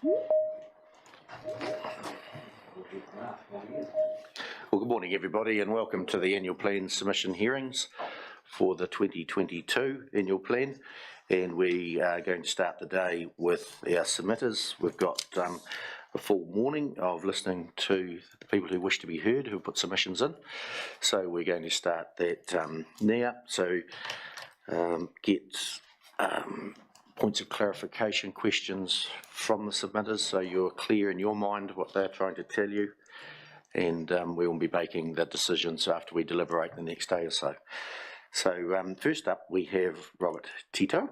Well, good morning everybody and welcome to the annual plan submission hearings for the 2022 annual plan, and we are going to start the day with our submitters. We've got a full morning of listening to the people who wish to be heard, who put submissions in, so we're going to start that now. So get points of clarification, questions from the submitters, so you're clear in your mind what they're trying to tell you, and we will be making the decisions after we deliberate the next day or so. So first up we have Robert Tito.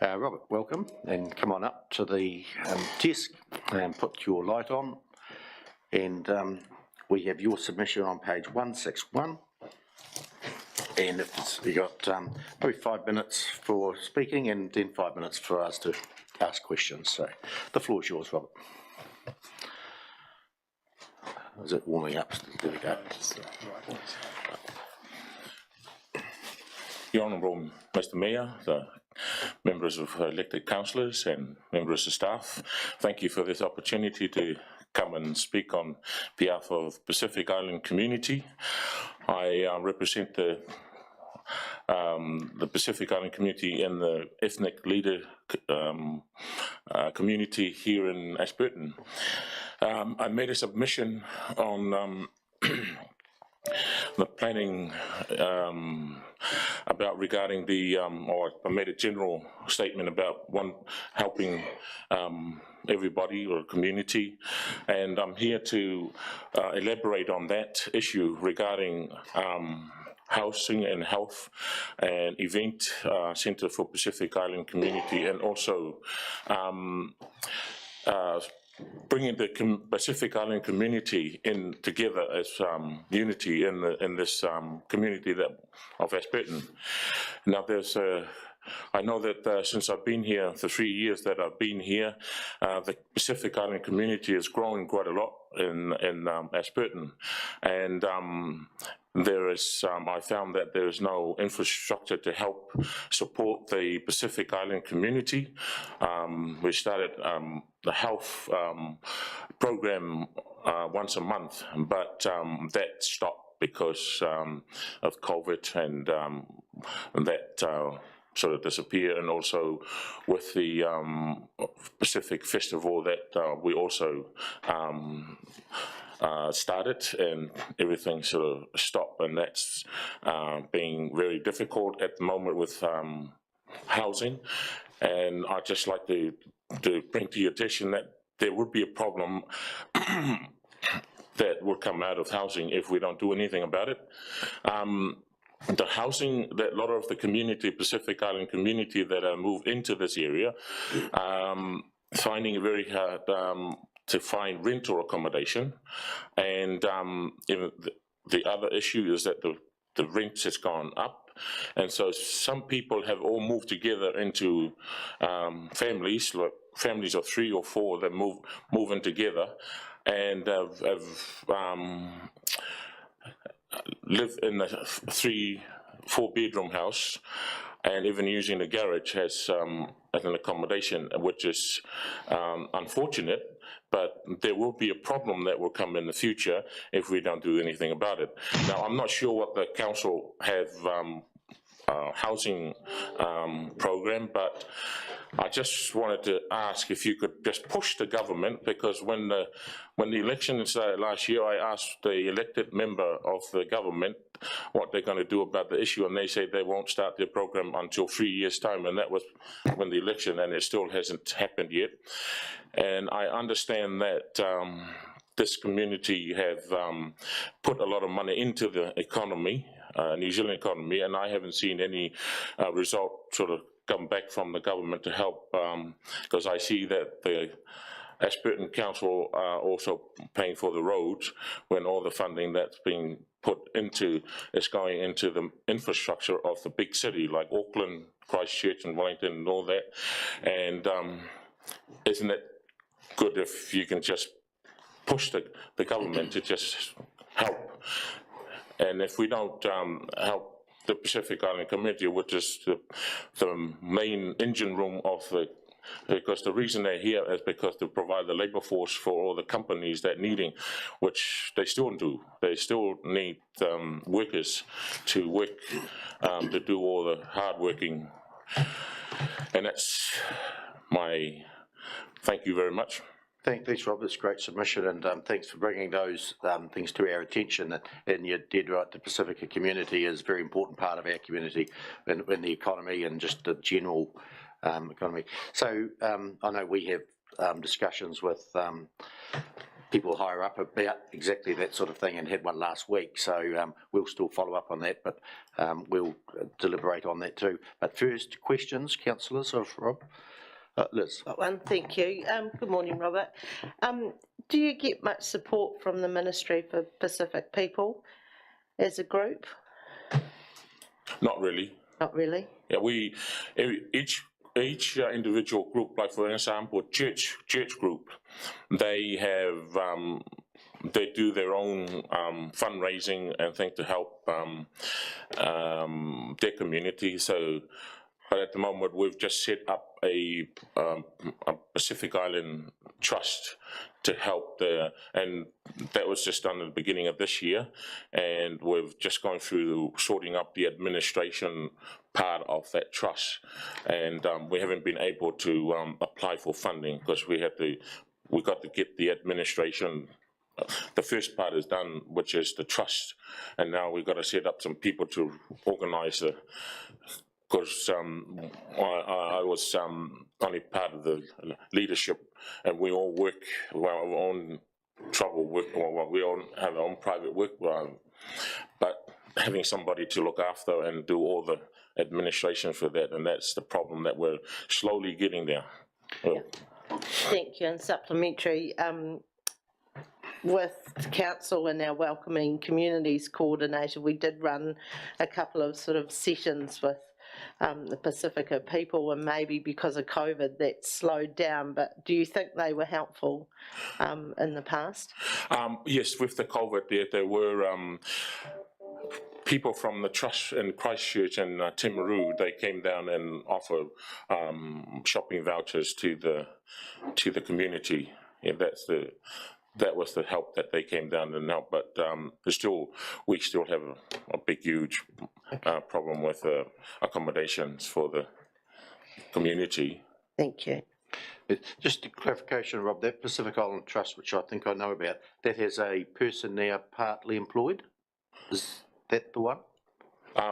Robert, welcome, and come on up to the desk and put your light on, and we have your submission on page 161. And you've got probably 5 minutes for speaking and then 5 minutes for us to ask questions. So the floor is yours, Robert. Is it warming up? There we go. The Honourable Mr Mayor, the members of elected councillors and members of staff, thank you for this opportunity to come and speak on behalf of Pacific Island community. I represent the Pacific Island community and the ethnic leader community here in Ashburton. I made a submission on the planning about regarding the, or I made a general statement about helping everybody or community, and I'm here to elaborate on that issue regarding housing and health and event centre for Pacific Island community, and also bringing the Pacific Island community in together as unity in this community of Ashburton. Now there's I know that since I've been here, the 3 years that I've been here, the Pacific Island community is growing quite a lot in Ashburton, and there is, I found that there is no infrastructure to help support the Pacific Island community. We started the health program once a month, but that stopped because of COVID, and that sort of disappear, and also with the Pacific Festival that we also started, and everything sort of stopped, and that's being very difficult at the moment with housing. And I'd just like to bring to your attention that there would be a problem that will come out of housing if we don't do anything about it. The housing that a lot of the community, Pacific Island community that are moved into this area, finding it very hard to find rental accommodation, and the other issue is that the rent has gone up, and so some people have all moved together into families, like families of 3 or 4 that move in together, and live in a 3-4 bedroom house, and even using the garage as an accommodation, which is unfortunate, but there will be a problem that will come in the future if we don't do anything about it. Now, I'm not sure what the council have housing program, but I just wanted to ask if you could just push the government, because when the election started last year, I asked the elected member of the government what they're going to do about the issue, and they said they won't start their program until 3 years' time, and that was when the election, and it still hasn't happened yet. And I understand that this community have put a lot of money into the economy, New Zealand economy, and I haven't seen any result sort of come back from the government to help, because I see that the Ashburton Council are also paying for the roads, when all the funding that's being put into is going into the infrastructure of the big city like Auckland, Christchurch and Wellington and all that. And isn't it good if you can just push the government to just help? And if we don't help the Pacific Island community, which is the main engine room of the because the reason they're here is because to provide the labor force for all the companies that needing, which they still do. They still need workers to work, to do all the hard working. And that's my, thank you very much. Thanks, Rob. It's a great submission, and thanks for bringing those things to our attention. And you're dead right, the Pacifica community is a very important part of our community in the economy and just the general economy. So I know we have discussions with people higher up about exactly that sort of thing, and had one last week. So we'll still follow up on that, but we'll deliberate on that too. But first, questions, councillors of Rob? Liz. One, thank you. Good morning, Robert. Do you get much support from the Ministry for Pacific People as a group? Not really. Not really? Yeah, each individual group, like for example, church group, they have they do their own fundraising and things to help their community. So, but at the moment we've just set up a Pacific Island Trust to help and that was just done at the beginning of this year, and we've just gone through sorting up the administration part of that trust, and we haven't been able to apply for funding because we got to get the administration. The first part is done, which is the trust, and now we've got to set up some people to organise because I was only part of the leadership, and we all work our own trouble work, we all have our own private work, but having somebody to look after and do all the administration for that, and that's the problem that we're slowly getting there. Yeah. Thank you. And supplementary, with council and our Welcoming Communities Coordinator, we did run a couple of sort of sessions with the Pacifica people, and maybe because of COVID that slowed down, but do you think they were helpful in the past? Yes, with the COVID there were people from the trust in Christchurch and Timaru. They came down and offered shopping vouchers to the community. Yeah, that was the help that they came down and helped, but we still have a big, huge problem with accommodations for the community. Thank you. Just a clarification, Rob, that Pacific Island Trust, which I think I know about, that has a person now partly employed? Is that the one?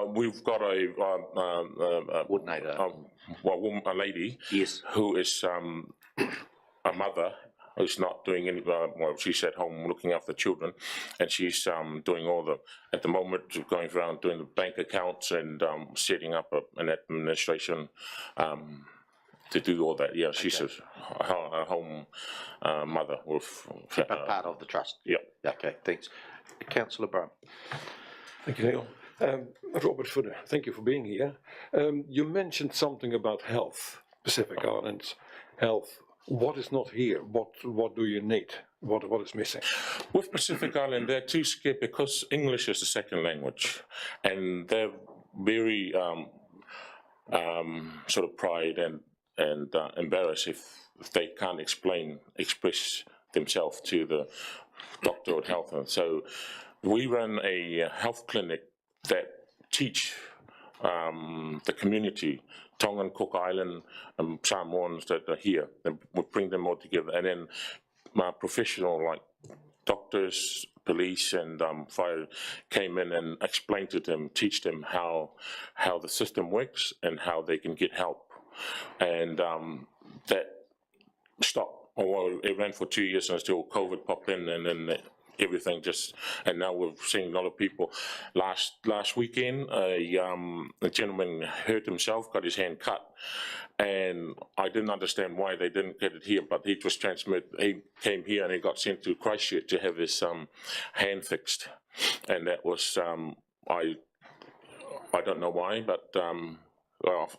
We've got a coordinator, a lady, yes, who is a mother who's not doing any, she's at home looking after children, and she's doing all at the moment, going around doing the bank accounts and setting up an administration to do all that. Yeah, she's a home mother with part of the trust. Yeah. Okay, thanks. Councillor Brown. Thank you, Neil. Robert, thank you for being here. You mentioned something about health, Pacific Islands health. What is not here? What do you need? What is missing? With Pacific Island, they're too scared because English is the second language, and they're very sort of pride and embarrassed if they can't express themselves to the doctor or health. So we run a health clinic that teach the community, Tongan, Cook Island, and Samoans that are here, and we bring them all together. And then my professional, like doctors, police, and fire, came in and explained to them, teach them how the system works and how they can get help. And that stopped. Well, it ran for 2 years until COVID popped in, and then everything just, and now we've seen a lot of people. Last weekend, a gentleman hurt himself, got his hand cut, and I didn't understand why they didn't get it here, but he was transmitted. He came here and he got sent to Christchurch to have his hand fixed, and that was I don't know why, but well,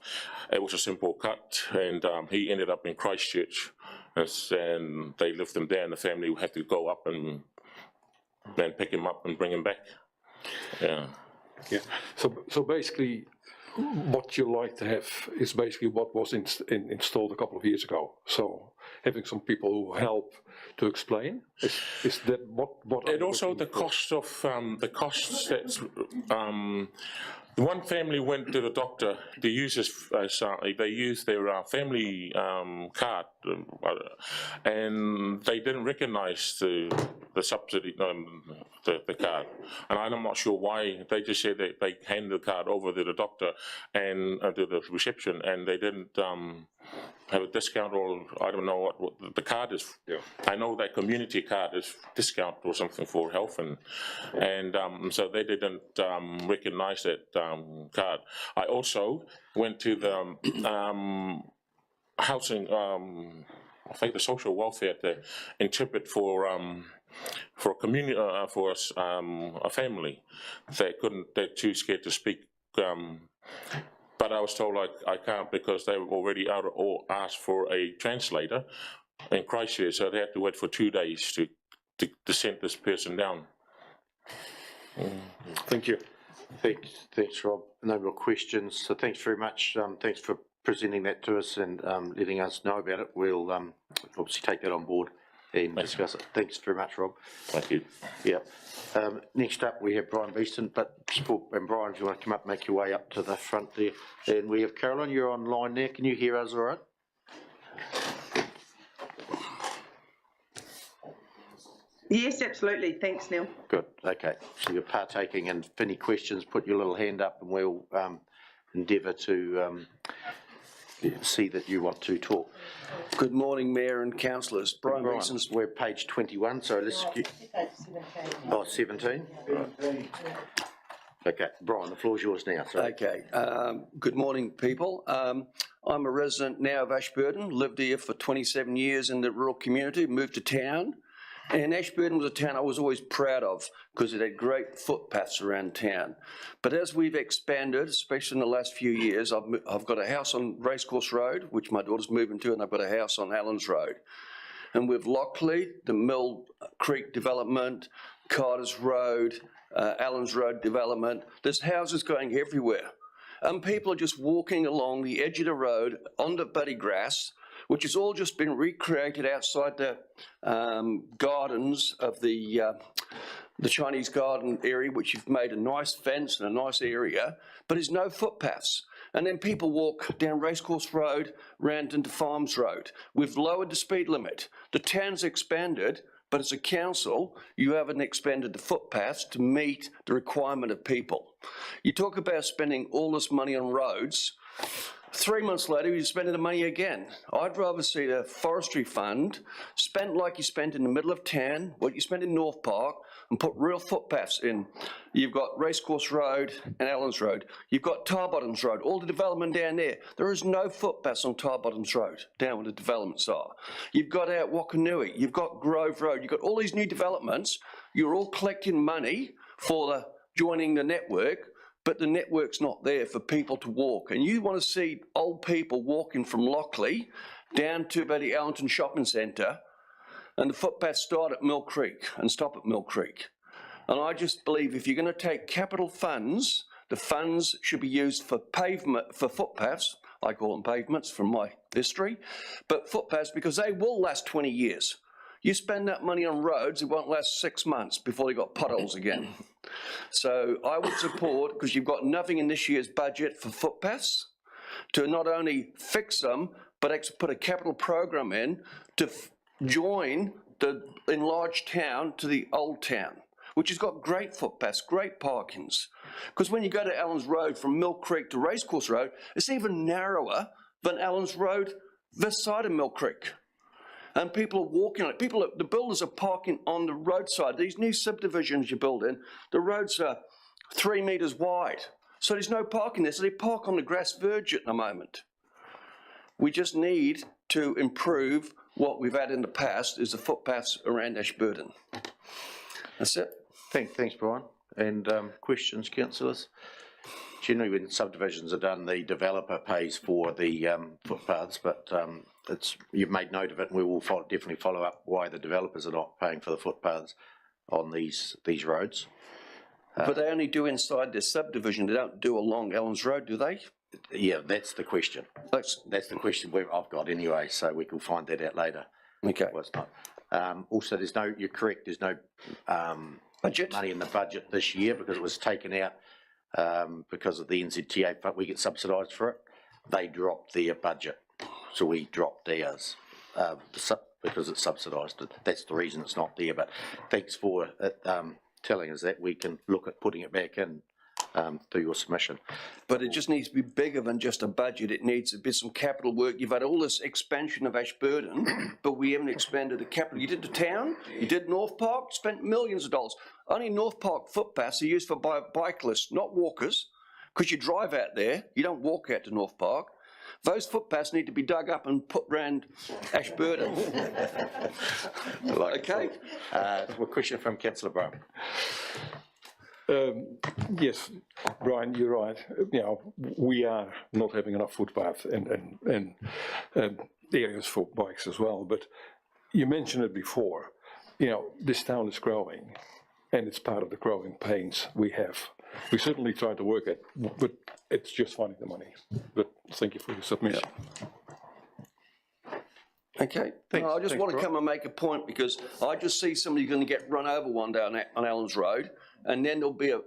it was a simple cut, and he ended up in Christchurch, and they left him there, and the family had to go up and then pick him up and bring him back. Yeah. Yeah. So basically, what you like to have is basically what was installed a couple of years ago. So having some people who help to explain, is that what And also the cost of, the costs that's, one family went to the doctor to use they used their family card, and they didn't recognise the subsidy, the card. And I'm not sure why. They just said that they handed the card over to the doctor and to the reception, and they didn't have a discount, or I don't know what the card is. Yeah. I know that community card is discount or something for health, and so they didn't recognise that card. I also went to the housing, I think the social welfare to interpret for a community, for a family that they're too scared to speak. But I was told I can't because they were already out or asked for a translator in Christchurch, so they had to wait for 2 days to send this person down. Thank you. Thanks, Rob. No more questions. So thanks very much. Thanks for presenting that to us and letting us know about it. We'll obviously take that on board and discuss it. Thanks very much, Rob. Thank you. Yeah. Next up, we have Brian Beeston, and Brian, if you want to come up, make your way up to the front there. And we have Caroline, you're online there. Can you hear us all right? Yes, absolutely. Thanks, Neil. Good, okay. So you're partaking in any questions, put your little hand up and we'll endeavour to see that you want to talk. Good morning, Mayor and councillors. Brian Beeston. We're page 21, so let's get... Oh, 17? Right. Okay, Brian, the floor's yours now. Sorry. Okay. Good morning, people. I'm a resident now of Ashburton, lived here for 27 years in the rural community, moved to town. And Ashburton was a town I was always proud of because it had great footpaths around town. But as we've expanded, especially in the last few years, I've got a house on Racecourse Road, which my daughter's moving to, and I've got a house on Allens Road. And with Lockley, the Mill Creek development, Carter's Road, Allens Road development, there's houses going everywhere. And people are just walking along the edge of the road on the buddy grass, which has all just been recreated outside the gardens of the Chinese garden area, which you've made a nice fence and a nice area, but there's no footpaths. And then people walk down Racecourse Road, round into Farms Road. We've lowered the speed limit. The town's expanded, but as a council, you haven't expanded the footpaths to meet the requirement of people. You talk about spending all this money on roads. 3 months later, you're spending the money again. I'd rather see the Forestry Fund spent like you spent in the middle of town, what you spent in North Park, and put real footpaths in. You've got Racecourse Road and Allens Road. You've got Tarbottoms Road, all the development down there. There is no footpaths on Tarbottoms Road, down where the developments are. You've got out Wakanui, you've got Grove Road, you've got all these new developments. You're all collecting money for joining the network, but the network's not there for people to walk. And you want to see old people walking from Lockley down to the Allenton Shopping Centre, and the footpaths start at Mill Creek and stop at Mill Creek. And I just believe if you're going to take capital funds, the funds should be used for pavement, for footpaths. I call them pavements from my history, but footpaths because they will last 20 years. You spend that money on roads, it won't last 6 months before they got potholes again. So I would support, because you've got nothing in this year's budget for footpaths, to not only fix them, but actually put a capital program in to join the enlarged town to the old town, which has got great footpaths, great parkings. Because when you go to Allens Road from Mill Creek to Racecourse Road, it's even narrower than Allens Road this side of Mill Creek. And people are walking on it. The builders are parking on the roadside. These new subdivisions you're building, the roads are 3 metres wide. So there's no parking there. So they park on the grass verge at the moment. We just need to improve what we've had in the past is the footpaths around Ashburton. That's it. Thanks, Brian. And questions, councillors? Generally, when subdivisions are done, the developer pays for the footpaths, but you've made note of it, and we will definitely follow up why the developers are not paying for the footpaths on these roads. But they only do inside their subdivision, they don't do along Ellen's Road, do they? Yeah, that's the question. That's, That's the question I've got anyway, so we can find that out later. okay. Well, it's not. Also, you're correct, there's no Budget? money in the budget this year because it was taken out because of the NZTA, but we get subsidised for it. They dropped their budget, so we dropped ours because it's subsidised. That's the reason it's not there, but thanks for telling us that. We can look at putting it back in through your submission. But it just needs to be bigger than just a budget. It needs to be some capital work. You've had all this expansion of Ashburton, but we haven't expanded the capital. You did the town, you did North Park, spent millions of dollars. Only North Park footpaths are used for bicyclists, not walkers, because you drive out there, you don't walk out to North Park. Those footpaths need to be dug up and put round Ashburton. Okay? A question from Councillor Brown. Yes, Brian, you're right. You know, we are not having enough footpath and areas for bikes as well. But you mentioned it before. You know, this town is growing, and it's part of the growing pains we have. We certainly try to work it, but it's just finding the money. But thank you for your submission. Okay. No, I just want to come and make a point because I just see somebody going to get run over one day on Allen's Road, and then there'll be a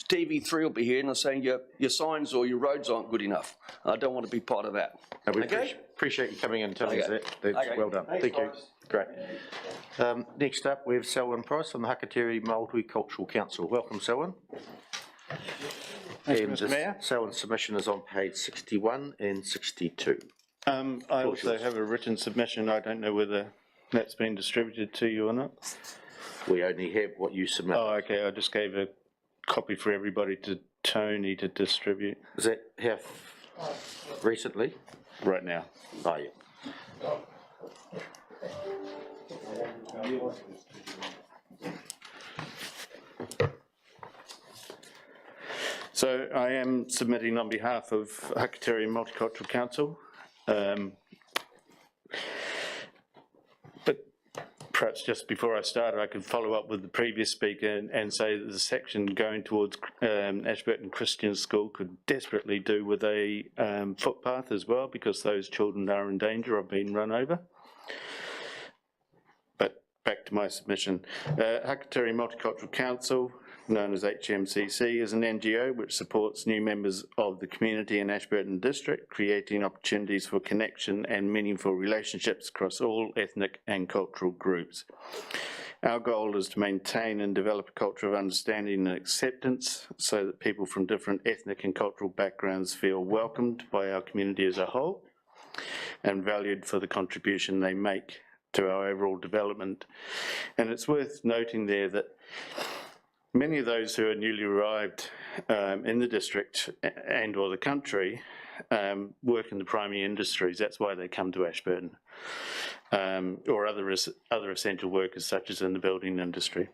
TV3 will be here and they're saying your signs or your roads aren't good enough. I don't want to be part of that. No, we Okay? appreciate you coming in and telling us Okay. that. That's Okay. well done. Thanks, Thank you. guys. Great. Next up, we have Selwyn Price from the Hakateri Multicultural Council. Welcome, Selwyn. Thank you, And Mr. Mayor. Selwyn's submission is on page 61 and 62. I also have a written submission. I don't know whether that's been distributed to you or not. We only have what you submitted. Oh, okay. I just gave a copy for everybody to Tony to distribute Is that how recently? right now. Oh, yeah. So I am submitting on behalf of Hakateri Multicultural Council. But perhaps just before I start, I could follow up with the previous speaker and say that the section going towards Ashburton Christian School could desperately do with a footpath as well, because those children are in danger of being run over. But back to my submission. Hakateri Multicultural Council, known as HMCC, is an NGO which supports new members of the community in Ashburton District, creating opportunities for connection and meaningful relationships across all ethnic and cultural groups. Our goal is to maintain and develop a culture of understanding and acceptance so that people from different ethnic and cultural backgrounds feel welcomed by our community as a whole and valued for the contribution they make to our overall development. And it's worth noting there that many of those who are newly arrived in the district and or the country work in the primary industries. That's why they come to Ashburton, or other essential workers such as in the building industry.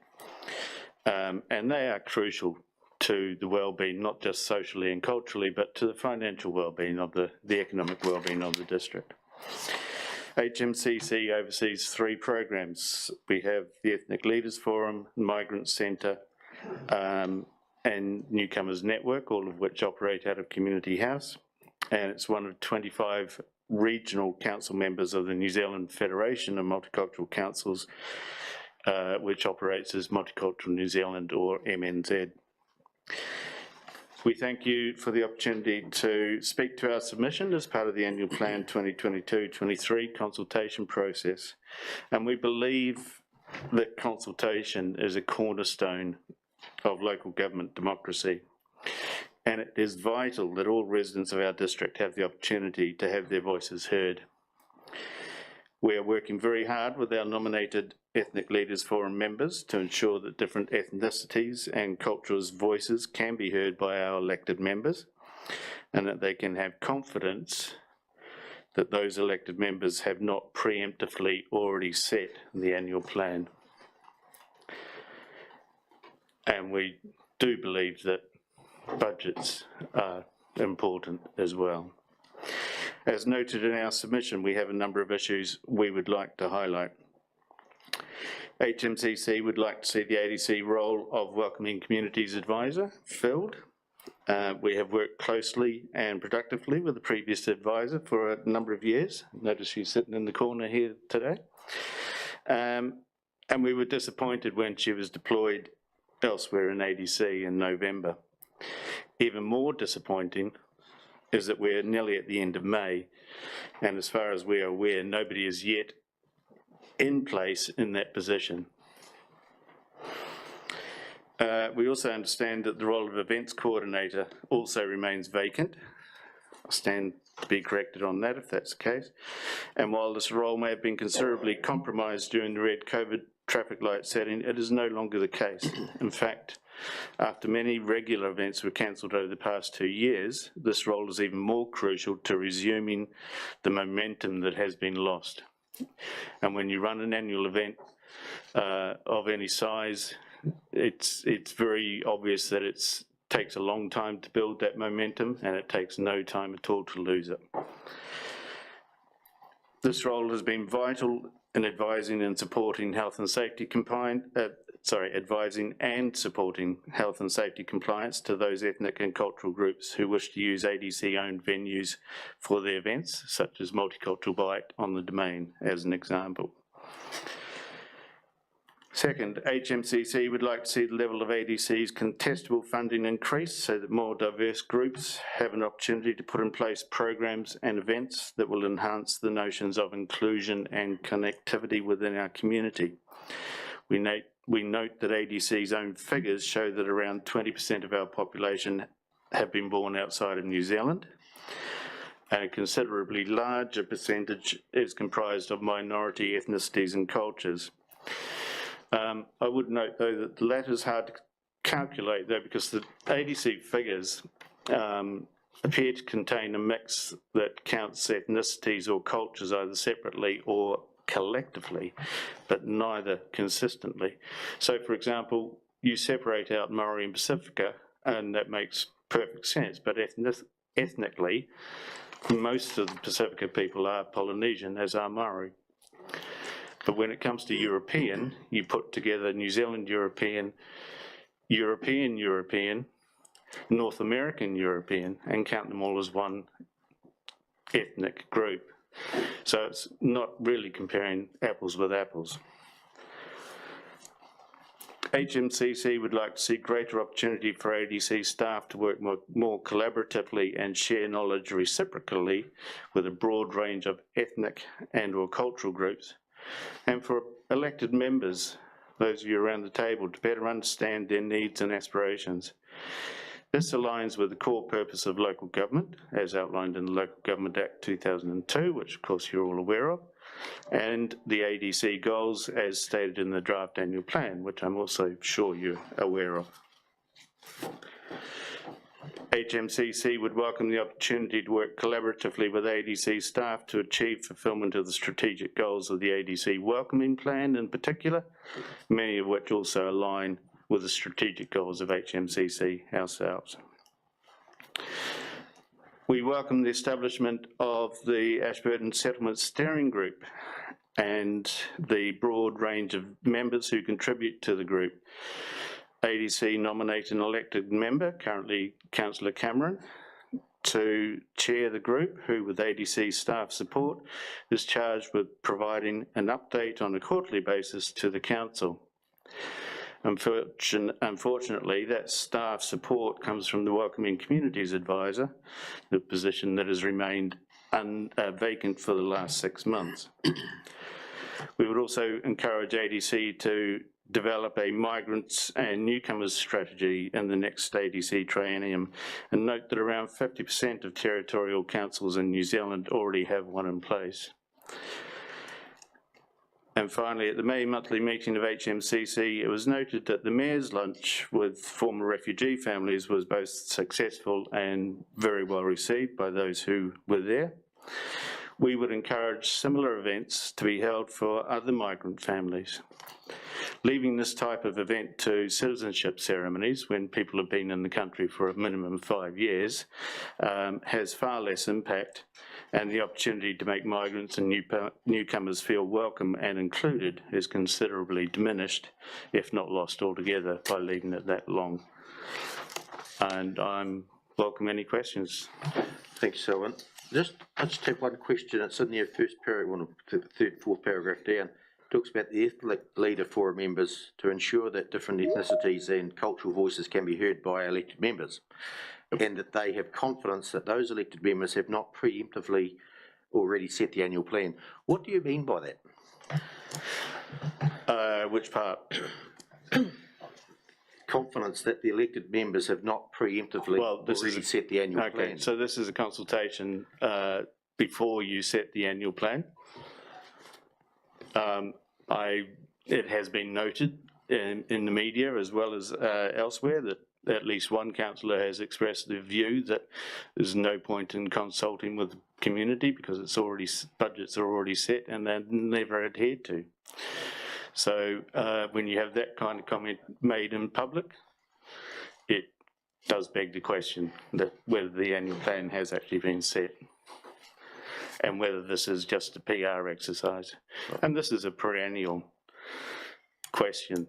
And they are crucial to the well-being, not just socially and culturally, but to the financial well-being of the economic well-being of the district. HMCC oversees 3 programs. We have the Ethnic Leaders Forum, Migrant Centre, and Newcomers Network, all of which operate out of Community House. And it's one of 25 regional council members of the New Zealand Federation of Multicultural Councils, which operates as Multicultural New Zealand, or MNZ. We thank you for the opportunity to speak to our submission as part of the Annual Plan 2022-23 consultation process. And we believe that consultation is a cornerstone of local government democracy. And it is vital that all residents of our district have the opportunity to have their voices heard. We are working very hard with our nominated Ethnic Leaders Forum members to ensure that different ethnicities and cultures' voices can be heard by our elected members, and that they can have confidence that those elected members have not preemptively already set the annual plan. And we do believe that budgets are important as well. As noted in our submission, we have a number of issues we would like to highlight. HMCC would like to see the ADC role of Welcoming Communities Advisor filled. We have worked closely and productively with the previous advisor for a number of years. Notice she's sitting in the corner here today. And we were disappointed when she was deployed elsewhere in ADC in November. Even more disappointing is that we're nearly at the end of May, and as far as we are aware, nobody is yet in place in that position. We also understand that the role of events coordinator also remains vacant. I stand to be corrected on that if that's the case. And while this role may have been considerably compromised during the red COVID traffic light setting, it is no longer the case. In fact, after many regular events were cancelled over the past 2 years, this role is even more crucial to resuming the momentum that has been lost. And when you run an annual event of any size, it's very obvious that it takes a long time to build that momentum, and it takes no time at all to lose it. This role has been vital in advising and supporting health and safety advising and supporting health and safety compliance to those ethnic and cultural groups who wish to use ADC-owned venues for their events, such as Multicultural Bite on the Domain, as an example. Second, HMCC would like to see the level of ADC's contestable funding increase so that more diverse groups have an opportunity to put in place programs and events that will enhance the notions of inclusion and connectivity within our community. We note that ADC's own figures show that around 20% of our population have been born outside of New Zealand, and a considerably larger percentage is comprised of minority ethnicities and cultures. I would note, though, that the latter is hard to calculate, though, because the ADC figures appear to contain a mix that counts ethnicities or cultures either separately or collectively, but neither consistently. So, for example, you separate out Maori and Pacifica, and that makes perfect sense, but ethnically, most of the Pacifica people are Polynesian, as are Maori. But when it comes to European, you put together New Zealand European, European, North American European, and count them all as one ethnic group. So it's not really comparing apples with apples. HMCC would like to see greater opportunity for ADC staff to work more collaboratively and share knowledge reciprocally with a broad range of ethnic and/or cultural groups, and for elected members, those of you around the table, to better understand their needs and aspirations. This aligns with the core purpose of local government, as outlined in the Local Government Act 2002, which of course you're all aware of, and the ADC goals as stated in the draft annual plan, which I'm also sure you're aware of. HMCC would welcome the opportunity to work collaboratively with ADC staff to achieve fulfilment of the strategic goals of the ADC Welcoming Plan in particular, many of which also align with the strategic goals of HMCC ourselves. We welcome the establishment of the Ashburton Settlement Steering Group and the broad range of members who contribute to the group. ADC nominate an elected member, currently Councillor Cameron, to chair the group, who with ADC staff support is charged with providing an update on a quarterly basis to the council. Unfortunately, that staff support comes from the Welcoming Communities Advisor, the position that has remained vacant for the last 6 months. We would also encourage ADC to develop a migrants and newcomers strategy in the next ADC triennium, and note that around 50% of territorial councils in New Zealand already have one in place. And finally, at the May monthly meeting of HMCC, it was noted that the Mayor's lunch with former refugee families was both successful and very well received by those who were there. we would encourage similar events to be held for other migrant families. Leaving this type of event to citizenship ceremonies when people have been in the country for a minimum of 5 years has far less impact, and the opportunity to make migrants and newcomers feel welcome and included is considerably diminished, if not lost altogether, by leaving it that long. And I'm welcome any questions. Thanks, Selwyn. I just have one question. It's in the first paragraph, third, fourth paragraph down. Talks about the ethnic leader forum members to ensure that different ethnicities and cultural voices can be heard by elected members, and that they have confidence that those elected members have not preemptively already set the annual plan. What do you mean by that? Which part? Confidence that the elected members have not preemptively already set the annual plan. Okay, so this is a consultation before you set the annual plan. It has been noted in the media as well as elsewhere that at least one councillor has expressed the view that there's no point in consulting with the community because budgets are already set and they're never adhered to. So when you have that kind of comment made in public, it does beg the question that whether the annual plan has actually been set and whether this is just a PR exercise. And this is a perennial question.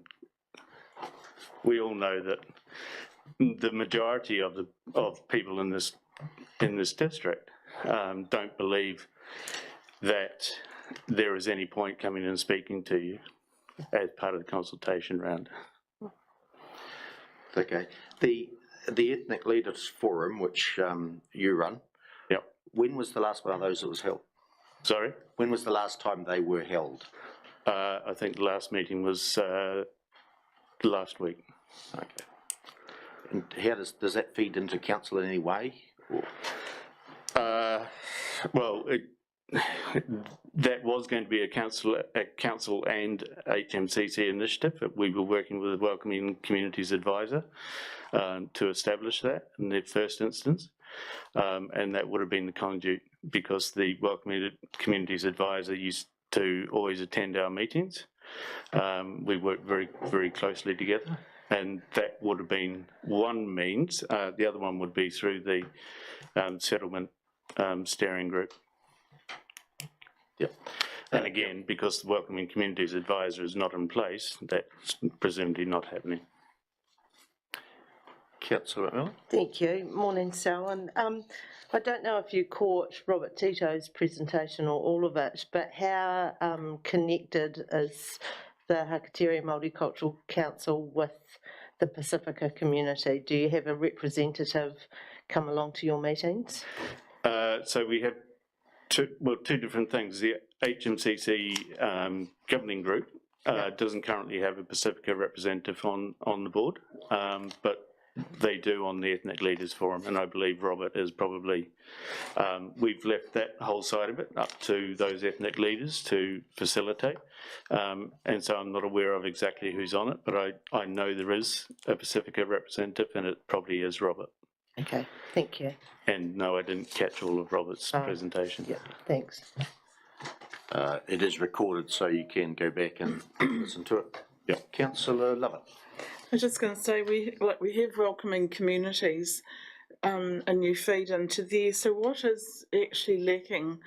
We all know that the majority of people in this district don't believe that there is any point coming and speaking to you as part of the consultation round. Okay. The Ethnic Leaders Forum, which you run, Yep. when was the last one of those that was held? Sorry? When was the last time they were held? I think the last meeting was last week. Okay. And how does that feed into council in any way? Well, that was going to be a council and HMCC initiative. We were working with the Welcoming Communities Advisor to establish that in the first instance, and that would have been the conduit because the Welcoming Communities Advisor used to always attend our meetings. We worked very, very closely together, and that would have been one means. The other one would be through the settlement steering group. Yep. And again, because the Welcoming Communities Advisor is not in place, that's presumably not happening. Councillor McMillan? Thank you. Morning, Selwyn. I don't know if you caught Robert Tito's presentation or all of it, but how connected is the Hakateri Multicultural Council with the Pacifica community? Do you have a representative come along to your meetings? So we have two different things. The HMCC governing group doesn't currently have a Pacifica representative on the board, but they do on the Ethnic Leaders Forum, and I believe Robert is probably, we've left that whole side of it up to those ethnic leaders to facilitate, and so I'm not aware of exactly who's on it, but I know there is a Pacifica representative, and it probably is Robert. Okay, thank you. And no, I didn't catch all of Robert's presentation. Yeah, thanks. It is recorded, so you can go back and listen to it. Yeah. Councillor Lovett. I was just going to say we have welcoming communities, and you feed into there. So what is actually lacking?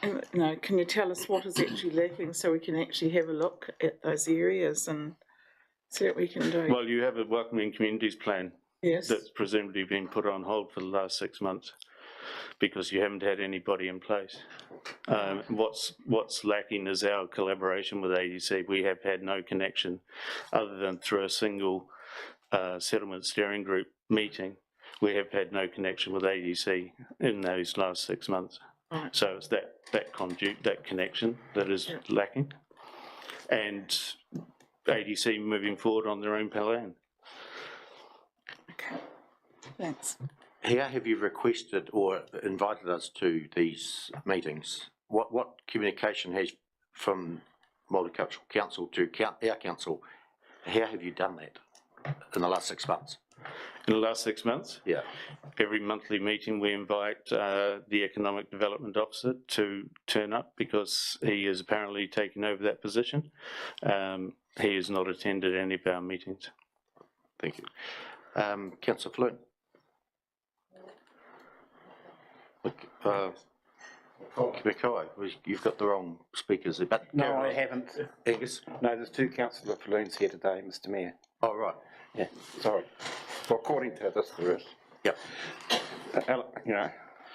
And, can you tell us what is actually lacking so we can actually have a look at those areas and see what we can do? Well, you have a Welcoming Communities plan. Yes. That's presumably been put on hold for the last 6 months because you haven't had anybody in place. What's lacking is our collaboration with ADC. We have had no connection other than through a single settlement steering group meeting. We have had no connection with ADC in those last 6 months. Right. So it's that connection that is lacking, and ADC moving forward on their own plan. Okay. Thanks. How have you requested or invited us to these meetings? What communication has from Multicultural Council to our council? How have you done that in the last 6 months? In the last 6 months, Yeah. every monthly meeting we invite the Economic Development Officer to turn up because he is apparently taking over that position. He has not attended any of our meetings. Thank you. Councillor Flynn. Mackay, you've got the wrong speakers there, but. No, I haven't. Angus? No, there's two councillor Falloons here today, Mr Mayor. Oh, right. Yeah, sorry. Well, according to this, there is. Yep. You know,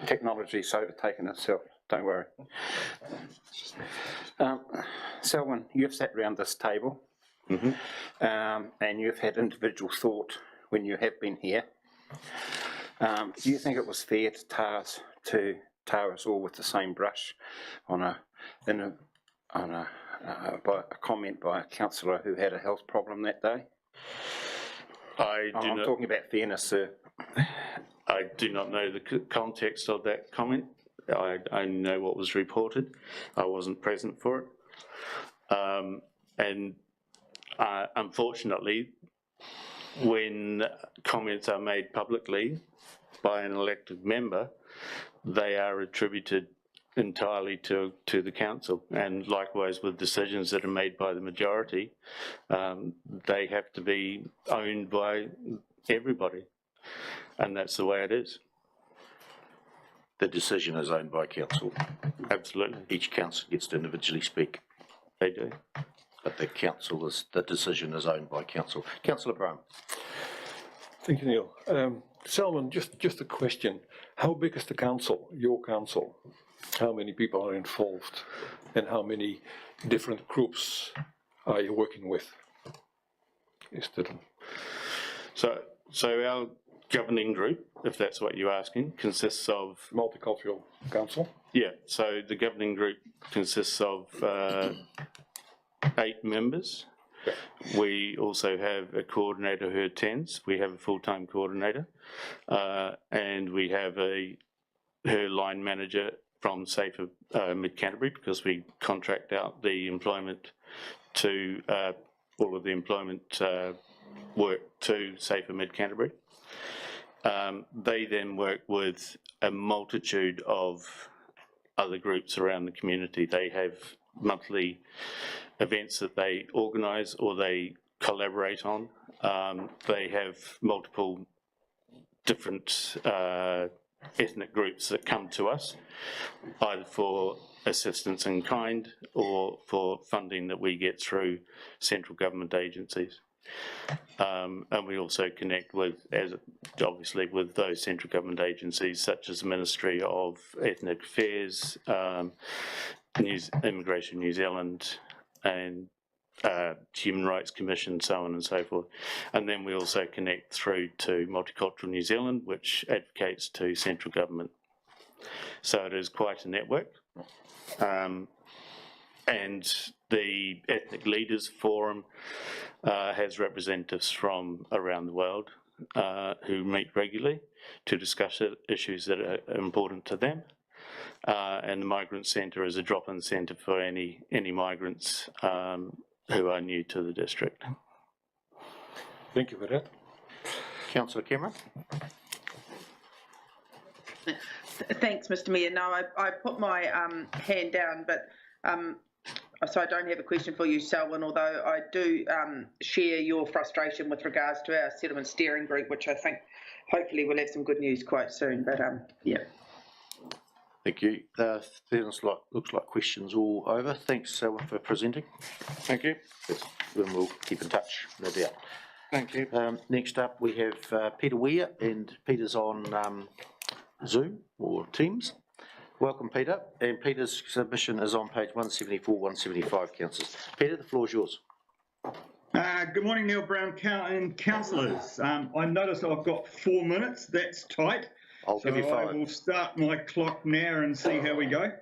technology's overtaken itself, don't worry. Selwyn, you've sat around this table, and you've had individual thought when you have been here. Do you think it was fair to tar us all with the same brush by a comment by a councillor who had a health problem that day? I'm talking about fairness, sir. I do not know the context of that comment. I know what was reported. I wasn't present for it. Unfortunately, when comments are made publicly by an elected member, they are attributed entirely to the council, and likewise with decisions that are made by the majority, they have to be owned by everybody, and that's the way it is. The decision is owned by council. Absolutely, Each council gets to individually speak, they do. but the decision is owned by council. Councillor Brown. Thank you, Neil. Selwyn, just a question. How big is the council, your council? How many people are involved and how many different groups are you working with? So our governing group, if that's what you're asking, consists of... Multicultural council? Yeah, so the governing group consists of 8 members. We also have a coordinator who attends. We have a full-time coordinator, and we have her line manager from Safer Mid-Canterbury, because we contract out the employment to all of the employment work to Safer Mid-Canterbury. They then work with a multitude of other groups around the community. They have monthly events that they organise or they collaborate on. They have multiple different ethnic groups that come to us, either for assistance in kind or for funding that we get through central government agencies. And we also connect with, obviously, with those central government agencies such as the Ministry of Ethnic Affairs, Immigration New Zealand, and Human Rights Commission, so on and so forth. And then we also connect through to Multicultural New Zealand, which advocates to central government. So it is quite a network. And the Ethnic Leaders Forum has representatives from around the world who meet regularly to discuss issues that are important to them. And the Migrant Centre is a drop-in centre for any migrants who are new to the district. Thank you for that. Councillor Cameron. Thanks, Mr Mayor. No, I put my hand down, but so I don't have a question for you, Selwyn, although I do share your frustration with regards to our settlement steering group, which I think hopefully we'll have some good news quite soon, but yeah. Thank you. Looks like questions all over. Thanks, Selwyn, for presenting. Thank you. Then we'll keep in touch, no doubt. Thank you. Next up, we have Peter Weir, and Peter's on Zoom or Teams. Welcome, Peter. And Peter's submission is on page 174, 175, councillors. Peter, the floor is yours. Good morning, Neil Brown and councillors. I notice I've got 4 minutes. That's tight. I'll give you 5. I will start my clock now and see how we go.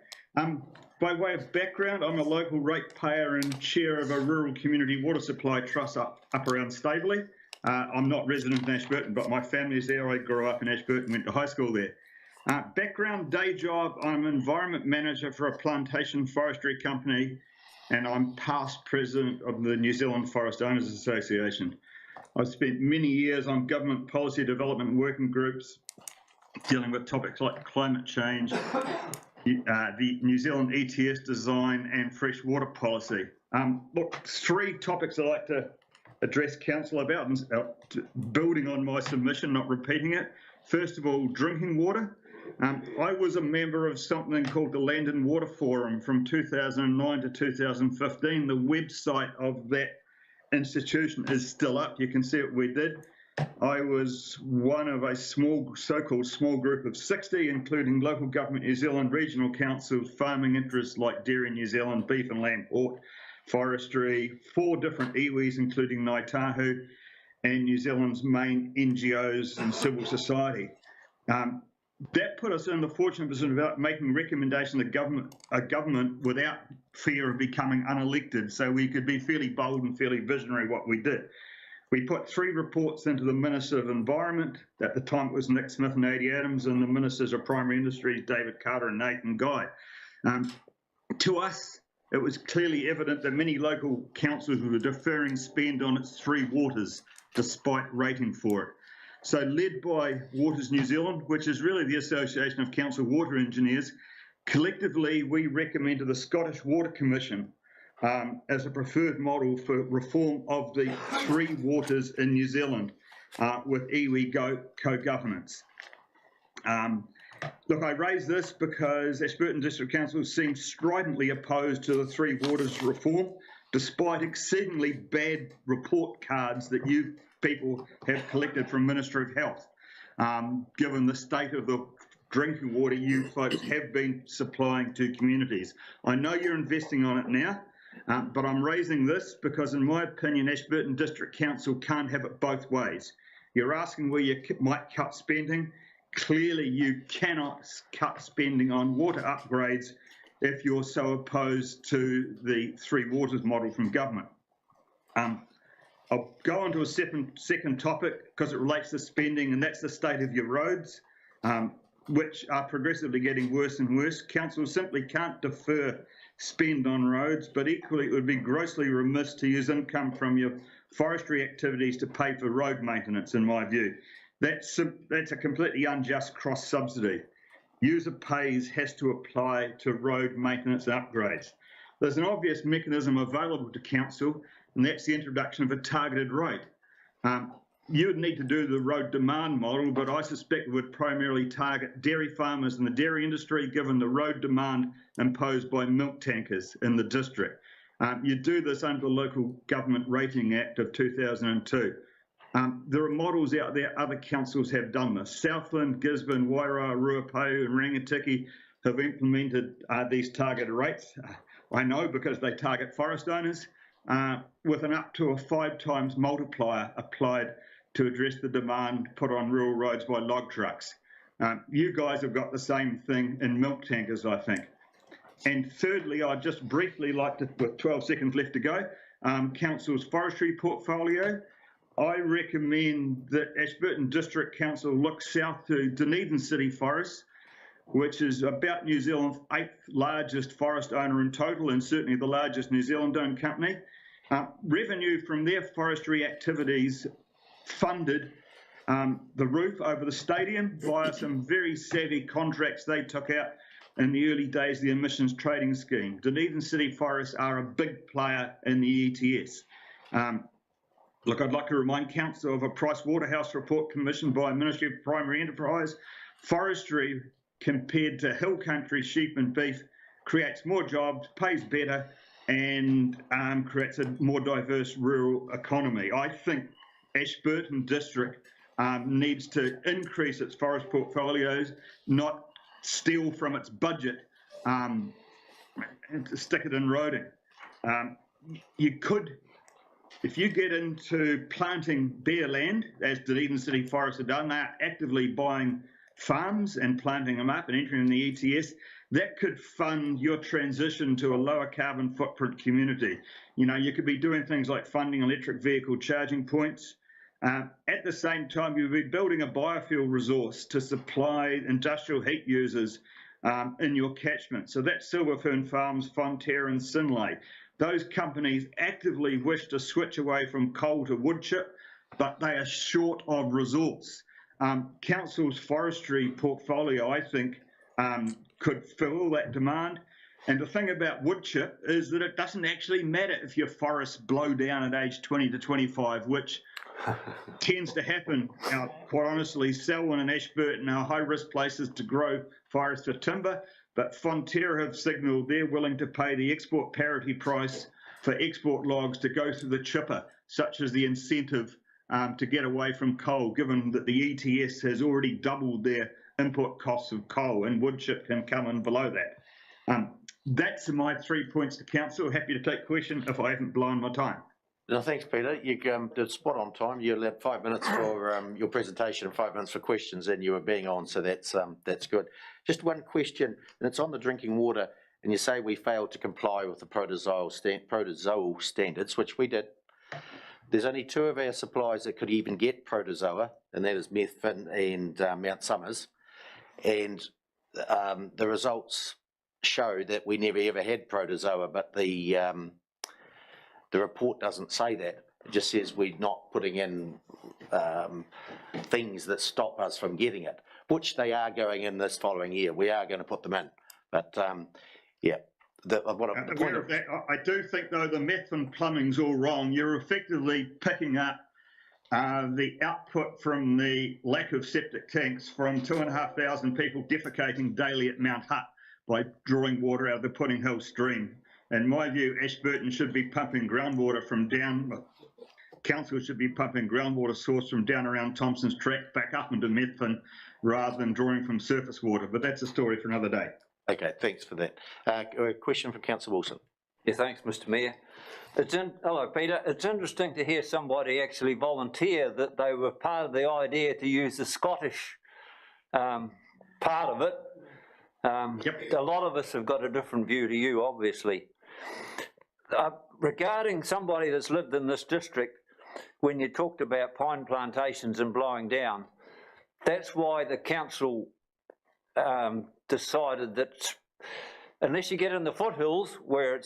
By way of background, I'm a local ratepayer and chair of a rural community water supply trust up around Staveley. I'm not resident in Ashburton, but my family's there. I grew up in Ashburton, went to high school there. Background, day job, I'm an environment manager for a plantation forestry company, and I'm past president of the New Zealand Forest Owners Association. I've spent many years on government policy development working groups dealing with topics like climate change, the New Zealand ETS design and freshwater policy. Look, 3 topics I'd like to address Council about, building on my submission, not repeating it. First of all, drinking water. I was a member of something called the Land and Water Forum from 2009 to 2015. The website of that institution is still up. You can see what we did. I was one of a small, so-called small group of 60, including local government New Zealand, regional councils, farming interests like Dairy New Zealand, Beef and Lamb Port, Forestry, 4 different iwis, including Ngāi Tahu, and New Zealand's main NGOs and civil society. That put us in the fortunate position about making recommendations to a government without fear of becoming unelected, so we could be fairly bold and fairly visionary what we did. We put 3 reports into the Minister of Environment. At the time it was Nick Smith and Adi Adams, and the Ministers of Primary Industries, David Carter and Nathan Guy. To us, it was clearly evident that many local councils were deferring spend on its 3 waters, despite rating for it. So led by Waters New Zealand, which is really the Association of Council Water Engineers, collectively we recommended the Scottish Water Commission as a preferred model for reform of the 3 waters in New Zealand with iwi co-governance. Look, I raise this because Ashburton District Council seems stridently opposed to the 3 waters reform, despite exceedingly bad report cards that you people have collected from Ministry of Health, given the state of the drinking water you folks have been supplying to communities. I know you're investing on it now, but I'm raising this because, in my opinion, Ashburton District Council can't have it both ways. You're asking where you might cut spending. Clearly, you cannot cut spending on water upgrades if you're so opposed to the 3 waters model from government. I'll go on to a second topic because it relates to spending, and that's the state of your roads, which are progressively getting worse and worse. Council simply can't defer spend on roads, but equally it would be grossly remiss to use income from your forestry activities to pay for road maintenance, in my view. That's a completely unjust cross-subsidy. User pays has to apply to road maintenance and upgrades. There's an obvious mechanism available to council, and that's the introduction of a targeted rate. You would need to do the road demand model, but I suspect it would primarily target dairy farmers and the dairy industry, given the road demand imposed by milk tankers in the district. You do this under the Local Government Rating Act of 2002. There are models out there, other councils have done this. Southland, Gisborne, Wairoa, Ruapehu and Rangitikei have implemented these targeted rates. I know because they target forest owners, with an up to a 5 times multiplier applied to address the demand put on rural roads by log trucks. You guys have got the same thing in milk tankers, I think. And thirdly, I'd just briefly like to, with 12 seconds left to go, Council's forestry portfolio. I recommend that Ashburton District Council look south to Dunedin City Forests, which is about New Zealand's 8th largest forest owner in total, and certainly the largest New Zealand-owned company. Revenue from their forestry activities funded the roof over the stadium via some very savvy contracts they took out in the early days of the emissions trading scheme. Dunedin City Forests are a big player in the ETS. Look, I'd like to remind Council of a Price Waterhouse report commissioned by Ministry of Primary Enterprise. Forestry, compared to hill country, sheep and beef, creates more jobs, pays better, and creates a more diverse rural economy. I think Ashburton District needs to increase its forest portfolios, not steal from its budget and to stick it in roading. You could, if you get into planting bare land, as Dunedin City Forests have done, they're actively buying farms and planting them up and entering the ETS, that could fund your transition to a lower carbon footprint community. You know, you could be doing things like funding electric vehicle charging points. At the same time, you'd be building a biofuel resource to supply industrial heat users in your catchment. So that's Silver Fern Farms, Fonterra and Synlait. Those companies actively wish to switch away from coal to wood chip. but they are short of resource. Council's forestry portfolio, I think, could fill that demand. And the thing about wood chip is that it doesn't actually matter if your forests blow down at age 20 to 25, which tends to happen. Quite honestly, Selwyn and Ashburton are high-risk places to grow forest for timber, but Fonterra have signalled they're willing to pay the export parity price for export logs to go through the chipper, such as the incentive to get away from coal, given that the ETS has already doubled their input costs of coal, and wood chip can come in below that. That's my 3 points to council. Happy to take questions if I haven't blown my time. No, thanks, Peter. You did spot on time. You allowed 5 minutes for your presentation and 5 minutes for questions, and you were being on, so that's good. Just one question, and it's on the drinking water, and you say we failed to comply with the protozoal standards, which we did. There's only 2 of our suppliers that could even get protozoa, and that is Methven and Mount Somers, and the results show that we never ever had protozoa, but the report doesn't say that. It just says we're not putting in things that stop us from getting it, which they are going in this following year. We are going to put them in, but yeah. I do think, though, the Methven plumbing's all wrong. You're effectively picking up the output from the lack of septic tanks from 2,500 people defecating daily at Mount Hutt by drawing water out of the Pudding Hill stream. In my view, Ashburton should be pumping groundwater from council should be pumping groundwater source from down around Thompson's Track back up into Methven rather than drawing from surface water, but that's a story for another day. Okay, thanks for that. A question from Councillor Wilson. Yeah, thanks, Mr. Mayor. Hello, Peter. It's interesting to hear somebody actually volunteer that they were part of the idea to use the Scottish part of it. A lot of us have got a different view to you, obviously. Regarding somebody that's lived in this district, when you talked about pine plantations and blowing down, that's why the council decided that unless you get in the foothills where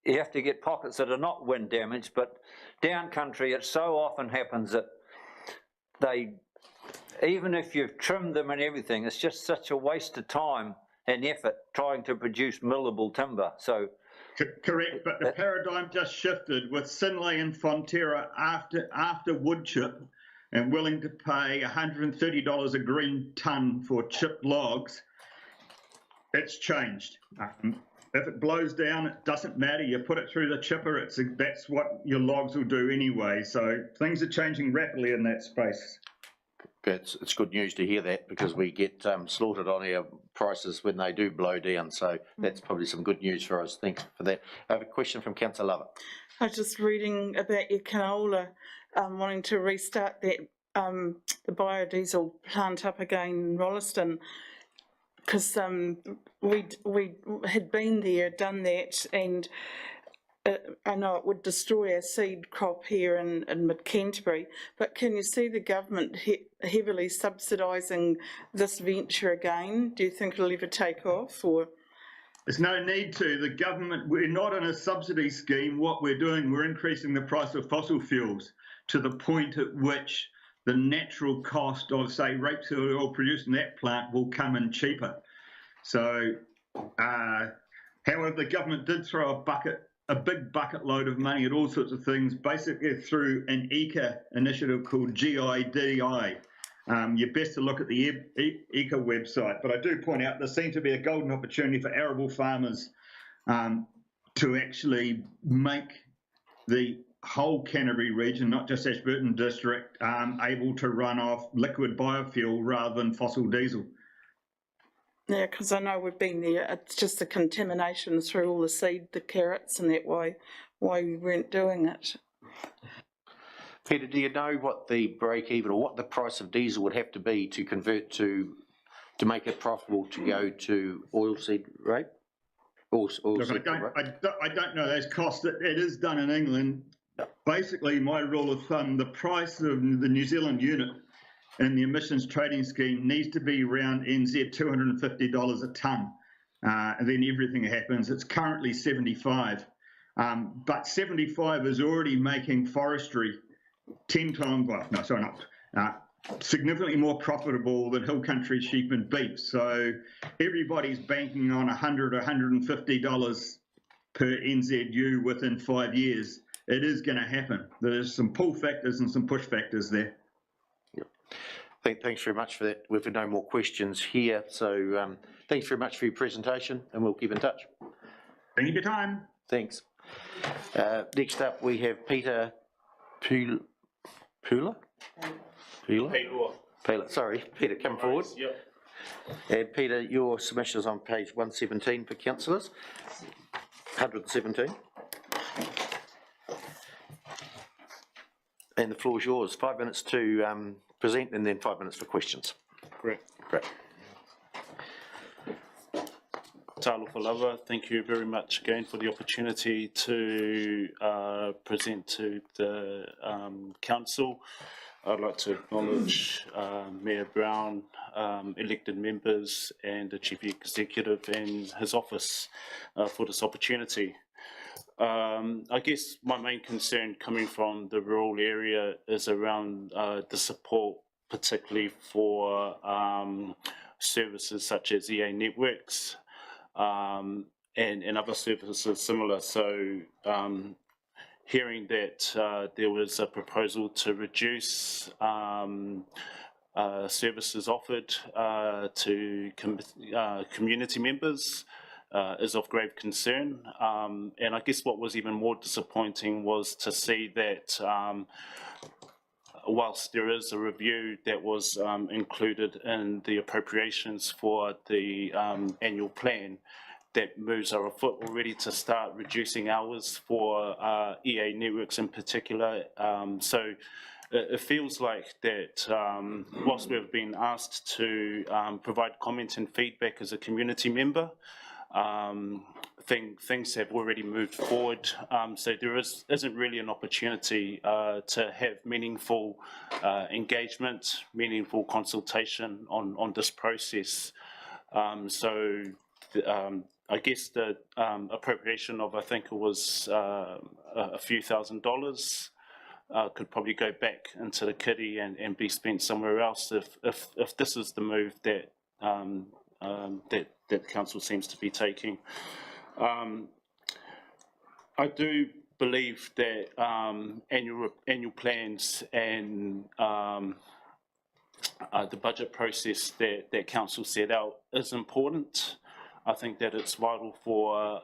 you have to get pockets that are not wind damaged, but down country it so often happens that even if you've trimmed them and everything, it's just such a waste of time and effort trying to produce millable timber. So correct, but the paradigm just shifted with Sinlay and Fonterra after wood chip and willing to pay $130 a green tonne for chipped logs. It's changed. If it blows down, it doesn't matter. You put it through the chipper. That's what your logs will do anyway. So things are changing rapidly in that space. It's good news to hear that, because we get slaughtered on our prices when they do blow down. So that's probably some good news for us. Thanks for that. I have a question from Councillor Lovett. I was just reading about your canola, wanting to restart that the biodiesel plant up again in Rolleston, because we had been there, done that, and I know it would destroy our seed crop here in mid-Canterbury, but can you see the government heavily subsidising this venture again? Do you think it'll ever take off? Or there's no need to. The government, we're not in a subsidy scheme. What we're doing, we're increasing the price of fossil fuels to the point at which the natural cost of, say, rapeseed oil produced in that plant will come in cheaper. So, however, the government did throw a big bucket load of money at all sorts of things, basically through an ECA initiative called GIDI. You're best to look at the ECA website, but I do point out there seems to be a golden opportunity for arable farmers to actually make the whole Canterbury region, not just Ashburton district, able to run off liquid biofuel rather than fossil diesel. yeah, because I know we've been there. It's just the contamination through all the seed, the carrots, and that why we weren't doing it. Peter, do you know what the break even or what the price of diesel would have to be to convert to make it profitable to go to oilseed rape? Look, I don't know those costs. It is done in England. Basically, my rule of thumb, the price of the New Zealand unit in the emissions trading scheme needs to be around NZ $250 a tonne, and then everything happens. It's currently 75, but 75 is already making forestry significantly more profitable than hill country sheep and beef. So everybody's banking on $100 or $150 per NZU within 5 years. It is going to happen. There's some pull factors and some push factors there. Thanks very much for that. We've no more questions here, so thanks very much for your presentation, and we'll keep in touch. Thank you for your time. Thanks. Next up, we have Peter Pula. Sorry, Peter, come forward. Yep. And Peter, your submission is on page 117 for councillors. 117. And the floor is yours. 5 minutes to present and then 5 minutes for questions. Great. Great. Talofa lava, thank you very much again for the opportunity to present to the council. I'd like to acknowledge Mayor Brown, elected members and the Chief Executive and his office for this opportunity. I guess my main concern coming from the rural area is around the support, particularly for services such as EA networks and other services similar. So hearing that there was a proposal to reduce services offered to community members is of grave concern. And I guess what was even more disappointing was to see that whilst there is a review that was included in the appropriations for the annual plan, that moves are afoot already to start reducing hours for EA networks in particular. So it feels like that whilst we've been asked to provide comment and feedback as a community member, things have already moved forward. So there isn't really an opportunity to have meaningful engagement, meaningful consultation on this process. I guess the appropriation of, I think it was a few $1,000s could probably go back into the kitty and be spent somewhere else if this is the move that that the council seems to be taking. I do believe that annual plans and the budget process that council set out is important. I think that it's vital for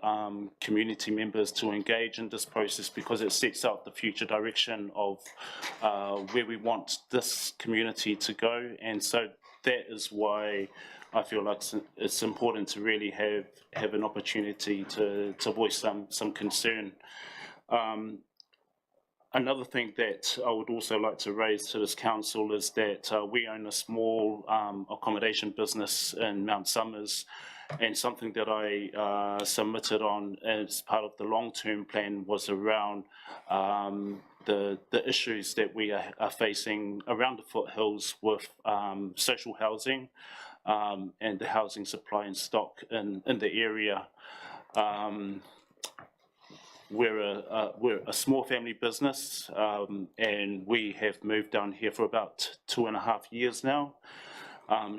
community members to engage in this process because it sets out the future direction of where we want this community to go. And so that is why I feel like it's important to really have an opportunity to voice some concern. Another thing that I would also like to raise to this council is that we own a small accommodation business in Mount Somers, and something that I submitted on as part of the long-term plan was around the issues that we are facing around the foothills with social housing and the housing supply and stock in the area. We're a small family business, and we have moved down here for about 2.5 years now.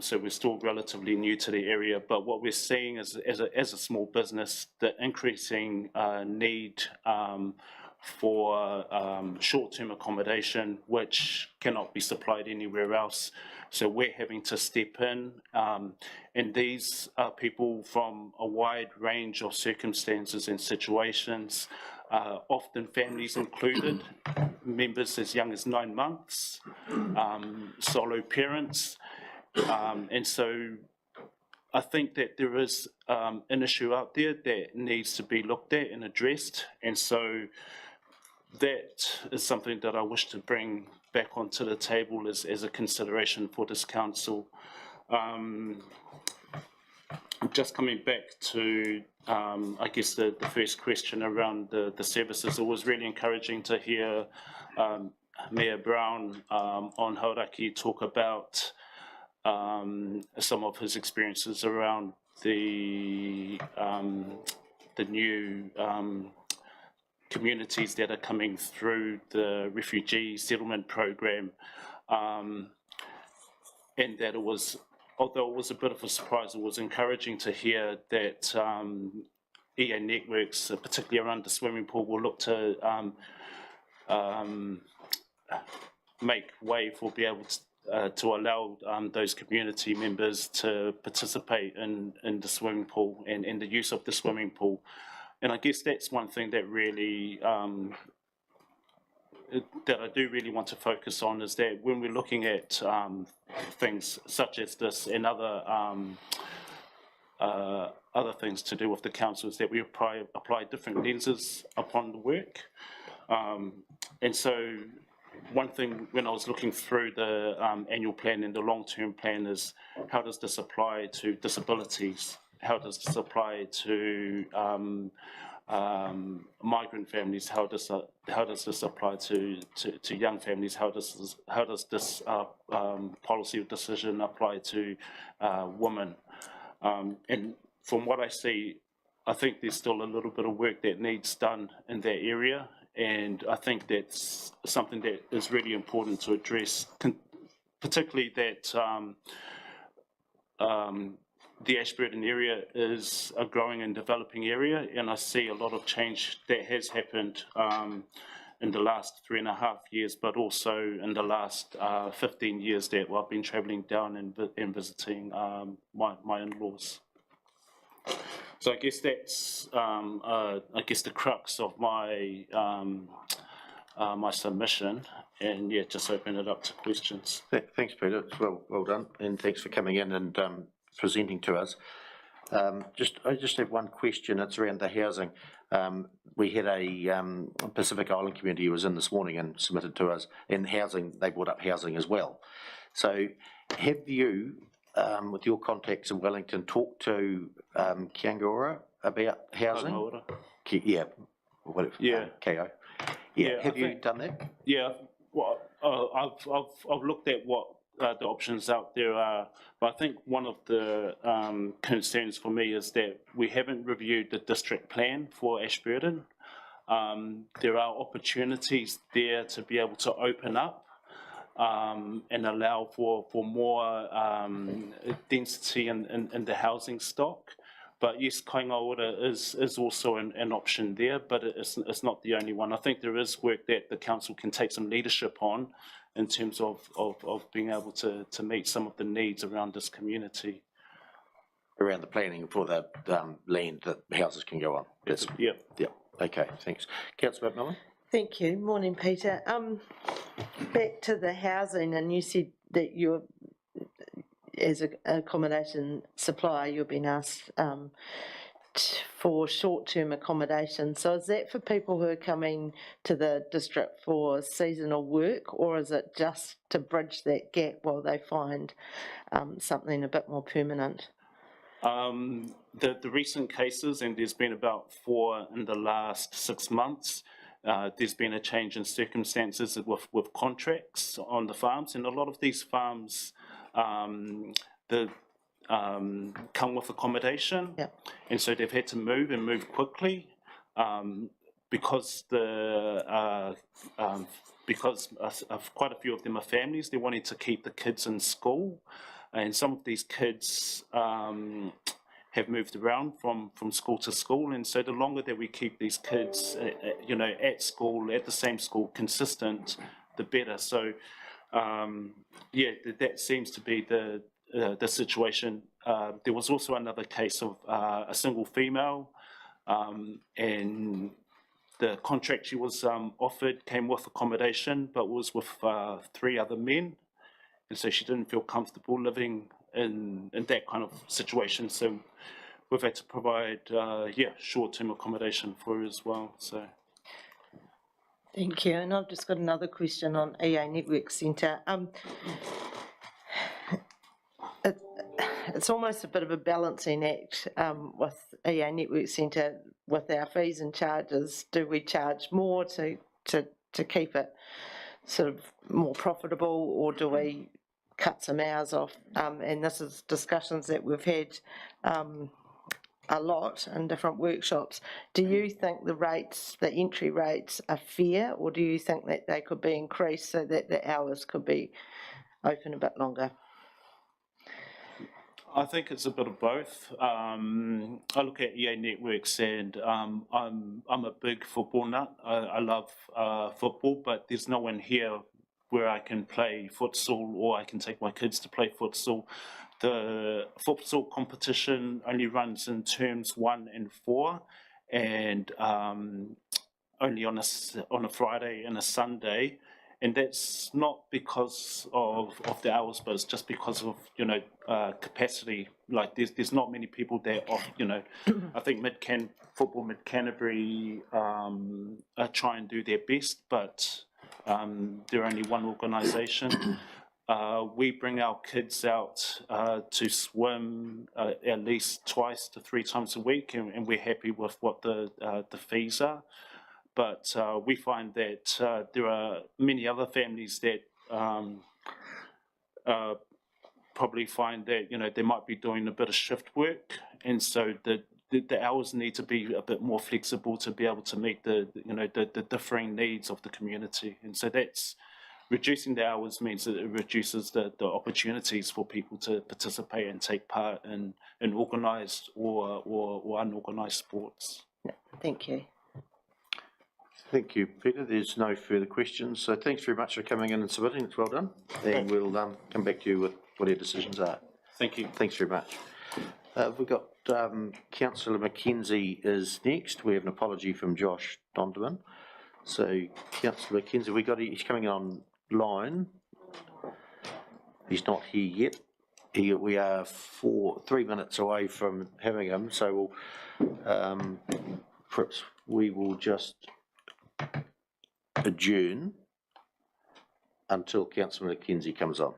So we're still relatively new to the area, but what we're seeing is, as a small business, the increasing need for short-term accommodation, which cannot be supplied anywhere else. So we're having to step in, and these are people from a wide range of circumstances and situations, often families included, members as young as 9 months, solo parents. And so I think that there is an issue out there that needs to be looked at and addressed. And so that is something that I wish to bring back onto the table as a consideration for this council. Just coming back to, I guess, the first question around the services, it was really encouraging to hear Mayor Brown on Hauraki talk about some of his experiences around the new communities that are coming through the refugee settlement program, and that it was, although it was a bit of a surprise, it was encouraging to hear that EA networks, particularly around the swimming pool, will look to make way for be able to allow those community members to participate in the swimming pool and in the use of the swimming pool. And I guess that's one thing that really that I do really want to focus on, is that when we're looking at things such as this and other things to do with the council, is that we apply different lenses upon the work. And so one thing when I was looking through the annual plan and the long-term plan is, how does this apply to disabilities? How does this apply to migrant families? How does this apply to young families? How does this policy or decision apply to women? And from what I see, I think there's still a little bit of work that needs done in that area, and I think that's something that is really important to address, particularly that the Ashburton area is a growing and developing area, and I see a lot of change that has happened in the last 3.5 years, but also in the last 15 years that I've been travelling down and visiting my in-laws. So I guess that's I guess the crux of my my submission, and yeah, just open it up to questions. Thanks, Peter. It's well done, and thanks for coming in and presenting to us. I just have one question. It's around the housing. We had a Pacific Island community who was in this morning and submitted to us, and housing, they brought up housing as well. So have you, with your contacts in Wellington, talked to Kiangora about housing? Yeah. Yeah. KO. Yeah. Have you done that? Yeah. Well, I've looked at what the options out there are, but I think one of the concerns for me is that we haven't reviewed the district plan for Ashburton. There are opportunities there to be able to open up and allow for more density in the housing stock. But yes, Kaingaora is also an option there, but it's not the only one. I think there is work that the council can take some leadership on in terms of being able to meet some of the needs around this community. Around the planning for the land that houses can go on. Yes. Yeah. Yeah. Okay, thanks. Councillor McMillan? Thank you. Morning, Peter. Back to the housing, and you said that you're, as an accommodation supplier, you've been asked for short-term accommodation. So is that for people who are coming to the district for seasonal work, or is it just to bridge that gap while they find something a bit more permanent? The recent cases, and there's been about 4 in the last 6 months, there's been a change in circumstances with contracts on the farms, and a lot of these farms come with accommodation, Yep. and so they've had to move quickly because quite a few of them are families. They're wanting to keep the kids in school, and some of these kids have moved around from school to school, and so the longer that we keep these kids, at school, at the same school, consistent, the better. So, yeah, that seems to be the situation. There was also another case of a single female, and the contract she was offered came with accommodation, but was with 3 other men, and so she didn't feel comfortable living in that kind of situation. So we've had to provide, short-term accommodation for her as well. So. Thank you. And I've just got another question on EA Network Centre. It's almost a bit of a balancing act with EA Network Centre with our fees and charges. Do we charge more to keep it sort of more profitable, or do we cut some hours off? And this is discussions that we've had a lot in different workshops. Do you think the rates, the entry rates are fair, or do you think that they could be increased so that the hours could be open a bit longer? I think it's a bit of both. I look at EA networks and I'm a big football nut. I love football, but there's no one here where I can play futsal or I can take my kids to play futsal. The futsal competition only runs in terms 1 and 4, and only on a Friday and a Sunday. And that's not because of the hours, but it's just because of, capacity. Like there's not many people there. I think Football Mid Canterbury try and do their best, but they're only one organisation. We bring our kids out to swim at least 2 to 3 times a week, and we're happy with what the fees are. But we find that there are many other families that probably find that they might be doing a bit of shift work, and so the hours need to be a bit more flexible to be able to meet the differing needs of the community. And so that's reducing the hours means that it reduces the opportunities for people to participate and take part in organised or unorganised sports. Thank you. Thank you, Peter. There's no further questions. So thanks very much for coming in and submitting. It's well done. And we'll come back to you with what our decisions are. Thank you. Thanks very much. We've got Councillor Mackenzie is next. We have an apology from Josh Donderman. So Councillor Mackenzie, he's coming online. He's not here yet. We are 3 minutes away from having him. So perhaps we will just adjourn until Councillor Mackenzie comes on.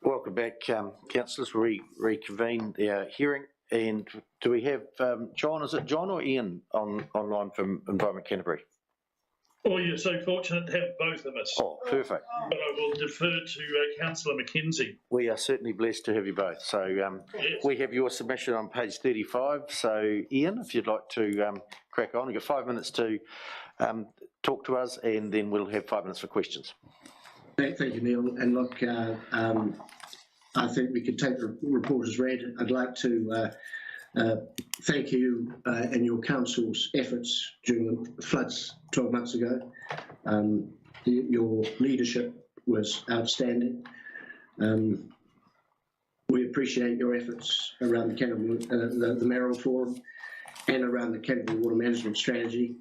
Welcome back, councillors. We reconvene our hearing, and do we have John? Is it John or Ian online from Environment Canterbury? Well, you're so fortunate to have both of us. Oh, perfect. But I will defer to Councillor Mackenzie. We are certainly blessed to have you both. So Yes. we have your submission on page 35. So Ian, if you'd like to crack on, you've got 5 minutes to talk to us, and then we'll have 5 minutes for questions. Thank you, Neil. And look, I think we could take the report as read. I'd like to thank you and your council's efforts during the floods 12 months ago. Your leadership was outstanding. We appreciate your efforts around the Canterbury, the Mayoral Forum, and around the Canterbury Water Management Strategy.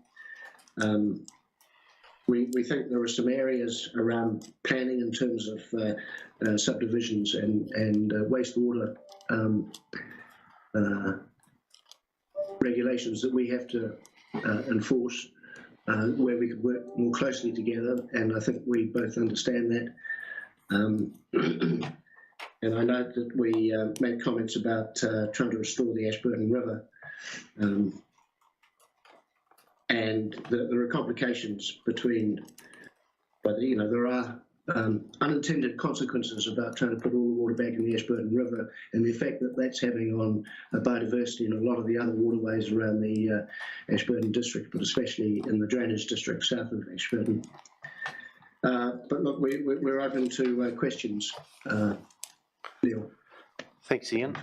We think there are some areas around planning in terms of subdivisions and wastewater regulations that we have to enforce, where we could work more closely together, and I think we both understand that. And I note that we made comments about trying to restore the Ashburton River. And there are complications between, but you know, there are unintended consequences about trying to put all the water back in the Ashburton River, and the effect that that's having on biodiversity and a lot of the other waterways around the Ashburton district, but especially in the drainage district south of Ashburton. But look, we're open to questions. Neil. Thanks, Ian.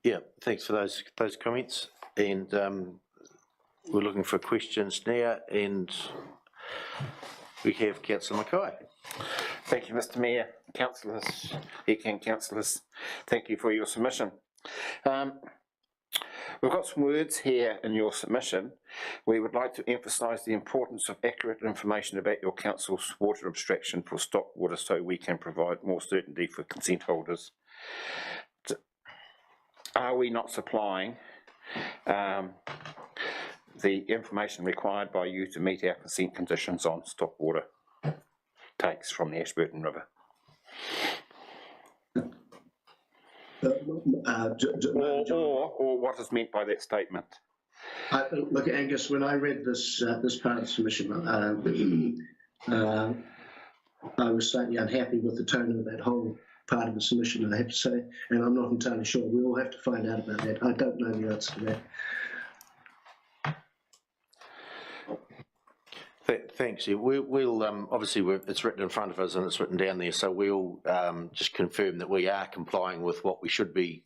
Yeah, thanks for those comments, and we're looking for questions now, and we have Councillor Mackay. Thank you, Mr Mayor, councillors, ECAN councillors. Thank you for your submission. We've got some words here in your submission. We would like to emphasise the importance of accurate information about your council's water abstraction for stock water, so we can provide more certainty for consent holders. Are we not supplying the information required by you to meet our consent conditions on stock water takes from the Ashburton River? Or what is meant by that statement? Look, Angus, when I read this part of the submission, I was slightly unhappy with the tone of that whole part of the submission, I have to say, and I'm not entirely sure. We all have to find out about that. I don't know the answer to that. Thanks. Yeah, we'll obviously it's written in front of us and it's written down there, so we'll just confirm that we are complying with what we should be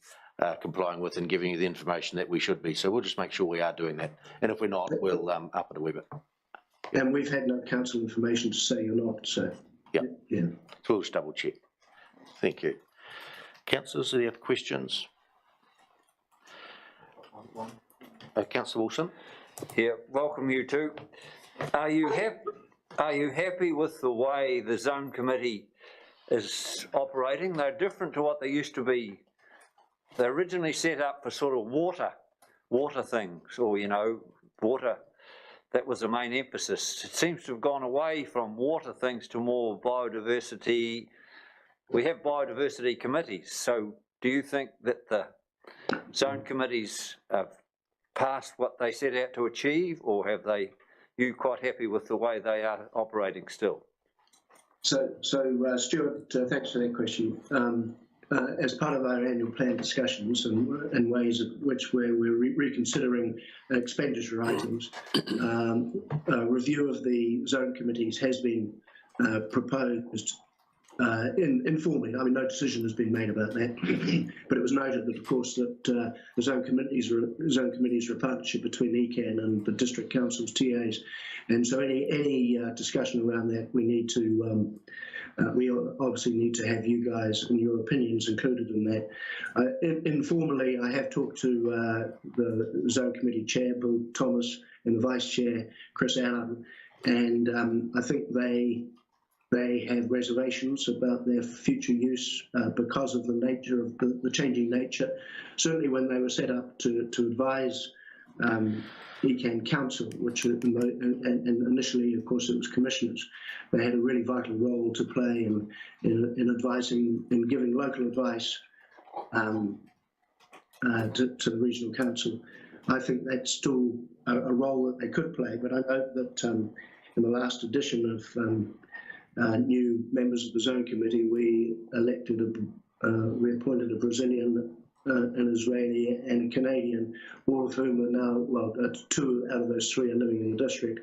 complying with and giving you the information that we should be. So we'll just make sure we are doing that, and if we're not, we'll up it a wee bit. And we've had no council information to say you're not, so. Yeah. Yeah. So we'll just double check. Thank you. Councillors, any other questions? Councillor Wilson. Yeah, welcome you two. Are you happy with the way the zone committee is operating? They're different to what they used to be. They're originally set up for sort of water things, or you know, water. That was the main emphasis. It seems to have gone away from water things to more biodiversity. We have biodiversity committees, so do you think that the zone committees have passed what they set out to achieve, or have they? You quite happy with the way they are operating still? So Stuart, thanks for that question. As part of our annual plan discussions and ways in which we're reconsidering expenditure items, a review of the zone committees has been proposed informally. I mean, no decision has been made about that, but it was noted that, of course, that the zone committees are a partnership between ECAN and the district council's TAs, and so any discussion around that, we need to. We obviously need to have you guys and your opinions included in that. Informally, I have talked to the zone committee chair, Bill Thomas, and the vice chair, Chris Allen, and I think they have reservations about their future use because of the nature of the changing nature. Certainly when they were set up to advise ECAN Council, which and initially, of course, it was commissioners. They had a really vital role to play in advising, in giving local advice to the regional council. I think that's still a role that they could play, but I note that in the last edition of new members of the Zone Committee, we appointed a Brazilian, an Israeli and a Canadian, all of whom are now, well, 2 out of those 3 are living in the district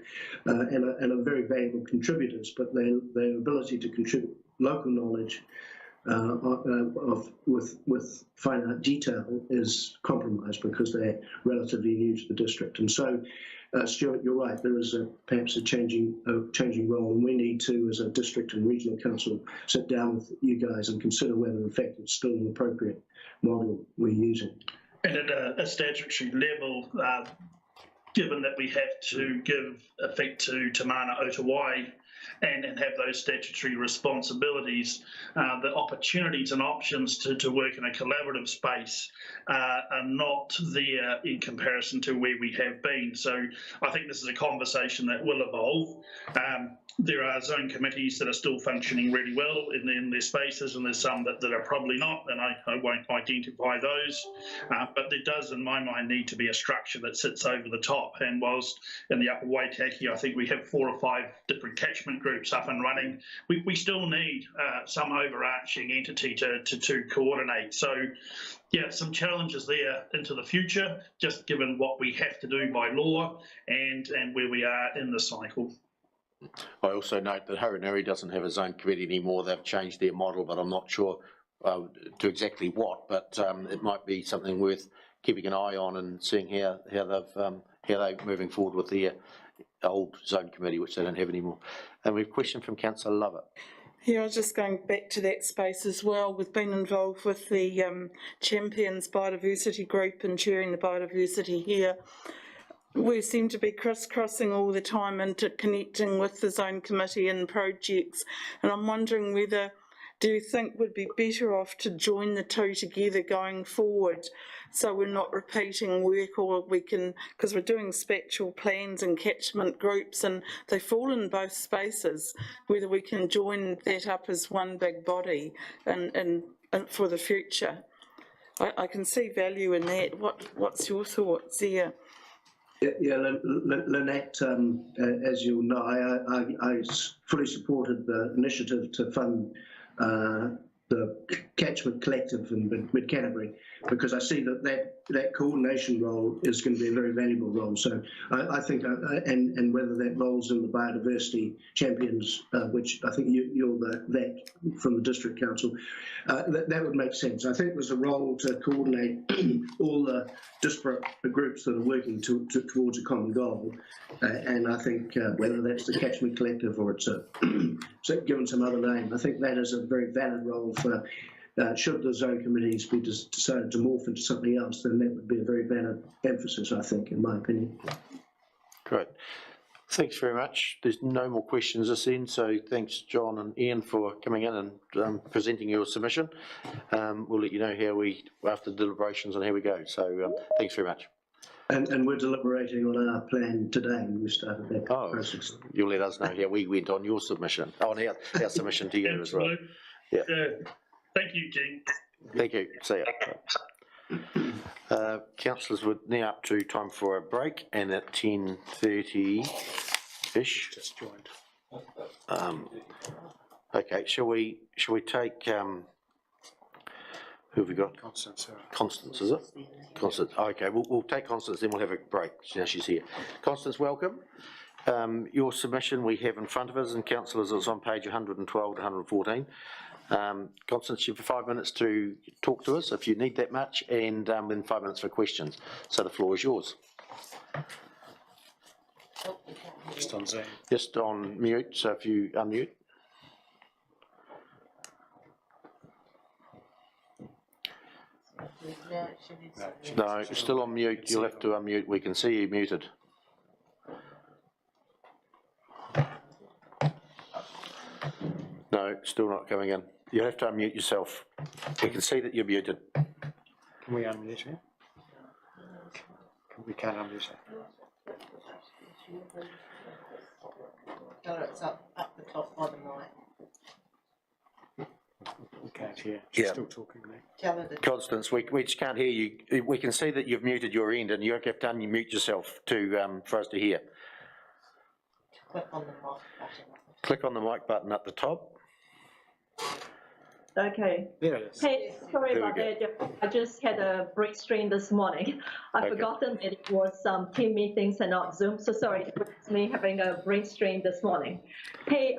and are very valuable contributors, but their ability to contribute local knowledge with finite detail is compromised because they're relatively new to the district. And so, Stuart, you're right, there is perhaps a changing role, and we need to, as a district and regional council, sit down with you guys and consider whether in fact it's still an appropriate model we're using. And at a statutory level, given that we have to give effect to Te Mana o Te Wai and have those statutory responsibilities, the opportunities and options to work in a collaborative space are not there in comparison to where we have been. So I think this is a conversation that will evolve. There are zone committees that are still functioning really well in their spaces, and there's some that are probably not, and I won't identify those. But there does, in my mind, need to be a structure that sits over the top. And whilst in the Upper Waitaki, I think we have 4 or 5 different catchment groups up and running, we still need some overarching entity to coordinate. So, yeah, some challenges there into the future, just given what we have to do by law and where we are in the cycle. I also note that Haranui doesn't have a zone committee anymore. They've changed their model, but I'm not sure to exactly what. But it might be something worth keeping an eye on and seeing how they're moving forward with their old zone committee, which they don't have anymore. And we have a question from Councillor Lovett. Yeah, I was just going back to that space as well. We've been involved with the Champions Biodiversity Group and chairing the biodiversity here. We seem to be crisscrossing all the time, interconnecting with the Zone Committee and projects. And I'm wondering whether, do you think we'd be better off to join the 2 together going forward, so we're not repeating work, or we can, because we're doing spatial plans and catchment groups and they fall in both spaces, whether we can join that up as one big body and for the future. I can see value in that. What's your thoughts there? Yeah, Lynette, as you'll know, I fully supported the initiative to fund the Catchment Collective in Mid-Canterbury, because I see that coordination role is going to be a very valuable role. So I think, and whether that role's in the Biodiversity Champions, which I think you're that from the District Council, that would make sense. I think there's a role to coordinate all the disparate groups that are working towards a common goal, and I think whether that's the Catchment Collective or it's given some other name, I think that is a very valid role for, should the zone committees be decided to morph into something else, then that would be a very valid emphasis, I think, in my opinion. Great. Thanks very much. There's no more questions this end, so thanks John and Ian for coming in and presenting your submission. We'll let you know how after deliberations, and how we go. So thanks very much. And we're deliberating on our plan today, and we started that process. You'll let us know how we went on your submission, on our submission to you as well. Yeah. Thank you, Jean. Thank you. See ya. Councillors, we're now up to time for a break, and at 10:30-ish. Just joined. Okay, shall we take who have we got? Constance. Constance, is it? Constance. Okay, we'll take Constance, then we'll have a break. Now she's here. Constance, welcome. Your submission we have in front of us, and councillors, it's on page 112 to 114. Constance, you have 5 minutes to talk to us if you need that much, and then 5 minutes for questions. So the floor is yours. Just on Zoom. Just on mute, so if you unmute. No, you're still on mute. You'll have to unmute. We can see you muted. No, still not coming in. You have to unmute yourself. We can see that you're muted. Can we unmute you? We can't understand. It's up the top bottom right. We can't hear. Yeah. Still talking, mate. Tell her to Constance, we just can't hear you. We can see that you've muted your end, and you have to unmute yourself to, for us to hear. click on the mic button. Click on the mic button at the top. Okay. There it is. Hey, sorry There we about that. I just had a break stream this morning. I've Okay. forgotten that it was team meetings and not Zoom. So sorry, it's me having a break stream this morning. Hey,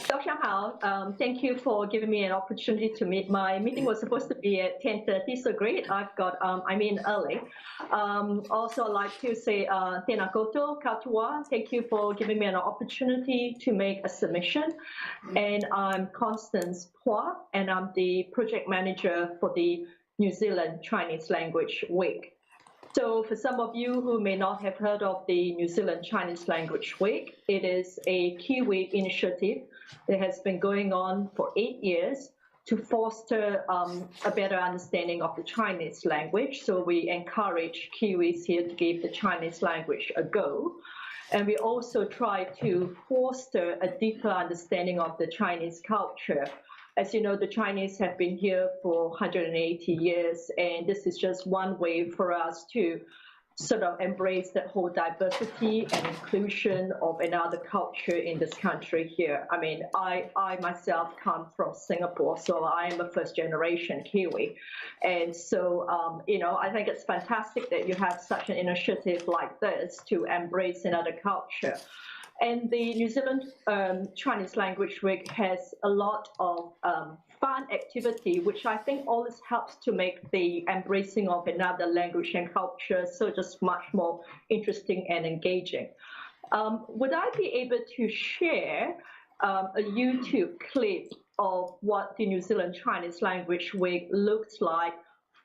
Dr. Hao, thank you for giving me an opportunity to meet. My meeting was supposed to be at 10:30, so great. I've got, I'm in early. Also, I'd like to say tēnā koutou, katoa. Thank you for giving me an opportunity to make a submission. And I'm Constance Pua, and I'm the project manager for the New Zealand Chinese Language Week. So for some of you who may not have heard of the New Zealand Chinese Language Week, it is a Kiwi initiative that has been going on for 8 years to foster a better understanding of the Chinese language. So we encourage Kiwis here to give the Chinese language a go. And we also try to foster a deeper understanding of the Chinese culture. As you know, the Chinese have been here for 180 years, and this is just one way for us to sort of embrace that whole diversity and inclusion of another culture in this country here. I mean, I myself come from Singapore, so I am a first-generation Kiwi. And so, you know, I think it's fantastic that you have such an initiative like this to embrace another culture. And the New Zealand Chinese Language Week has a lot of fun activity, which I think always helps to make the embracing of another language and culture so just much more interesting and engaging. Would I be able to share a YouTube clip of what the New Zealand Chinese Language Week looks like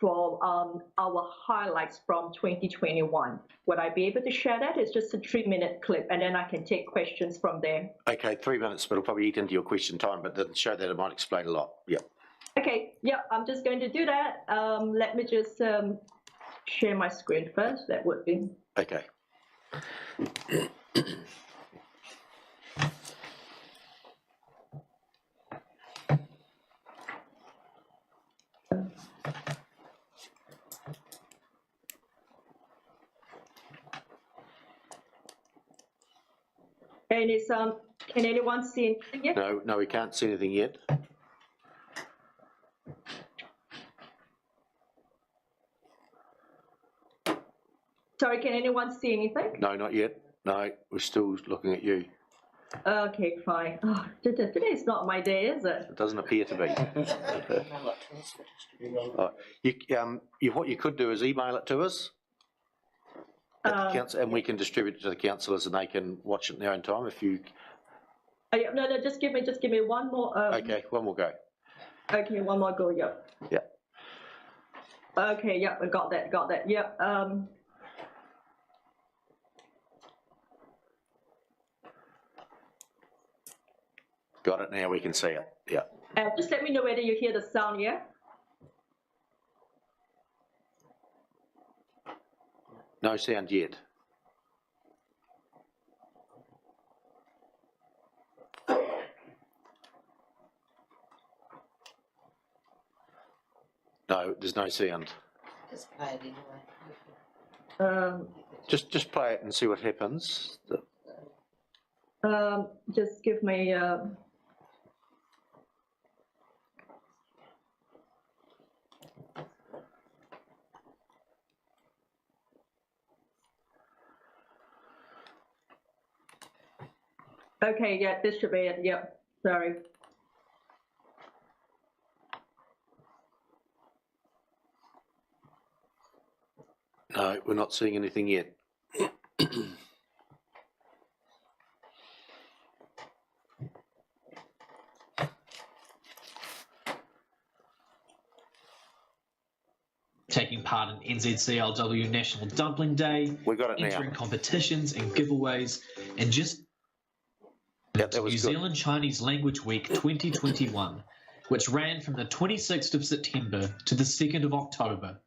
from our highlights from 2021. Would I be able to share that? It's just a 3-minute clip, and then I can take questions from there. Okay, 3 minutes, but it'll probably eat into your question time, but then show that it might explain a lot. Yeah. Okay, yeah, I'm just going to do that. Let me just share my screen first. That would be. Okay. And it's can anyone see anything yet? No, we can't see anything yet. Sorry, can anyone see anything? No, not yet. No, we're still looking at you. Okay, fine. Oh, today's not my day, is it? It doesn't appear to be. What you could do is email it to us at the council, and we can distribute it to the councillors, and they can watch it in their own time. If you. No, just give me one more. Okay, one more go. Okay, one more go. Yep. Yeah. Okay. Yep. I got that. Yep. Got it now. We can see it. Yeah. Just let me know whether you hear the sound. Yeah. No sound yet. No, there's no sound. Just play it anyway. Just play it and see what happens. Just give me. Okay, yeah, this should be it. Yep, sorry. No, we're not seeing anything yet. Taking part in NZCLW National Dumpling Day, We got it now. entering competitions and giveaways, and just That was New good. Zealand Chinese Language Week 2021, which ran from the 26th of September to the 2nd of October.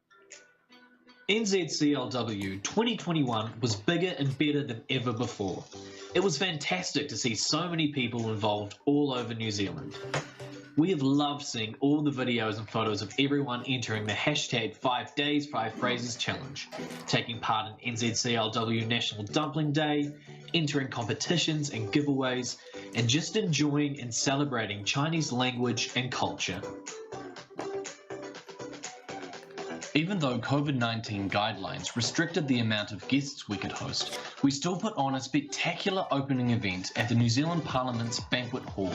NZCLW 2021 was bigger and better than ever before. It was fantastic to see so many people involved all over New Zealand. We have loved seeing all the videos and photos of everyone entering the hashtag 5 Days, 5 Phrases challenge, taking part in NZCLW National Dumpling Day, entering competitions and giveaways, and just enjoying and celebrating Chinese language and culture. Even though COVID-19 guidelines restricted the amount of guests we could host, we still put on a spectacular opening event at the New Zealand Parliament's Banquet Hall.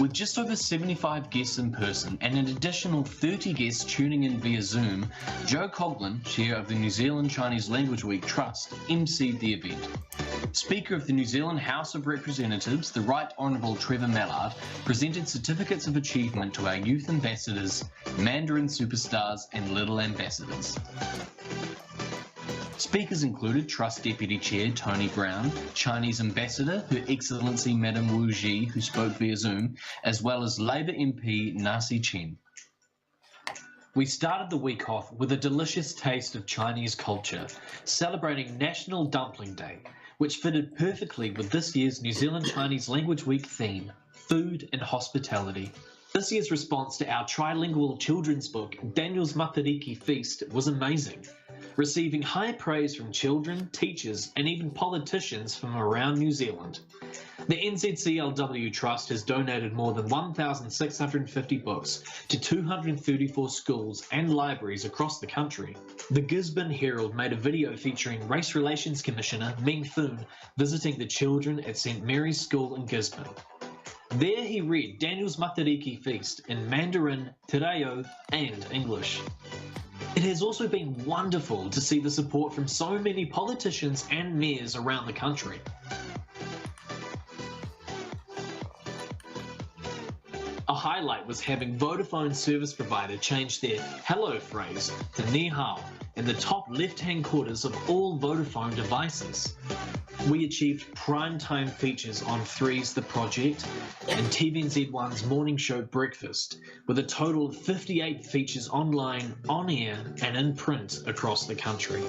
With just over 75 guests in person and an additional 30 guests tuning in via Zoom, Joe Coughlin, Chair of the New Zealand Chinese Language Week Trust, emceed the event. Speaker of the New Zealand House of Representatives, the Right Honourable Trevor Mallard, presented certificates of achievement to our youth ambassadors, Mandarin superstars and little ambassadors. Speakers included Trust Deputy Chair Tony Brown, Chinese Ambassador Her Excellency Madame Wu Ji, who spoke via Zoom, as well as Labour MP Nasi Chen. We started the week off with a delicious taste of Chinese culture, celebrating National Dumpling Day, which fitted perfectly with this year's New Zealand Chinese Language Week theme, food and hospitality. This year's response to our trilingual children's book, Daniel's Matariki Feast, was amazing, receiving high praise from children, teachers, and even politicians from around New Zealand. The NZCLW Trust has donated more than 1,650 books to 234 schools and libraries across the country. The Gisborne Herald made a video featuring Race Relations Commissioner Meng Foon visiting the children at St Mary's School in Gisborne. There he read Daniel's Matariki Feast in Mandarin, Te Reo, and English. It has also been wonderful to see the support from so many politicians and mayors around the country. A highlight was having Vodafone service provider change their hello phrase to ni hao in the top left-hand quarters of all Vodafone devices. We achieved prime-time features on 3's The Project and TVNZ1's morning show Breakfast, with a total of 58 features online, on-air and in print across the country,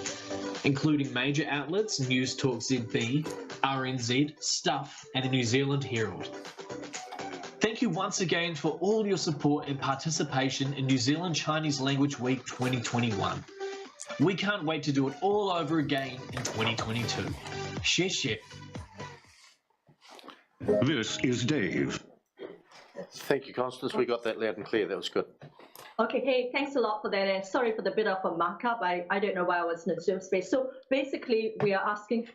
including major outlets News Talk ZB, RNZ, Stuff and the New Zealand Herald. Thank you once again for all your support and participation in New Zealand Chinese Language Week 2021. We can't wait to do it all over again in 2022. Xie xie. This is Dave. Thank you, Constance. We got that loud and clear. That was good. Okay, hey, thanks a lot for that. And sorry for the bit of a markup. I don't know why I was in the Zoom space. So basically, we are asking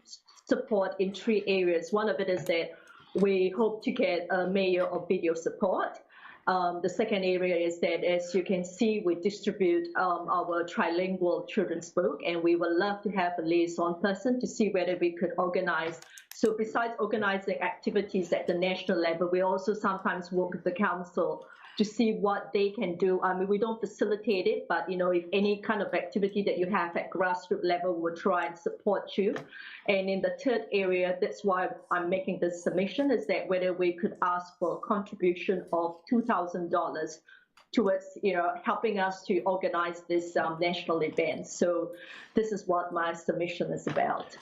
support in 3 areas. One of it is that we hope to get a mayor of video support. The second area is that, as you can see, we distribute our trilingual children's book, and we would love to have a liaison person to see whether we could organize. So besides organizing activities at the national level, we also sometimes work with the council to see what they can do. I mean, we don't facilitate it, but if any kind of activity that you have at grassroots level, we'll try and support you. And in the third area, that's why I'm making this submission, is that whether we could ask for a contribution of $2,000 towards, helping us to organize this national event. So this is what my submission is about.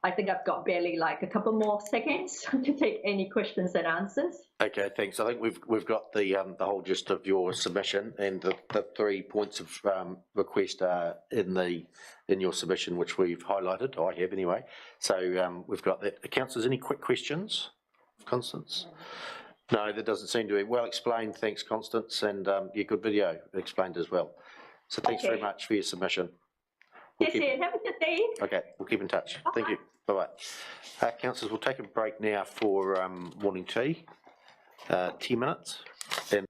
I think I've got barely like a couple more seconds to take any questions and answers. Okay, thanks. I think we've got the whole gist of your submission, and the 3 points of request are in your submission, which we've highlighted. I have anyway. So we've got that. Councillors, any quick questions, Constance? No, that doesn't seem to be well explained. Thanks, Constance, and your good video explained as well. So thanks very much for your submission. Yes, have a good day. Okay, we'll keep in touch. Thank you. Bye-bye. Councillors, we'll take a break now for morning tea, 10 minutes. And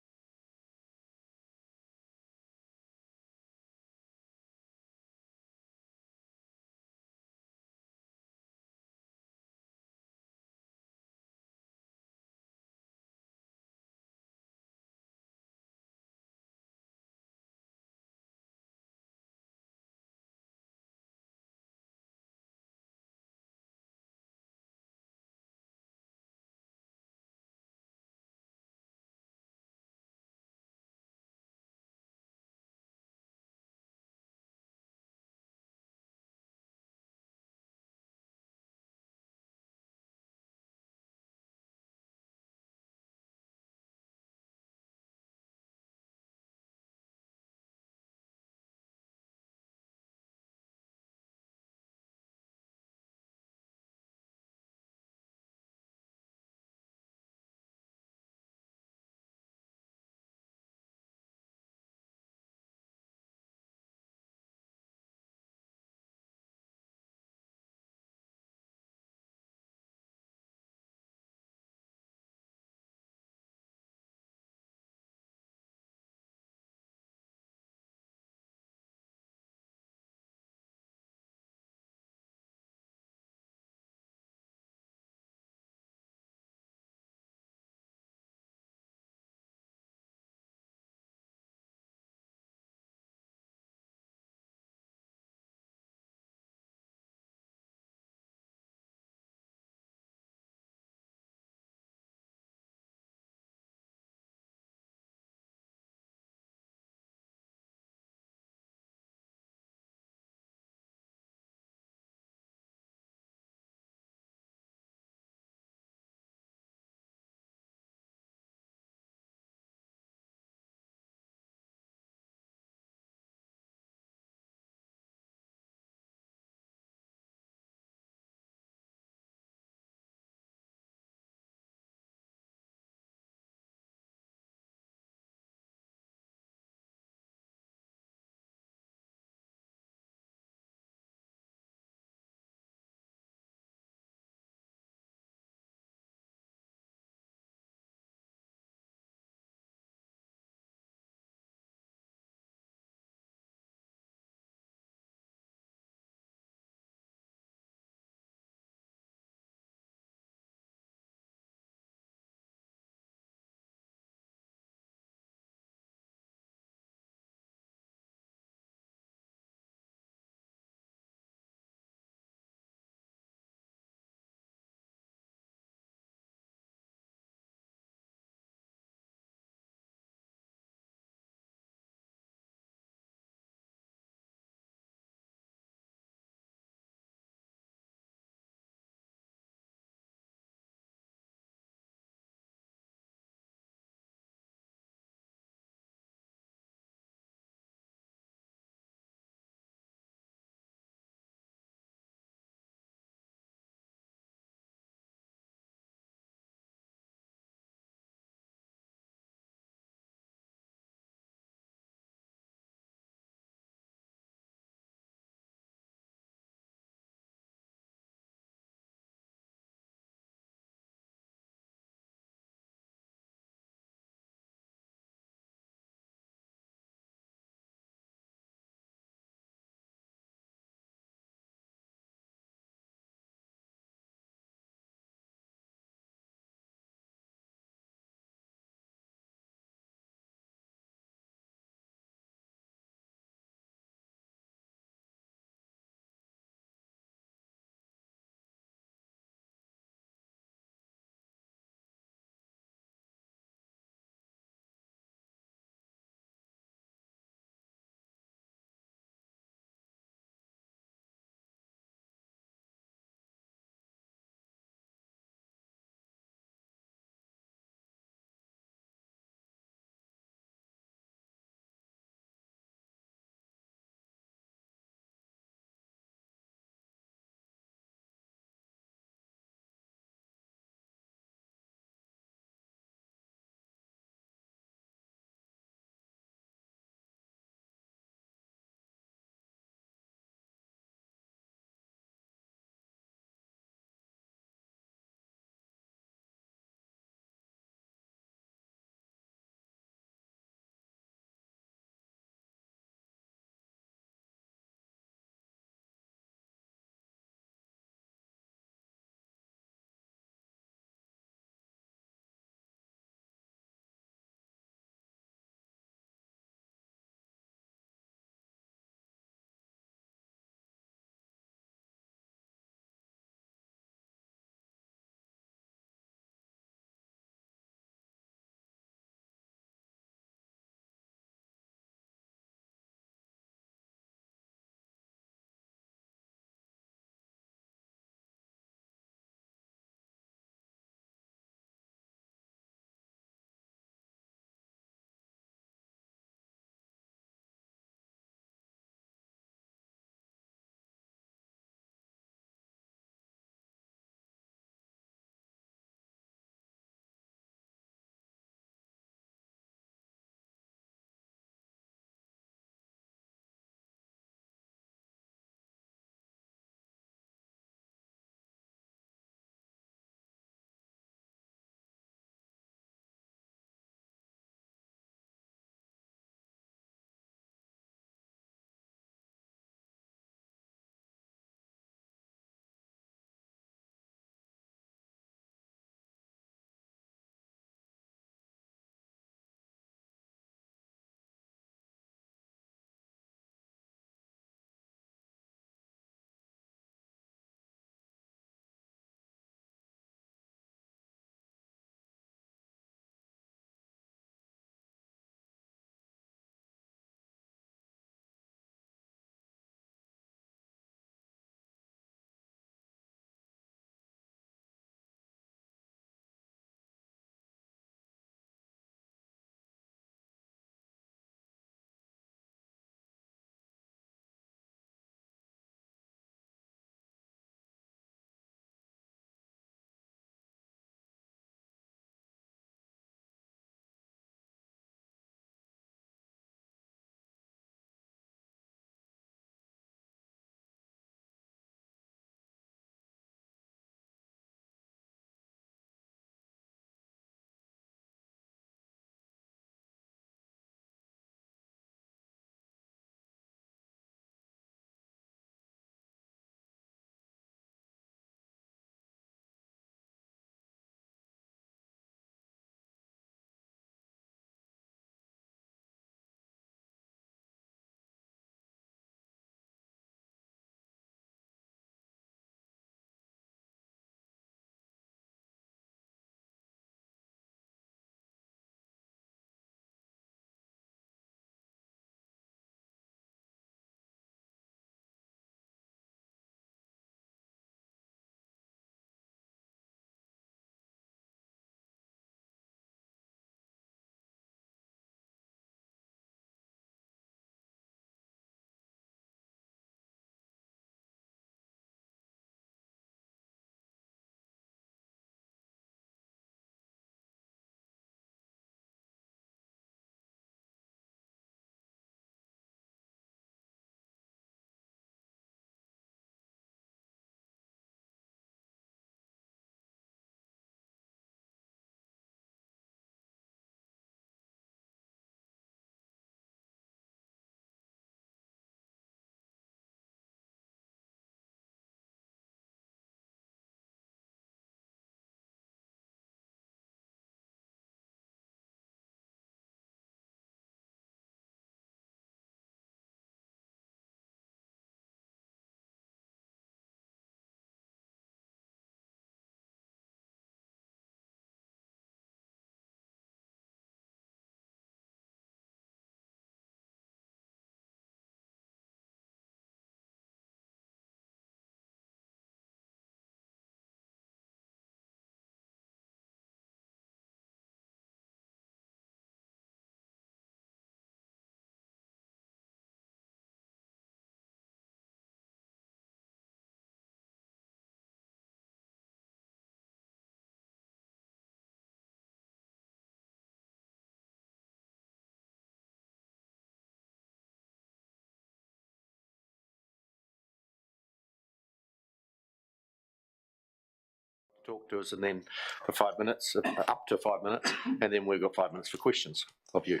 talk to us, and then for 5 minutes, up to 5 minutes, and then we've got 5 minutes for questions of you.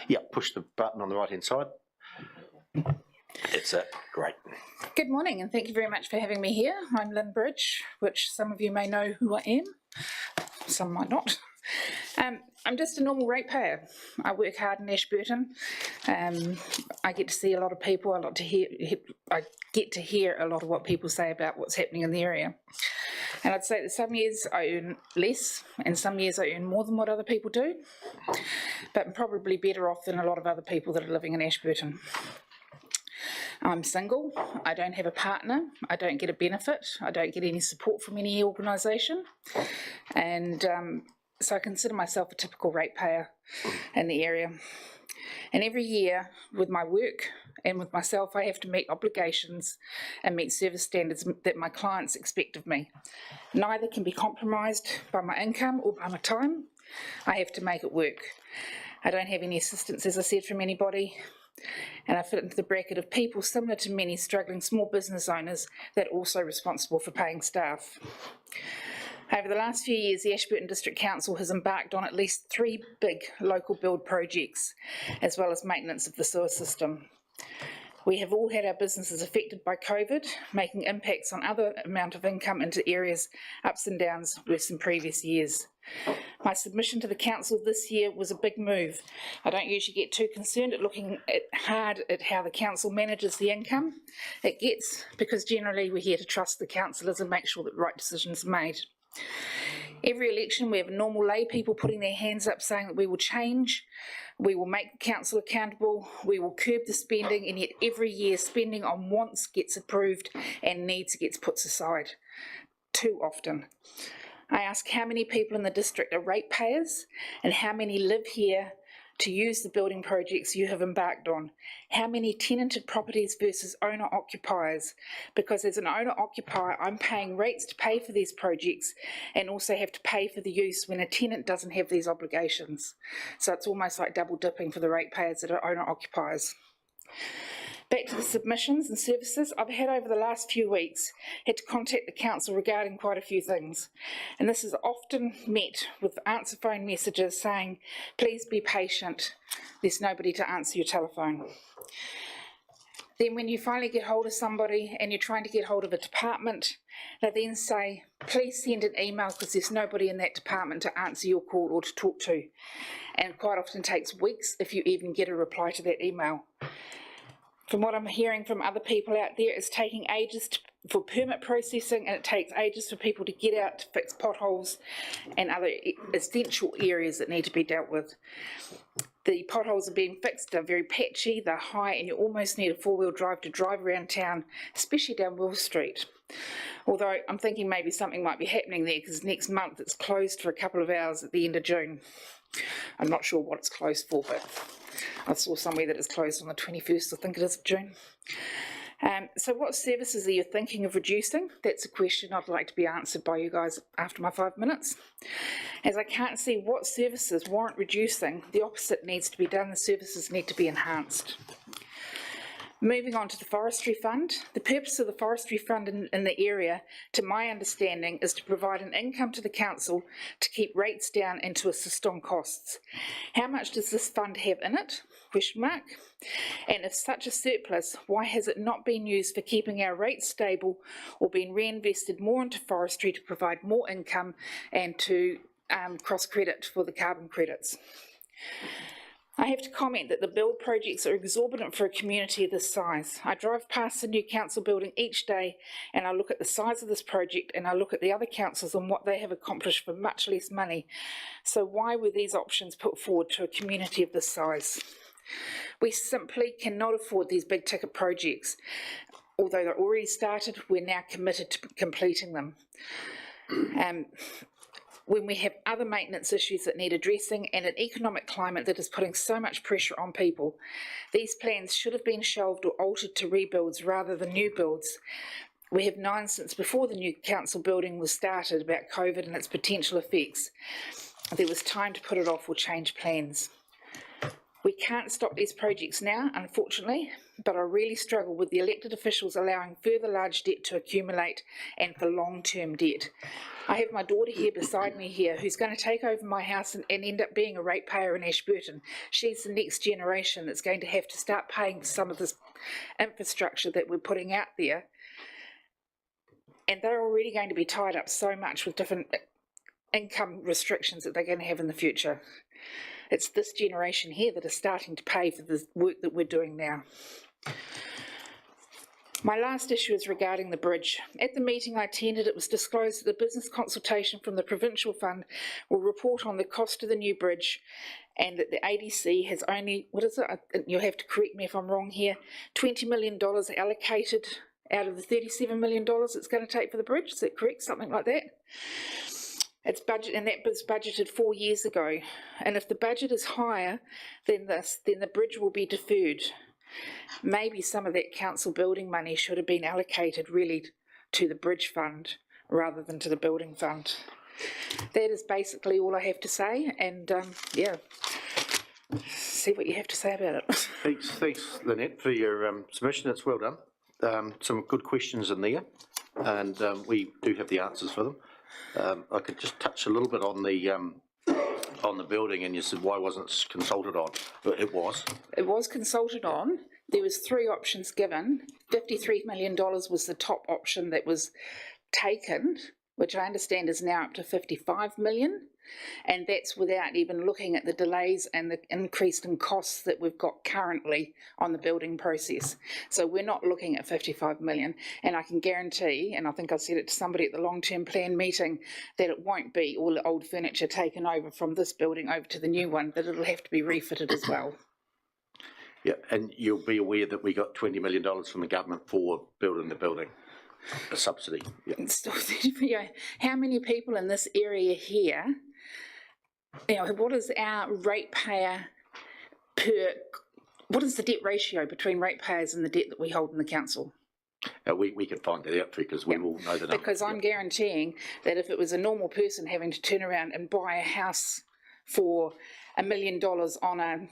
Yeah, push the button on the right-hand side. That's it. Great. Good morning, and thank you very much for having me here. I'm Lynn Bridge, which some of you may know who I am, some might not. I'm just a normal ratepayer. I work hard in Ashburton. I get to see a lot of people. I get to hear a lot of what people say about what's happening in the area. And I'd say that some years I earn less, and some years I earn more than what other people do. But I'm probably better off than a lot of other people that are living in Ashburton. I'm single, I don't have a partner, I don't get a benefit, I don't get any support from any organisation, and so I consider myself a typical ratepayer in the area. And every year with my work and with myself, I have to meet obligations and meet service standards that my clients expect of me. Neither can be compromised by my income or by my time. I have to make it work. I don't have any assistance, as I said, from anybody. And I fit into the bracket of people similar to many struggling small business owners that are also responsible for paying staff. Over the last few years, the Ashburton District Council has embarked on at least 3 big local build projects, as well as maintenance of the sewer system. We have all had our businesses affected by COVID, making impacts on other amount of income into areas ups and downs worse than previous years. My submission to the council this year was a big move. I don't usually get too concerned at looking hard at how the council manages the income it gets, because generally we're here to trust the councillors and make sure that the right decisions are made. Every election we have normal lay people putting their hands up saying that we will change, we will make the council accountable, we will curb the spending, and yet every year spending on wants gets approved and needs gets put aside. Too often. I ask how many people in the district are ratepayers and how many live here to use the building projects you have embarked on. How many tenanted properties versus owner-occupiers? Because as an owner-occupier, I'm paying rates to pay for these projects and also have to pay for the use when a tenant doesn't have these obligations. So it's almost like double dipping for the ratepayers that are owner-occupiers. Back to the submissions and services, I've had over the last few weeks had to contact the council regarding quite a few things, and this is often met with answer phone messages saying, please be patient, there's nobody to answer your telephone. Then when you finally get hold of somebody and you're trying to get hold of a department, they then say, please send an email because there's nobody in that department to answer your call or to talk to, and quite often takes weeks if you even get a reply to that email. From what I'm hearing from other people out there, it's taking ages for permit processing, and it takes ages for people to get out to fix potholes and other essential areas that need to be dealt with. The potholes are being fixed, they're very patchy, they're high, and you almost need a 4-wheel drive to drive around town, especially down Will Street. Although I'm thinking maybe something might be happening there because next month it's closed for a couple of hours at the end of June. I'm not sure what it's closed for, but I saw somewhere that it's closed on the 21st, I think it is, of June. So what services are you thinking of reducing? That's a question I'd like to be answered by you guys after my 5 minutes. As I can't see what services warrant reducing, the opposite needs to be done, the services need to be enhanced. Moving on to the Forestry Fund. The purpose of the Forestry Fund in the area, to my understanding, is to provide an income to the council to keep rates down and to assist on costs. How much does this fund have in it? Question mark. And if such a surplus, why has it not been used for keeping our rates stable or been reinvested more into forestry to provide more income and to cross-credit for the carbon credits? I have to comment that the build projects are exorbitant for a community of this size. I drive past the new council building each day and I look at the size of this project and I look at the other councils and what they have accomplished for much less money. So why were these options put forward to a community of this size? We simply cannot afford these big ticket projects. Although they're already started, we're now committed to completing them. When we have other maintenance issues that need addressing and an economic climate that is putting so much pressure on people, these plans should have been shelved or altered to rebuilds rather than new builds. We have known since before the new council building was started about COVID and its potential effects. There was time to put it off or change plans. We can't stop these projects now, unfortunately. but I really struggle with the elected officials allowing further large debt to accumulate and for long-term debt. I have my daughter here beside me here who's going to take over my house and end up being a ratepayer in Ashburton. She's the next generation that's going to have to start paying for some of this infrastructure that we're putting out there. And they're already going to be tied up so much with different income restrictions that they're going to have in the future. It's this generation here that are starting to pay for the work that we're doing now. My last issue is regarding the bridge. At the meeting I attended, it was disclosed that the business consultation from the Provincial Fund will report on the cost of the new bridge, and that the ADC has only, you'll have to correct me if I'm wrong here, $20 million allocated out of the $37 million it's going to take for the bridge. Is that correct? Something like that? It's budget, and that was budgeted 4 years ago. And if the budget is higher than this, then the bridge will be deferred. Maybe some of that council building money should have been allocated really to the bridge fund rather than to the building fund. That is basically all I have to say, and yeah, see what you have to say about it. Thanks, Lynette, for your submission. It's well done. Some good questions in there, and we do have the answers for them. I could just touch a little bit on the building, and you said why wasn't it consulted on? But it was. It was consulted on. There was 3 options given. $53 million was the top option that was taken, which I understand is now up to 55 million, and that's without even looking at the delays and the increase in costs that we've got currently on the building process. So we're not looking at 55 million, and I can guarantee, and I think I said it to somebody at the long-term plan meeting, that it won't be all the old furniture taken over from this building over to the new one, that it'll have to be refitted as well. Yeah, and you'll be aware that we got $20 million from the government for building the building, a subsidy. Yeah. How many people in this area here, what is our ratepayer what is the debt ratio between ratepayers and the debt that we hold in the council? We can find that out for you, because we will know the number. Because I'm guaranteeing that if it was a normal person having to turn around and buy a house for $1 million on a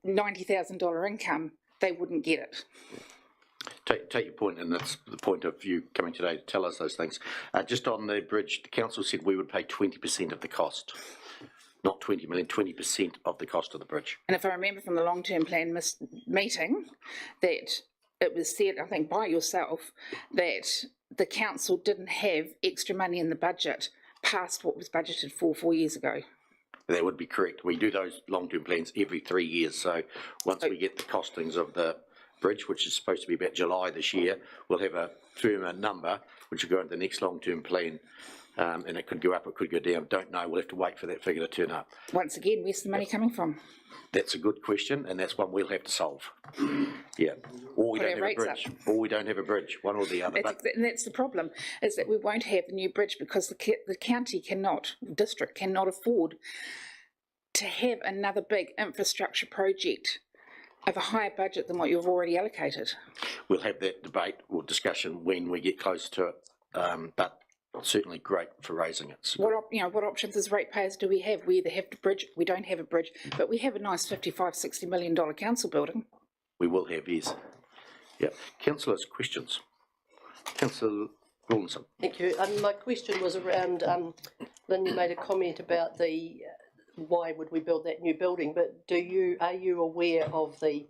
$90,000 income, they wouldn't get it. Take your point, and that's the point of you coming today to tell us those things. Just on the bridge, the council said we would pay 20% of the cost. Not 20 million, 20% of the cost of the bridge. And if I remember from the long-term plan meeting, that it was said, I think by yourself, that the council didn't have extra money in the budget past what was budgeted for 4 years ago. That would be correct. We do those long-term plans every 3 years. So once we get the costings of the bridge, which is supposed to be about July this year, we'll have a firmer number, which will go into the next long-term plan. And it could go up, it could go down. Don't know. We'll have to wait for that figure to turn up. Once again, where's the money coming from? That's a good question, and that's one we'll have to solve. Yeah. Or we don't have a bridge. Or we don't have a bridge, one or the other. And that's the problem, is that we won't have the new bridge because the county cannot, district cannot afford to have another big infrastructure project of a higher budget than what you've already allocated. We'll have that debate or discussion when we get close to it, but certainly great for raising it. What options as ratepayers do we have? We either have the bridge, we don't have a bridge, but we have a nice $55–60 million council building. We will have, yes. Yeah. Councillors, questions? Councillor Rawlinson. Thank you. My question was around, Lynn, you made a comment about the why would we build that new building, but are you aware of the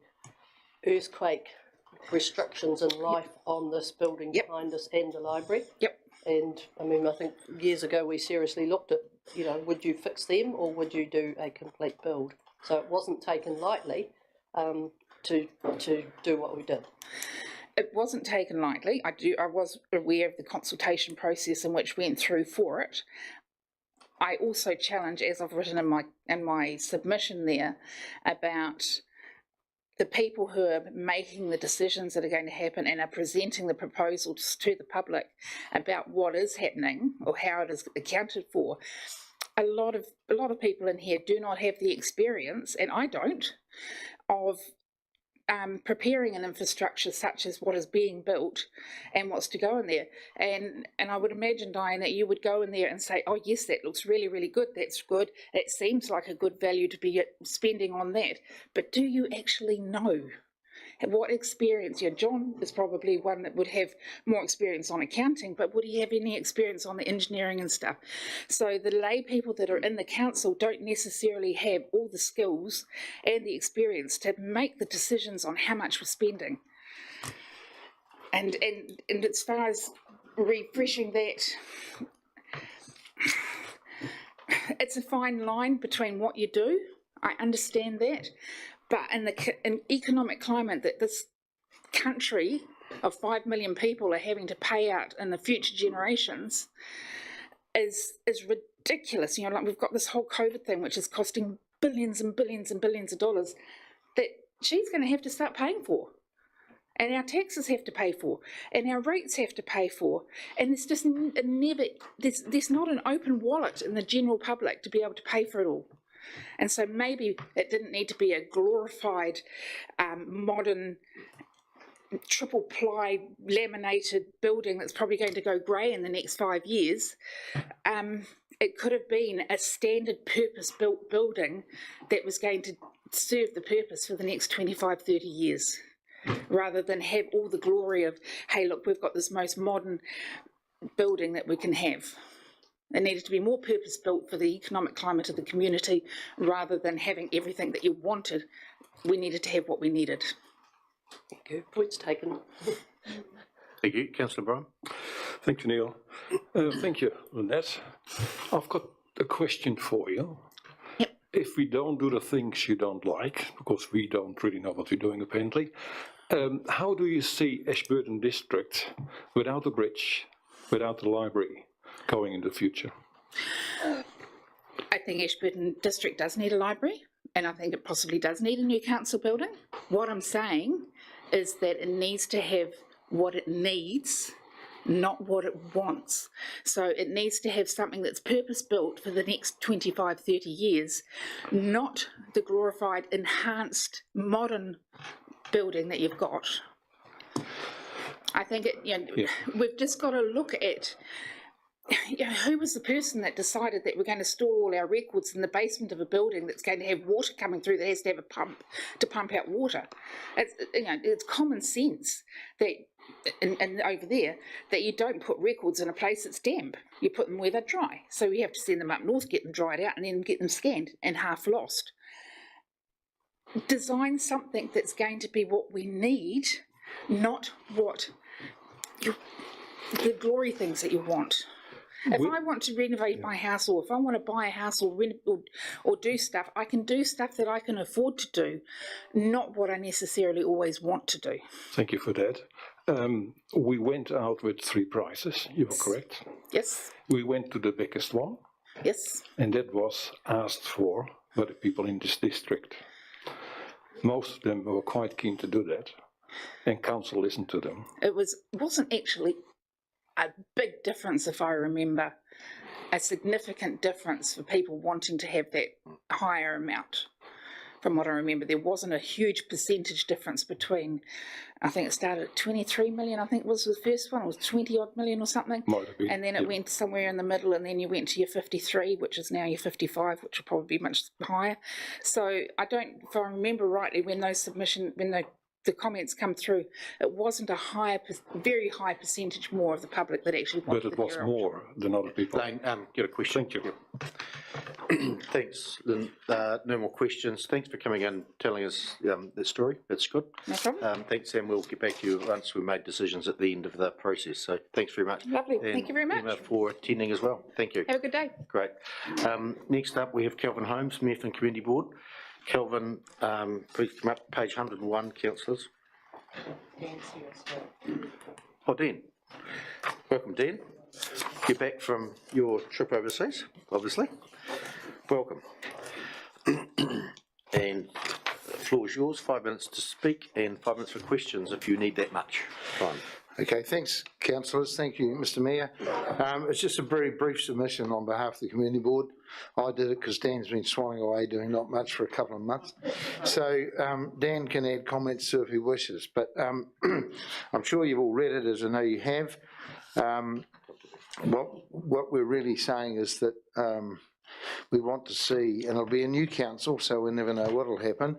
earthquake restrictions in life on this building behind us and the library? Yep. And I mean, I think years ago we seriously looked at, would you fix them or would you do a complete build? So it wasn't taken lightly to do what we did. It wasn't taken lightly. I was aware of the consultation process in which went through for it. I also challenge, as I've written in my submission there, about the people who are making the decisions that are going to happen and are presenting the proposals to the public about what is happening or how it is accounted for. A lot of people in here do not have the experience, and I don't, of preparing an infrastructure such as what is being built and what's to go in there. And I would imagine, Diane, that you would go in there and say, oh yes, that looks really, really good, that's good, it seems like a good value to be spending on that. But do you actually know what experience, John is probably one that would have more experience on accounting, but would he have any experience on the engineering and stuff? So the lay people that are in the council don't necessarily have all the skills and the experience to make the decisions on how much we're spending. And as far as refreshing that, it's a fine line between what you do. I understand that, but in an economic climate that this country of 5 million people are having to pay out in the future generations is ridiculous. Like we've got this whole COVID thing, which is costing billions and billions and billions of dollars that she's going to have to start paying for. And our taxes have to pay for, and our rates have to pay for, and there's just there's not an open wallet in the general public to be able to pay for it all. And so maybe it didn't need to be a glorified, modern, triple ply laminated building that's probably going to go grey in the next 5 years. It could have been a standard purpose-built building that was going to serve the purpose for the next 25, 30 years. Rather than have all the glory of, hey, look, we've got this most modern building that we can have. It needed to be more purpose-built for the economic climate of the community, rather than having everything that you wanted. We needed to have what we needed. Thank you. Points taken. Thank you. Councillor Bryan. Thank you, Neil. Thank you, Lynette. I've got a question for you. If we don't do the things you don't like, because we don't really know what we're doing apparently, how do you see Ashburton District without a bridge, without the library, going in the future? I think Ashburton District does need a library, and I think it possibly does need a new council building. What I'm saying is that it needs to have what it needs, not what it wants. So it needs to have something that's purpose-built for the next 25, 30 years, not the glorified, enhanced, modern building that you've got. I think we've just got to look at who was the person that decided that we're going to store all our records in the basement of a building that's going to have water coming through, that has to have a pump to pump out water. It's common sense that, and over there, that you don't put records in a place that's damp. You put them where they're dry. So we have to send them up north, get them dried out, and then get them scanned and half lost. Design something that's going to be what we need, not what the glory things that you want. If I want to renovate my house, or if I want to buy a house or do stuff, I can do stuff that I can afford to do, not what I necessarily always want to do. Thank you for that. We went out with 3 prizes, you are correct? Yes. We went to the biggest one. Yes. And that was asked for by the people in this district. Most of them were quite keen to do that, and council listened to them. It wasn't actually a big difference, if I remember, a significant difference for people wanting to have that higher amount. From what I remember, there wasn't a huge percentage difference between, I think it started at 23 million, I think was the first one, it was 20 odd million or something. Might have been, and then it went somewhere in the middle, and then you went to your 53, which is now your 55, which will probably be much higher. So I don't, if I remember rightly, when those the comments come through, it wasn't a very high percentage more of the public that actually wanted But it was more than other people. Lane, get a question. Thank you. Thanks, Lynn. No more questions. Thanks for coming in and telling us the story. That's good. No problem. Thanks, Sam. We'll get back to you once we've made decisions at the end of the process. So thanks very much. Lovely. And thank you very much. Emma for attending as well. Thank you. Have a good day. Great. Next up, we have Kelvin Holmes, Methven Community Board. Kelvin, please come up, page 101, councillors. Oh, Dan. Welcome, Dan. You're back from your trip overseas, obviously. Welcome. And the floor is yours, 5 minutes to speak and 5 minutes for questions if you need that much time. Okay, thanks, councillors. Thank you, Mr Mayor. It's just a very brief submission on behalf of the Community Board. I did it because Dan's been swanning away doing not much for a couple of months. So Dan can add comments if he wishes, but I'm sure you've all read it, as I know you have. What we're really saying is that we want to see, and it'll be a new council, so we never know what will happen,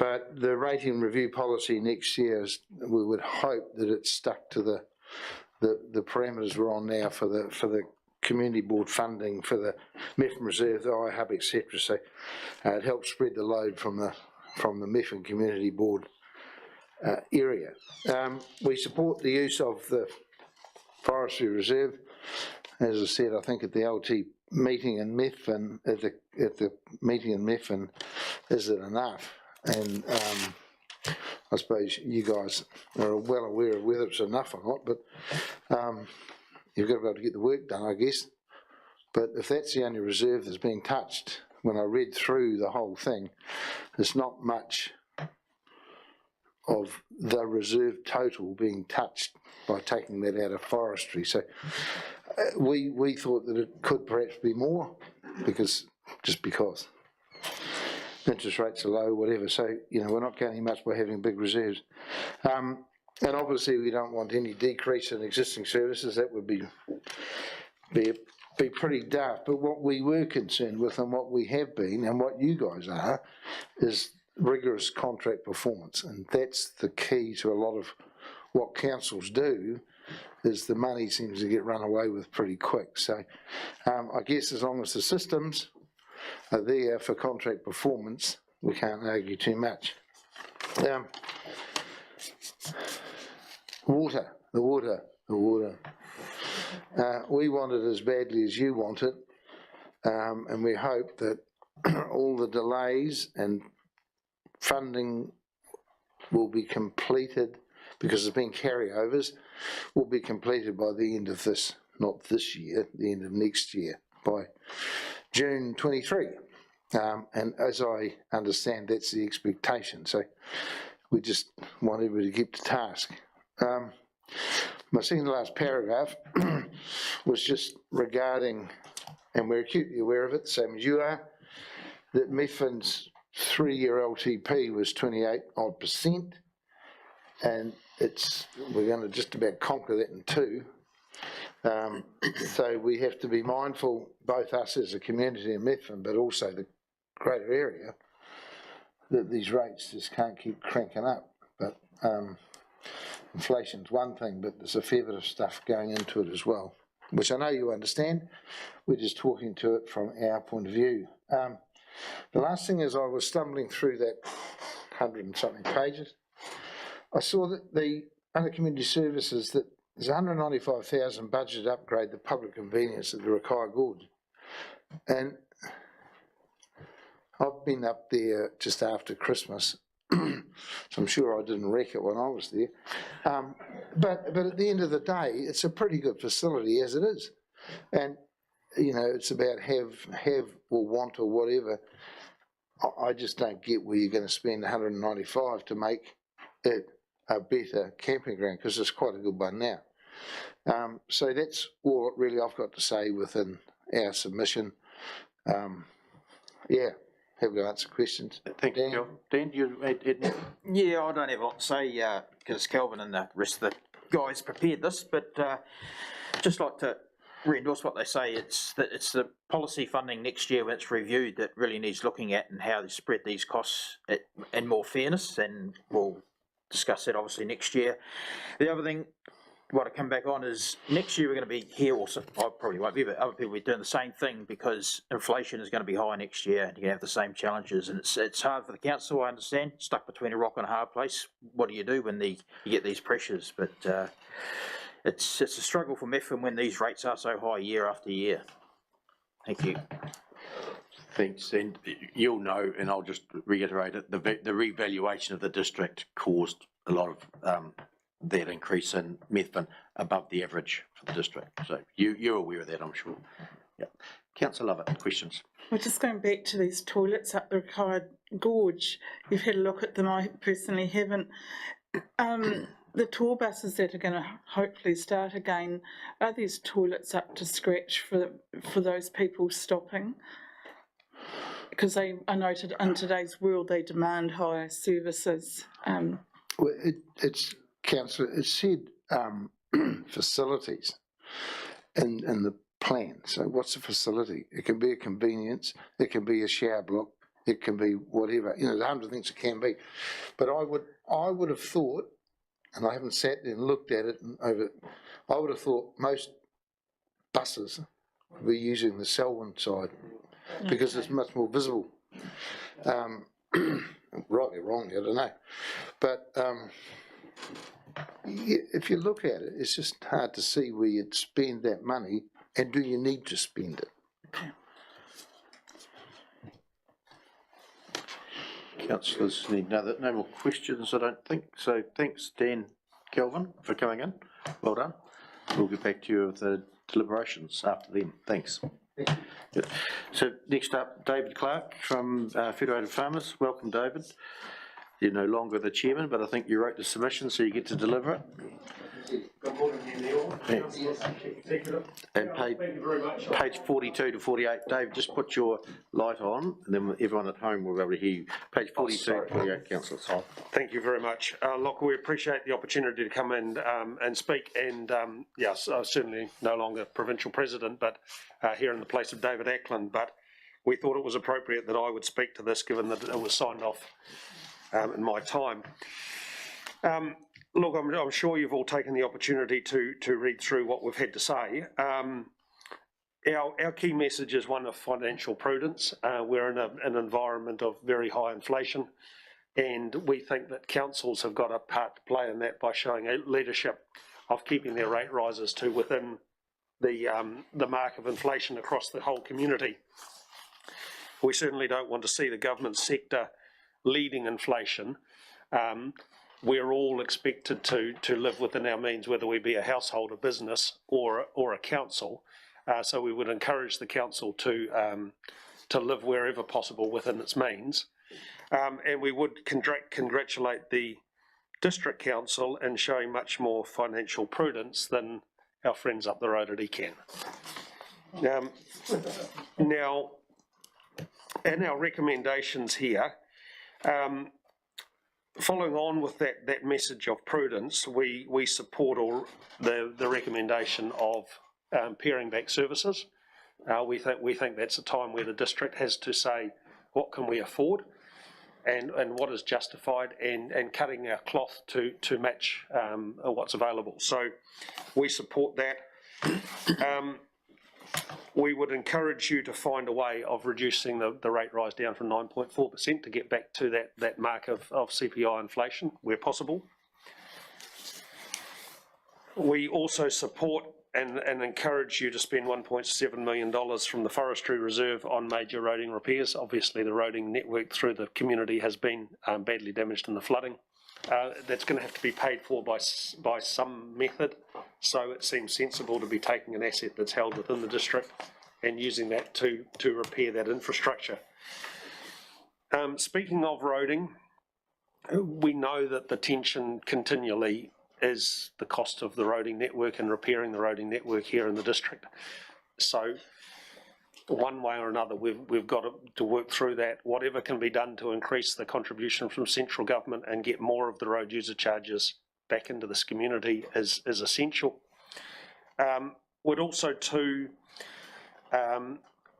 But the rating review policy next year is, we would hope that it's stuck to the parameters we're on now for the community board funding for the Methven Reserve, the iHub, etc. So it helps spread the load from the Methven Community Board area. We support the use of the Forestry Reserve. As I said, I think at the LT meeting in Methven, at the meeting in Methven, is it enough? And I suppose you guys are well aware of whether it's enough or not, but you've got to be able to get the work done, I guess. But if that's the only reserve that's being touched, when I read through the whole thing, there's not much of the reserve total being touched by taking that out of forestry. So we thought that it could perhaps be more, because interest rates are low, whatever. So, we're not gaining much by having big reserves. And obviously we don't want any decrease in existing services. That would be pretty daft. But what we were concerned with, and what we have been, and what you guys are, is rigorous contract performance. And that's the key to a lot of what councils do, is the money seems to get run away with pretty quick. So I guess as long as the systems are there for contract performance, we can't argue too much. The water. We want it as badly as you want it, and we hope that all the delays and funding will be completed, because there's been carryovers, will be completed by the end of this, not this year, the end of next year, by June 23. And as I understand, that's the expectation. So we just want everybody to keep to task. My second to last paragraph was just regarding, and we're acutely aware of it, same as you are, that Methven's 3-year LTP was 28% odd, and we're going to just about conquer that in 2. So we have to be mindful, both us as a community in Methven, but also the greater area, that these rates just can't keep cranking up. But inflation's one thing, but there's a fair bit of stuff going into it as well, which I know you understand. We're just talking to it from our point of view. The last thing is, I was stumbling through that 100 and something pages. I saw that under community services, that there's 195,000 budget to upgrade the public convenience at the Rakai Gorge. And I've been up there just after Christmas, so I'm sure I didn't wreck it when I was there. But at the end of the day, it's a pretty good facility as it is. And, it's about have or want or whatever. I just don't get where you're going to spend 195 to make it a better camping ground, because it's quite a good one now. So that's all really I've got to say within our submission. Yeah, happy to answer questions. Thank you, Kelvin. Dan, you Yeah, I don't have a lot to say because Kelvin and the rest of the guys prepared this, but just like to re-endorse what they say. It's the policy funding next year when it's reviewed that really needs looking at, and how to spread these costs in more fairness, and we'll discuss that obviously next year. The other thing what I come back on is, next year we're going to be here also, I probably won't be, but other people will be doing the same thing, because inflation is going to be high next year, and you're going to have the same challenges, and it's hard for the council, I understand, stuck between a rock and a hard place. What do you do when you get these pressures? But it's a struggle for Methven when these rates are so high year after year. Thank you. Thanks, and you'll know, and I'll just reiterate it, the revaluation of the district caused a lot of that increase in Methven above the average for the district. So you're aware of that, I'm sure. Yeah. Councillor Lovett, questions? We're just going back to these toilets up the Rakai Gorge. You've had a look at them, I personally haven't. The tour buses that are going to hopefully start again, are these toilets up to scratch for those people stopping? Because I noted in today's world they demand higher services. Well, it's councillor. It said facilities in the plan. So what's a facility? It can be a convenience. It can be a shower block. it can be whatever, you know, there's 100 things it can be. But I would have thought, and I haven't sat there and looked at it I would have thought most buses would be using the Selwyn side because it's much more visible. Rightly or wrongly, I don't know. But if you look at it, it's just hard to see where you'd spend that money, and do you need to spend it? Councillors need no more questions, I don't think. So thanks, Dan Kelvin, for coming in. Well done. We'll get back to you with the deliberations after them. Thanks. Good. So next up, David Clarke from Federated Farmers. Welcome, David. You're no longer the chairman, but I think you wrote the submission, so you get to deliver it. And page 42 to 48. Dave, just put your light on, and then everyone at home will be able to hear you. Page 42 to 48, councillors. Thank you very much. Look, we appreciate the opportunity to come in and speak. And yes, certainly no longer provincial president, but here in the place of David Ackland. But we thought it was appropriate that I would speak to this, given that it was signed off in my time. Look, I'm sure you've all taken the opportunity to read through what we've had to say. Our key message is one of financial prudence. We're in an environment of very high inflation, and we think that councils have got a part to play in that by showing a leadership of keeping their rate rises to within the mark of inflation across the whole community. We certainly don't want to see the government sector leading inflation. We're all expected to live within our means, whether we be a household, a business, or a council. So we would encourage the council to live wherever possible within its means. And we would congratulate the district council in showing much more financial prudence than our friends up the road at ECAN. Now, in our recommendations here, following on with that message of prudence, we support all the recommendation of paring back services. We think that's a time where the district has to say what can we afford and what is justified, and cutting our cloth to match what's available. So we support that. We would encourage you to find a way of reducing the rate rise down from 9.4% to get back to that mark of CPI inflation where possible. We also support and encourage you to spend $1.7 million from the Forestry Reserve on major roading repairs. Obviously, the roading network through the community has been badly damaged in the flooding. That's going to have to be paid for by some method, so it seems sensible to be taking an asset that's held within the district and using that to repair that infrastructure. Speaking of roading, we know that the tension continually is the cost of the roading network and repairing the roading network here in the district. So one way or another, we've got to work through that. Whatever can be done to increase the contribution from central government and get more of the road user charges back into this community is essential. Would also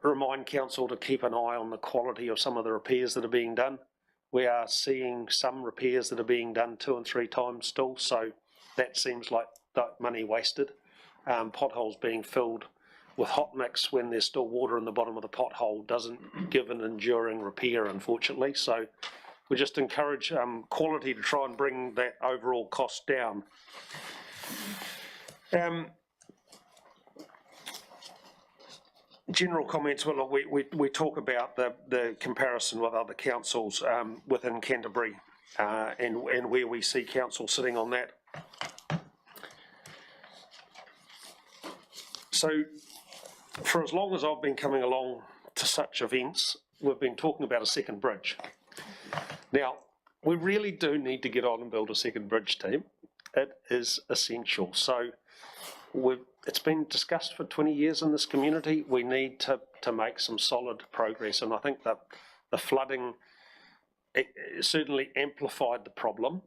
remind council to keep an eye on the quality of some of the repairs that are being done. We are seeing some repairs that are being done 2 and 3 times still, so that seems like money wasted. Potholes being filled with hot mix when there's still water in the bottom of the pothole doesn't give an enduring repair, unfortunately. So we just encourage quality to try and bring that overall cost down. General comments, well, we talk about the comparison with other councils within Canterbury and where we see council sitting on that. So for as long as I've been coming along to such events, we've been talking about a second bridge. Now, we really do need to get on and build a second bridge, team. It is essential. So it's been discussed for 20 years in this community. We need to make some solid progress, and I think that the flooding it certainly amplified the problem.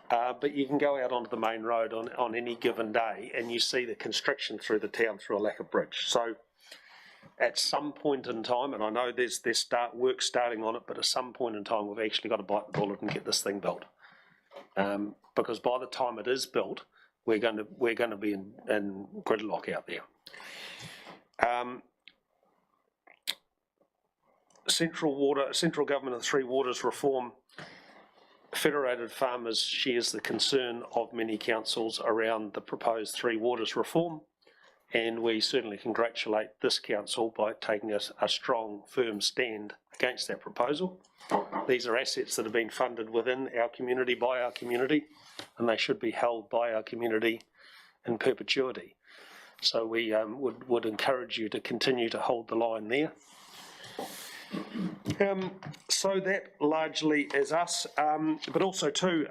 But you can go out onto the main road on any given day and you see the constriction through the town through a lack of bridge. So at some point in time, and I know there's work starting on it, but at some point in time we've actually got to bite the bullet and get this thing built. Because by the time it is built, we're going to be in gridlock out there. Central Government of Three Waters reform. Federated Farmers shares the concern of many councils around the proposed Three Waters reform, and we certainly congratulate this council by taking a strong, firm stand against that proposal. These are assets that have been funded within our community, by our community, and they should be held by our community in perpetuity. So we would encourage you to continue to hold the line there. So that largely is us, but also too,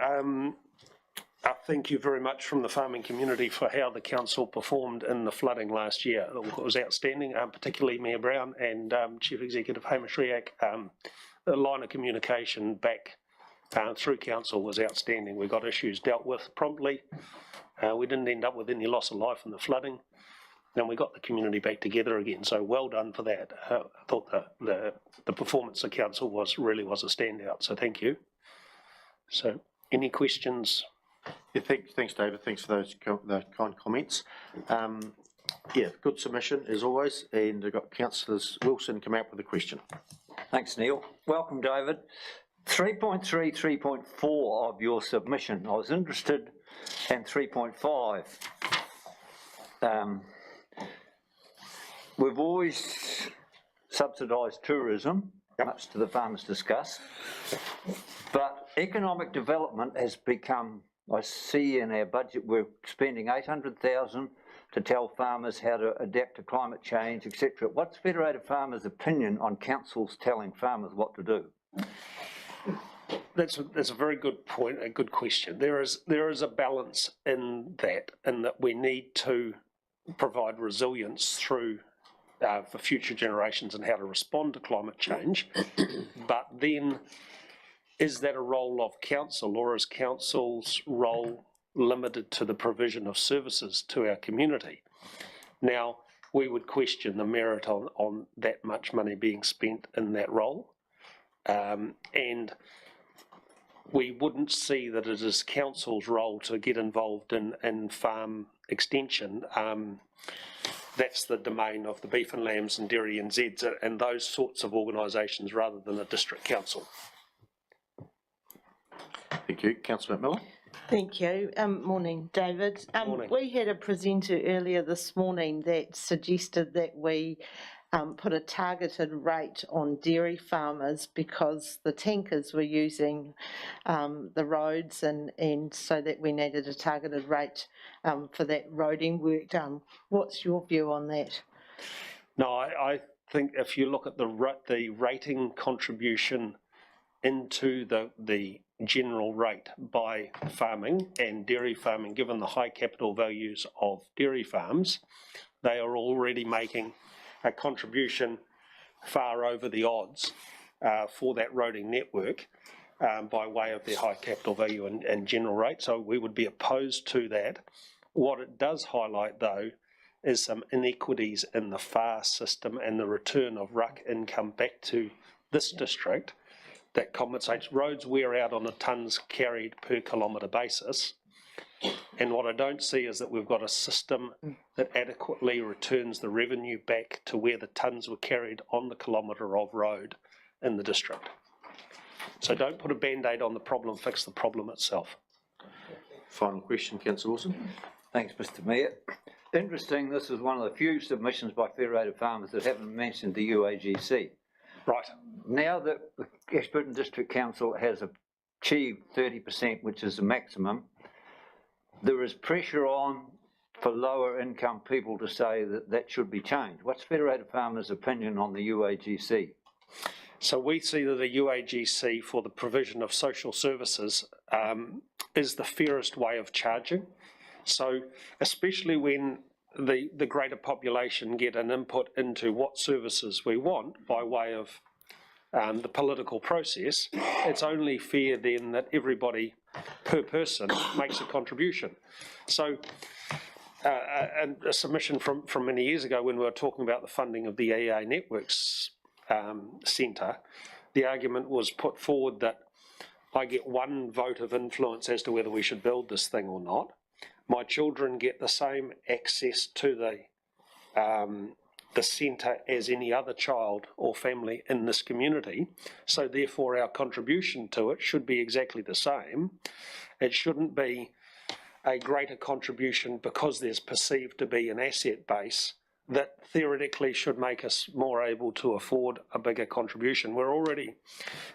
thank you very much from the farming community for how the council performed in the flooding last year. It was outstanding, particularly Mayor Brown and Chief Executive Hamish Riak. The line of communication back through council was outstanding. We got issues dealt with promptly. We didn't end up with any loss of life in the flooding, and we got the community back together again. So well done for that. I thought the performance of council really was a standout. So thank you. So any questions? Yeah, thanks, David. Thanks for those kind comments. Yeah, good submission as always. And I've got Councillors Wilson come out with a question. Thanks, Neil. Welcome, David. 3.3, 3.4 of your submission. I was interested in 3.5. We've always subsidised tourism, much to the farmers' disgust, but economic development has become, I see in our budget, we're spending $800,000 to tell farmers how to adapt to climate change, etc. What's Federated Farmers' opinion on councils telling farmers what to do? That's a very good point, a good question. There is a balance in that we need to provide resilience through for future generations and how to respond to climate change. But then, is that a role of council, or is council's role limited to the provision of services to our community? Now, we would question the merit on that much money being spent in that role, and we wouldn't see that it is council's role to get involved in farm extension. That's the domain of the Beef and Lambs and Dairy and Zeds and those sorts of organisations rather than a district council. Thank you. Councillor Miller. Thank you. Morning, David. Morning. We had a presenter earlier this morning that suggested that we put a targeted rate on dairy farmers because the tankers were using the roads, and so that we needed a targeted rate for that roading work done. What's your view on that? No, I think if you look at the rating contribution into the general rate by farming and dairy farming, given the high capital values of dairy farms, they are already making a contribution far over the odds for that roading network by way of their high capital value and general rate. So we would be opposed to that. What it does highlight, though, is some inequities in the FAR system and the return of RUC income back to this district that compensates. Roads wear out on a tonnes carried per kilometre basis. And what I don't see is that we've got a system that adequately returns the revenue back to where the tonnes were carried on the kilometre of road in the district. So don't put a band-aid on the problem, fix the problem itself. Final question, Councillor Wilson. Thanks, Mr. Mayor. Interesting, this is one of the few submissions by Federated Farmers that haven't mentioned the UAGC. Right. Now that the Ashburton District Council has achieved 30%, which is the maximum, there is pressure on for lower income people to say that that should be changed. What's Federated Farmers' opinion on the UAGC? So we see that the UAGC for the provision of social services is the fairest way of charging. So especially when the greater population get an input into what services we want by way of the political process, it's only fair then that everybody per person makes a contribution. So a submission from many years ago when we were talking about the funding of the EA Networks Centre. The argument was put forward that I get one vote of influence as to whether we should build this thing or not. My children get the same access to the centre as any other child or family in this community, so therefore our contribution to it should be exactly the same. It shouldn't be a greater contribution because there's perceived to be an asset base that theoretically should make us more able to afford a bigger contribution. We're already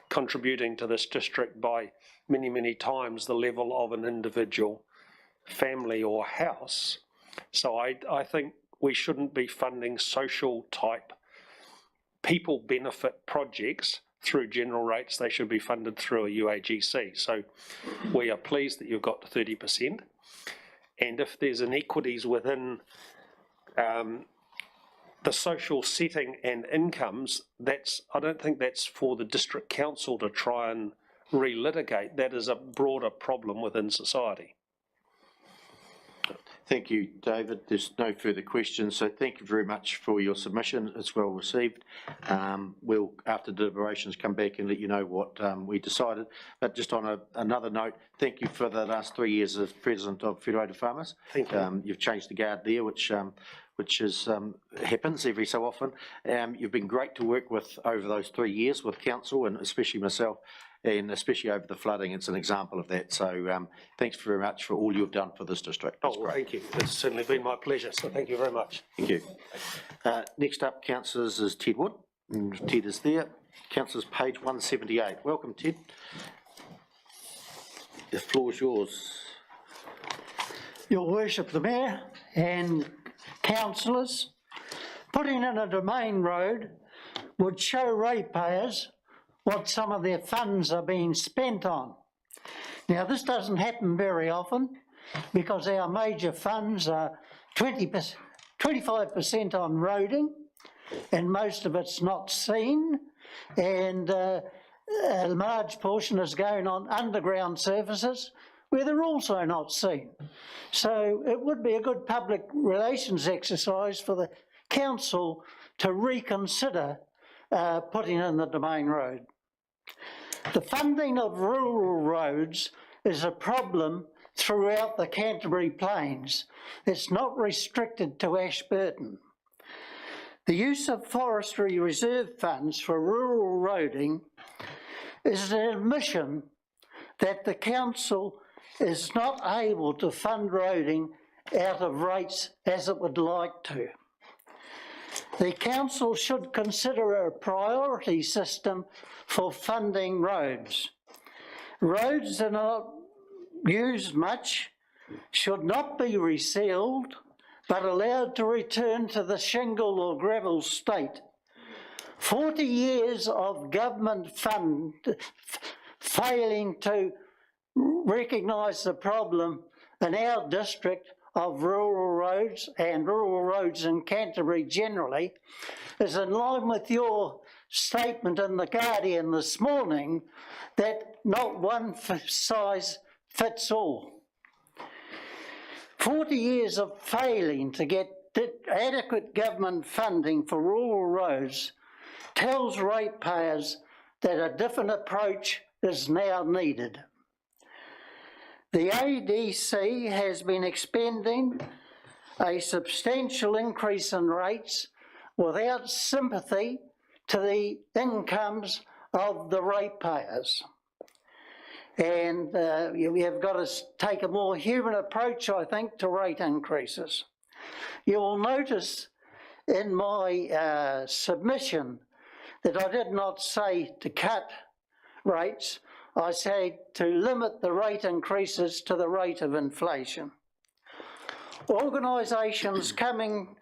contributing to this district by many, many times the level of an individual family or house. So I think we shouldn't be funding social type people benefit projects through general rates. They should be funded through a UAGC. So we are pleased that you've got to 30%. And if there's inequities within the social setting and incomes, I don't think that's for the district council to try and relitigate. That is a broader problem within society. Thank you, David. There's no further questions, so thank you very much for your submission. It's well received. We'll, after deliberations, come back and let you know what we decided. But just on another note, thank you for the last 3 years as President of Federated Farmers. Thank you. You've changed the guard there, which happens every so often. You've been great to work with over those 3 years with council, and especially myself, and especially over the flooding. It's an example of that. So thanks very much for all you've done for this district. Oh, thank you. It's certainly been my pleasure, so thank you very much. Thank you. Next up, councillors, is Ted Wood. And Ted is there. Councillors, page 178. Welcome, Ted. The floor is yours. Your Worship, the Mayor and councillors, putting in a domain road would show ratepayers what some of their funds are being spent on. Now, this doesn't happen very often because our major funds are 25% on roading, and most of it's not seen, and a large portion is going on underground surfaces where they're also not seen. So it would be a good public relations exercise for the council to reconsider putting in the domain road. The funding of rural roads is a problem throughout the Canterbury Plains. It's not restricted to Ashburton. The use of forestry reserve funds for rural roading is an admission that the council is not able to fund roading out of rates as it would like to. The council should consider a priority system for funding roads. Roads that are not used much should not be resealed, but allowed to return to the shingle or gravel state. 40 years of government fund failing to recognise the problem in our district of rural roads and rural roads in Canterbury generally is in line with your statement in The Guardian this morning that not one size fits all. 40 years of failing to get adequate government funding for rural roads tells ratepayers that a different approach is now needed. The ADC has been expending a substantial increase in rates without sympathy to the incomes of the ratepayers. And we have got to take a more human approach, I think, to rate increases. You will notice in my submission that I did not say to cut rates. I say to limit the rate increases to the rate of inflation. Organisations coming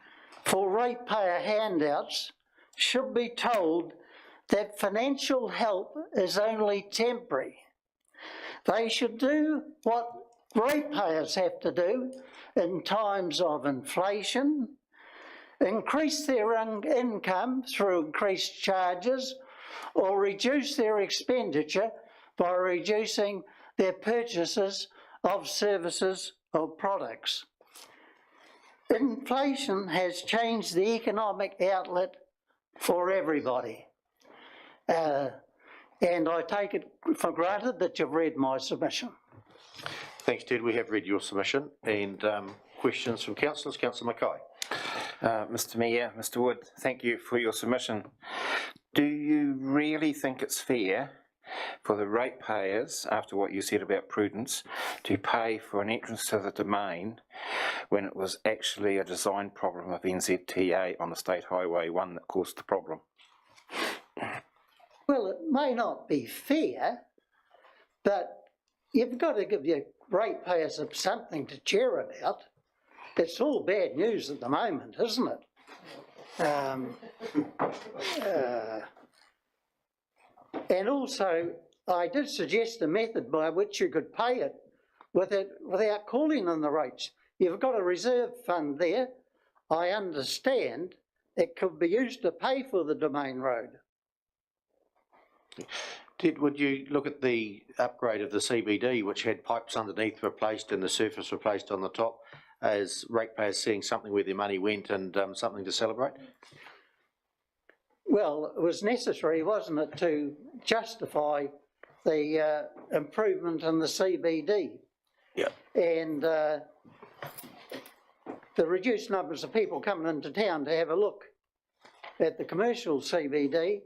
for ratepayer handouts should be told that financial help is only temporary. They should do what ratepayers have to do in times of inflation, increase their income through increased charges, or reduce their expenditure by reducing their purchases of services or products. inflation has changed the economic outlet for everybody. And I take it for granted that you've read my submission. Thanks, Ted. We have read your submission. And questions from councillors. Councillor Mackay. Mr Mayor, Mr Wood, thank you for your submission. Do you really think it's fair for the ratepayers, after what you said about prudence, to pay for an entrance to the domain when it was actually a design problem of NZTA on the State Highway 1 that caused the problem? Well, it may not be fair, but you've got to give your ratepayers something to cheer about. It's all bad news at the moment, isn't it? And also, I did suggest a method by which you could pay it without calling on the rates. You've got a reserve fund there. I understand it could be used to pay for the domain road. Ted, would you look at the upgrade of the CBD, which had pipes underneath replaced and the surface replaced on the top, as ratepayers seeing something where their money went and something to celebrate? Well, it was necessary, wasn't it, to justify the improvement in the CBD. Yeah. And the reduced numbers of people coming into town to have a look at the commercial CBD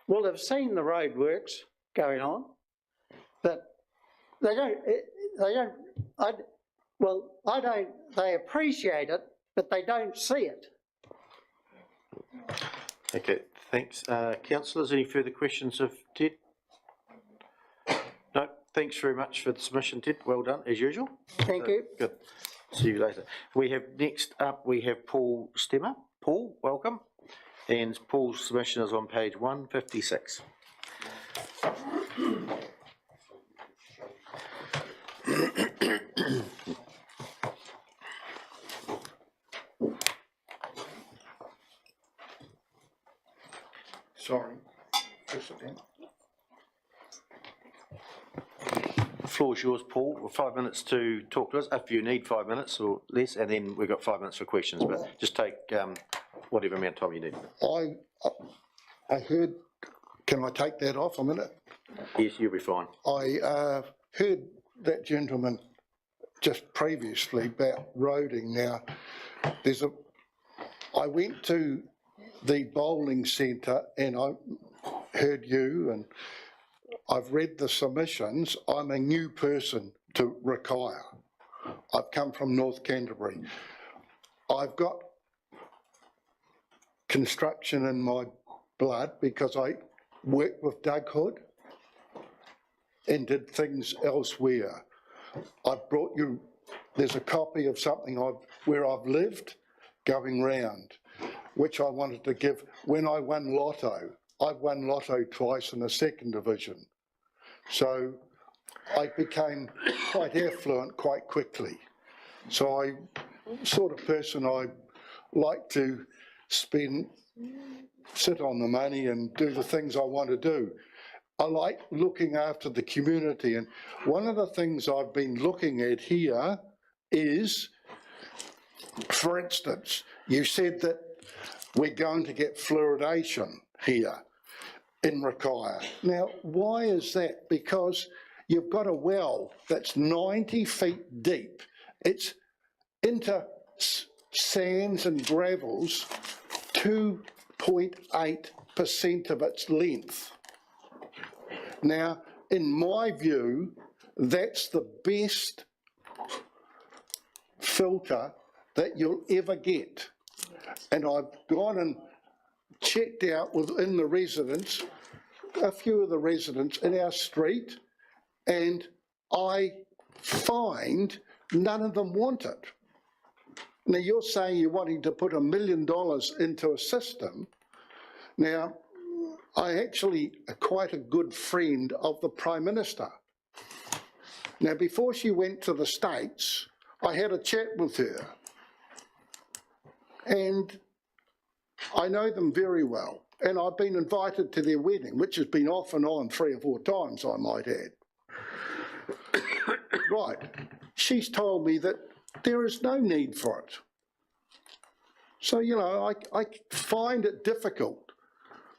will have seen the roadworks going on, but they appreciate it, but they don't see it. Okay, thanks. Councillors, any further questions of Ted? No, thanks very much for the submission, Ted. Well done, as usual. Thank you. Good. See you later. We have, next up, we have Paul Stemmer. Paul, welcome. And Paul's submission is on page 156. Sorry. The floor is yours, Paul. 5 minutes to talk to us, if you need 5 minutes or less, and then we've got 5 minutes for questions, but just take whatever amount of time you need. I heard, can I take that off a minute? Yes, you'll be fine. I heard that gentleman just previously about roading. Now, I went to the bowling centre and I heard you, and I've read the submissions. I'm a new person to Rakaia. I've come from North Canterbury. I've got construction in my blood because I worked with Doug Hood and did things elsewhere. I've brought you, there's a copy of something where I've lived going round, which I wanted to give. When I won Lotto, I've won Lotto twice in the second division. So I became quite affluent quite quickly. So I, sort of person I like to sit on the money and do the things I want to do. I like looking after the community, and one of the things I've been looking at here is, for instance, you said that we're going to get fluoridation here in Rakaia. Now, why is that? Because you've got a well that's 90 feet deep. It's into sands and gravels, 2.8% of its length. Now, in my view, that's the best filter that you'll ever get. And I've gone and checked out within the residents, a few of the residents in our street, and I find none of them want it. Now, you're saying you're wanting to put $1 million into a system. Now, I actually am quite a good friend of the Prime Minister. Now, before she went to the States, I had a chat with her. And I know them very well. And I've been invited to their wedding, which has been off and on 3 or 4 times, I might add. Right. She's told me that there is no need for it. So, you know, I find it difficult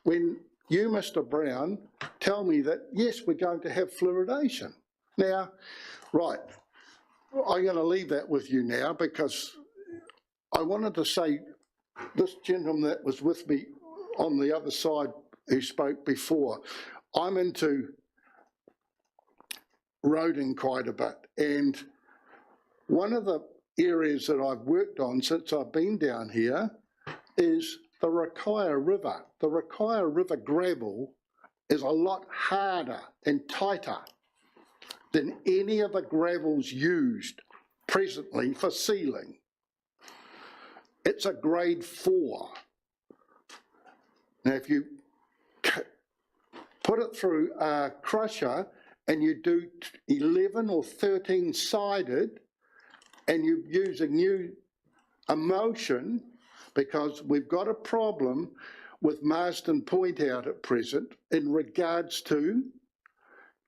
when you, Mr. Brown, tell me that, yes, we're going to have fluoridation. Now, right, I'm going to leave that with you now because I wanted to say this gentleman that was with me on the other side who spoke before, I'm into roading quite a bit, and one of the areas that I've worked on since I've been down here is the Rakaia River. The Rakaia River gravel is a lot harder and tighter than any of the gravels used presently for sealing. It's a grade 4. Now if you put it through a crusher and you do 11 or 13 sided and you use a new emulsion, because we've got a problem with Marsden Point out at present in regards to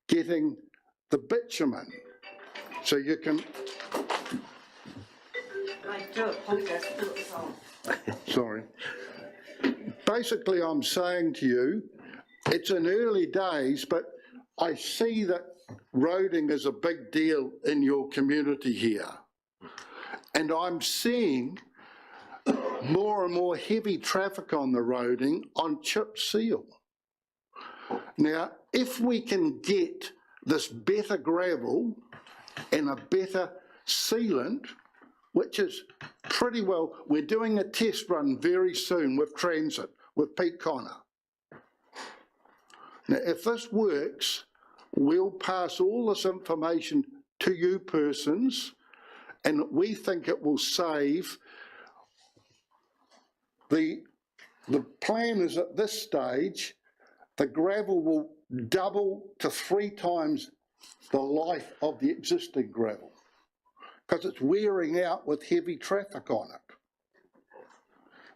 getting the bitumen. So you can... Sorry. Basically, I'm saying to you, it's in early days, but I see that roading is a big deal in your community here. And I'm seeing more and more heavy traffic on the roading on chip seal. Now, if we can get this better gravel and a better sealant, which is pretty well, we're doing a test run very soon with Transit, with Pete Connor. Now, if this works, we'll pass all this information to you persons, and we think it will save. The plan is at this stage, the gravel will double to 3 times the life of the existing gravel, because it's wearing out with heavy traffic on it.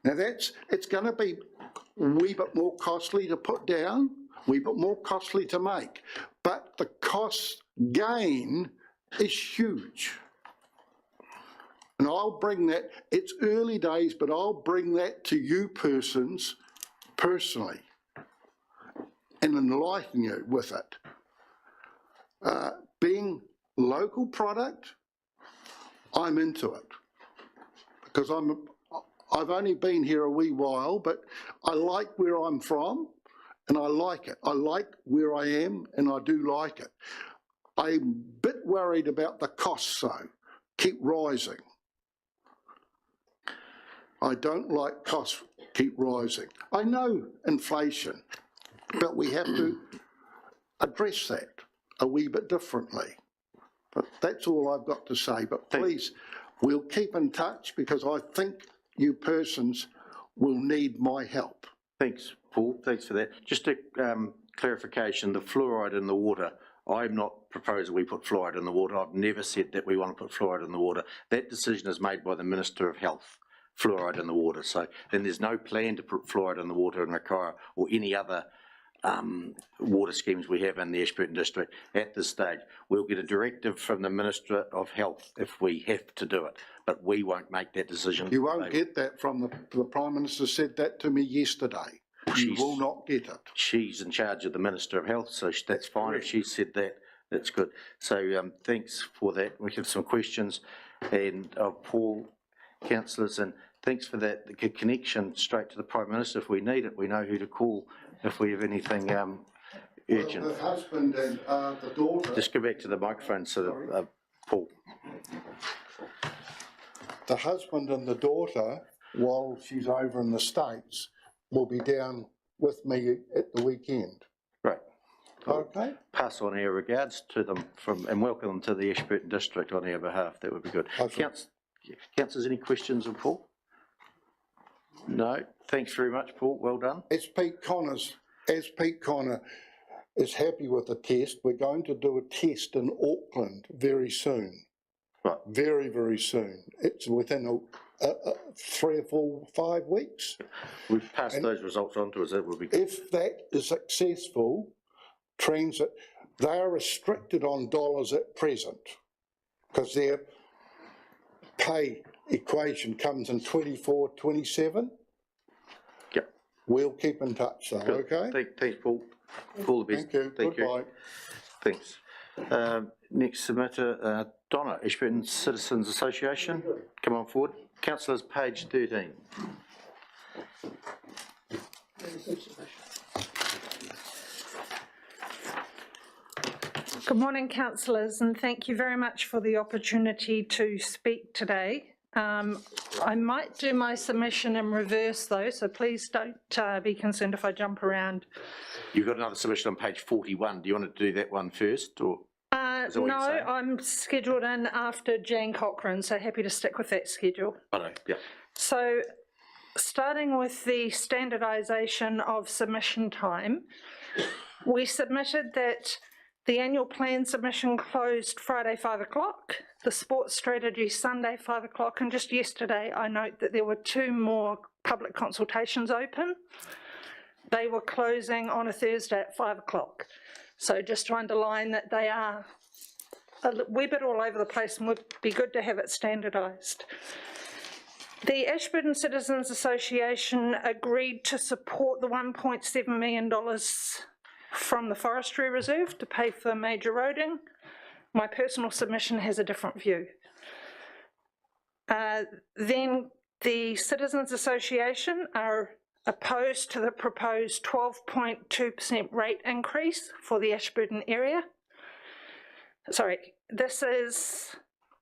Now it's going to be a wee bit more costly to put down, a wee bit more costly to make, but the cost gain is huge. And I'll bring that, it's early days, but I'll bring that to you persons personally and enlighten you with it. Being local product, I'm into it because I've only been here a wee while, but I like where I'm from and I like it. I like where I am and I do like it. I'm a bit worried about the costs though, keep rising. I don't like costs keep rising. I know inflation, but we have to address that a wee bit differently. But that's all I've got to say. But please, we'll keep in touch because I think you persons will need my help. Thanks, Paul. Thanks for that. Just a clarification, the fluoride in the water, I'm not proposing we put fluoride in the water. I've never said that we want to put fluoride in the water. That decision is made by the Minister of Health. Fluoride in the water. So then there's no plan to put fluoride in the water in Rakaia or any other water schemes we have in the Ashburton district at this stage. We'll get a directive from the Minister of Health if we have to do it, but we won't make that decision. You won't get that from the Prime Minister said that to me yesterday. You will not get it. She's in charge of the Minister of Health, so that's fine. If she said that, that's good. So thanks for that. We have some questions and Paul, councillors, and thanks for that connection straight to the Prime Minister. If we need it, we know who to call if we have anything urgent. Well, the husband and the daughter... Just go back to the microphone so that, Paul. The husband and the daughter, while she's over in the States, will be down with me at the weekend. Right. Okay. Pass on our regards to them and welcome them to the Ashburton district on our behalf. That would be good. Councillors, any questions of Paul? No. Thanks very much, Paul. Well done. As Pete Connor is happy with the test, we're going to do a test in Auckland very soon. Right. Very, very soon. It's within 3 or 4, 5 weeks. We've passed those results on to us. That will be good. If that is successful, Transit, they are restricted on dollars at present because their pay equation comes in 24, 27, Yep. we'll keep in touch though, okay? Thanks, Paul. All the best. Thank you, Thank you. goodbye. Thanks. Next submitter, Donna, Ashburton Citizens Association. Come on forward. Councillors, page 13. Good morning, councillors, and thank you very much for the opportunity to speak today. I might do my submission in reverse though, so please don't be concerned if I jump around. You've got another submission on page 41. Do you want to do that one first, or? Is that what No, you're saying? I'm scheduled in after Jane Cochrane, so happy to stick with that schedule. Oh, no, yeah. So, starting with the standardisation of submission time, we submitted that the annual plan submission closed Friday 5 o'clock, the sports strategy Sunday 5 o'clock, and just yesterday I note that there were 2 more public consultations open. They were closing on a Thursday at 5 o'clock. So just to underline that they are a wee bit all over the place and would be good to have it standardised. The Ashburton Citizens Association agreed to support the $1.7 million from the Forestry Reserve to pay for major roading. My personal submission has a different view. Then the Citizens Association are opposed to the proposed 12.2% rate increase for the Ashburton area. Sorry, this is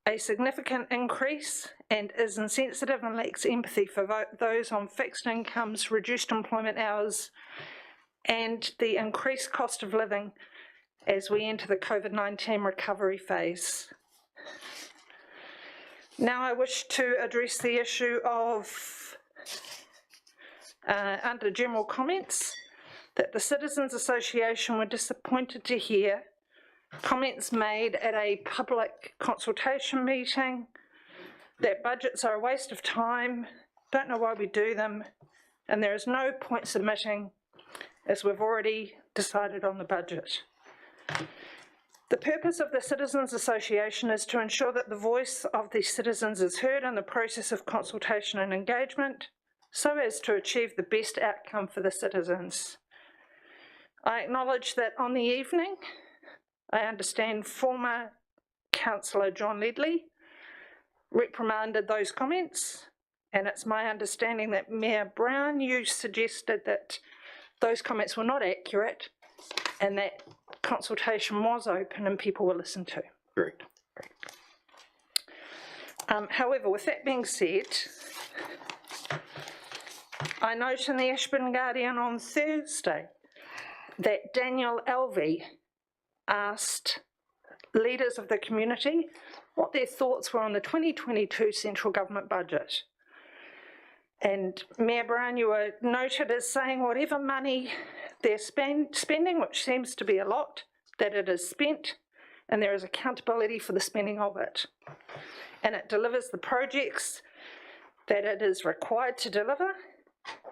a significant increase and is insensitive and lacks empathy for those on fixed incomes, reduced employment hours, and the increased cost of living as we enter the COVID-19 recovery phase. Now I wish to address the issue of, under general comments, that the Citizens Association were disappointed to hear comments made at a public consultation meeting that budgets are a waste of time, don't know why we do them, and there is no point submitting as we've already decided on the budget. The purpose of the Citizens Association is to ensure that the voice of the citizens is heard in the process of consultation and engagement, so as to achieve the best outcome for the citizens. I acknowledge that on the evening, I understand former Councillor John Ledley reprimanded those comments, and it's my understanding that Mayor Brown, you suggested that those comments were not accurate and that consultation was open and people were listened to. Correct. However, with that being said, I note in the Ashburton Guardian on Thursday that Daniel Alvey asked leaders of the community what their thoughts were on the 2022 central government budget. And Mayor Brown, you were noted as saying whatever money they're spending, which seems to be a lot, that it is spent and there is accountability for the spending of it. And it delivers the projects that it is required to deliver,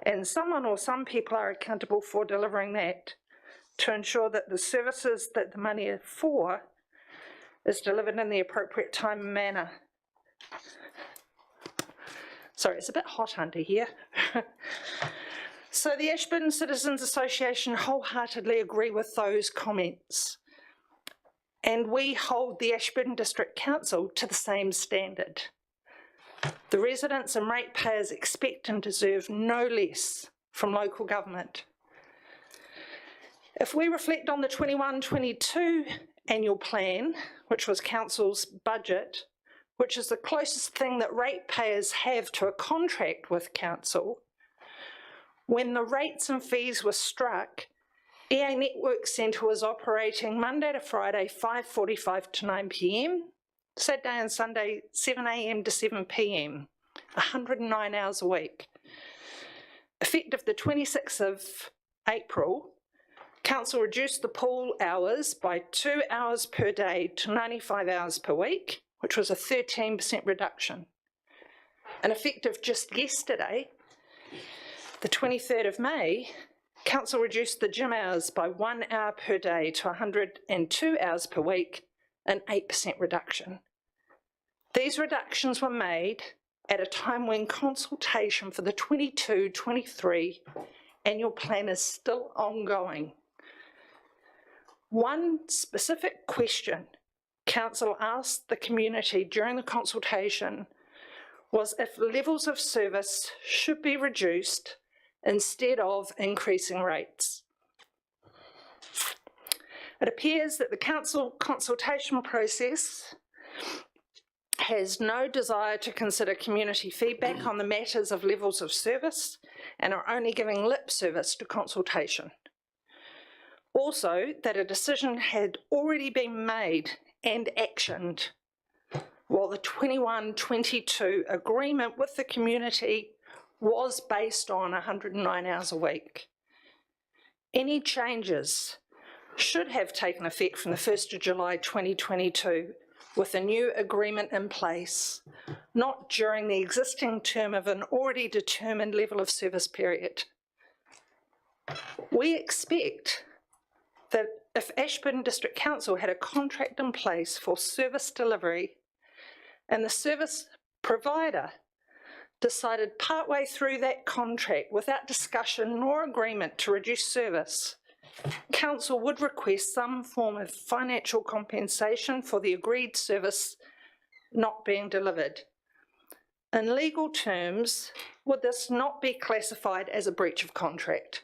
and someone or some people are accountable for delivering that to ensure that the services that the money is for is delivered in the appropriate time and manner. Sorry, it's a bit hot under here. So the Ashburton Citizens Association wholeheartedly agree with those comments. And we hold the Ashburton District Council to the same standard. The residents and ratepayers expect and deserve no less from local government. If we reflect on the 21-22 annual plan, which was Council's budget, which is the closest thing that ratepayers have to a contract with Council, when the rates and fees were struck, EA Network Centre was operating Monday to Friday 5:45 to 9 p.m, Saturday and Sunday 7 a.m. to 7 p.m, 109 hours a week. Effective the 26th of April, Council reduced the pool hours by 2 hours per day to 95 hours per week, which was a 13% reduction. And effective just yesterday, the 23rd of May, Council reduced the gym hours by 1 hour per day to 102 hours per week, an 8% reduction. These reductions were made at a time when consultation for the 22-23 annual plan is still ongoing. One specific question Council asked the community during the consultation was if levels of service should be reduced instead of increasing rates. It appears that the council consultation process has no desire to consider community feedback on the matters of levels of service and are only giving lip service to consultation. Also, that a decision had already been made and actioned while the 21-22 agreement with the community was based on 109 hours a week. Any changes should have taken effect from the 1st of July 2022 with a new agreement in place, not during the existing term of an already determined level of service period. We expect that if Ashburton District Council had a contract in place for service delivery and the service provider decided partway through that contract without discussion nor agreement to reduce service, Council would request some form of financial compensation for the agreed service not being delivered. In legal terms, would this not be classified as a breach of contract?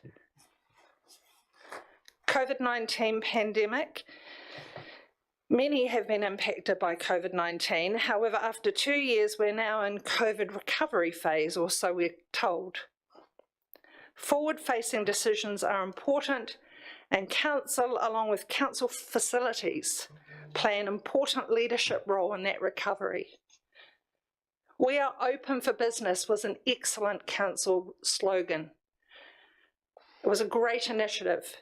COVID-19 pandemic. Many have been impacted by COVID-19. However, after 2 years, we're now in COVID recovery phase, or so we're told. Forward-facing decisions are important, and Council, along with Council facilities, play an important leadership role in that recovery. We are open for business was an excellent Council slogan. It was a great initiative.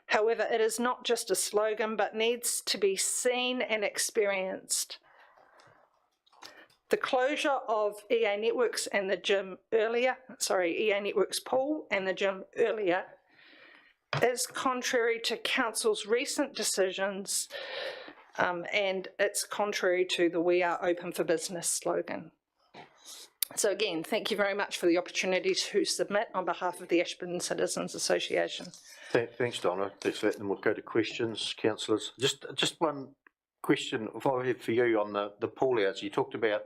However, it is not just a slogan, but needs to be seen and experienced. The closure of EA Networks and the gym earlier, EA Networks pool and the gym earlier, is contrary to Council's recent decisions, and it's contrary to the We Are Open for Business slogan. So again, thank you very much for the opportunity to submit on behalf of the Ashburton Citizens Association. Thanks, Donna. Thanks for that. And we'll go to questions, councillors. Just one question I have for you on the pool hours. You talked about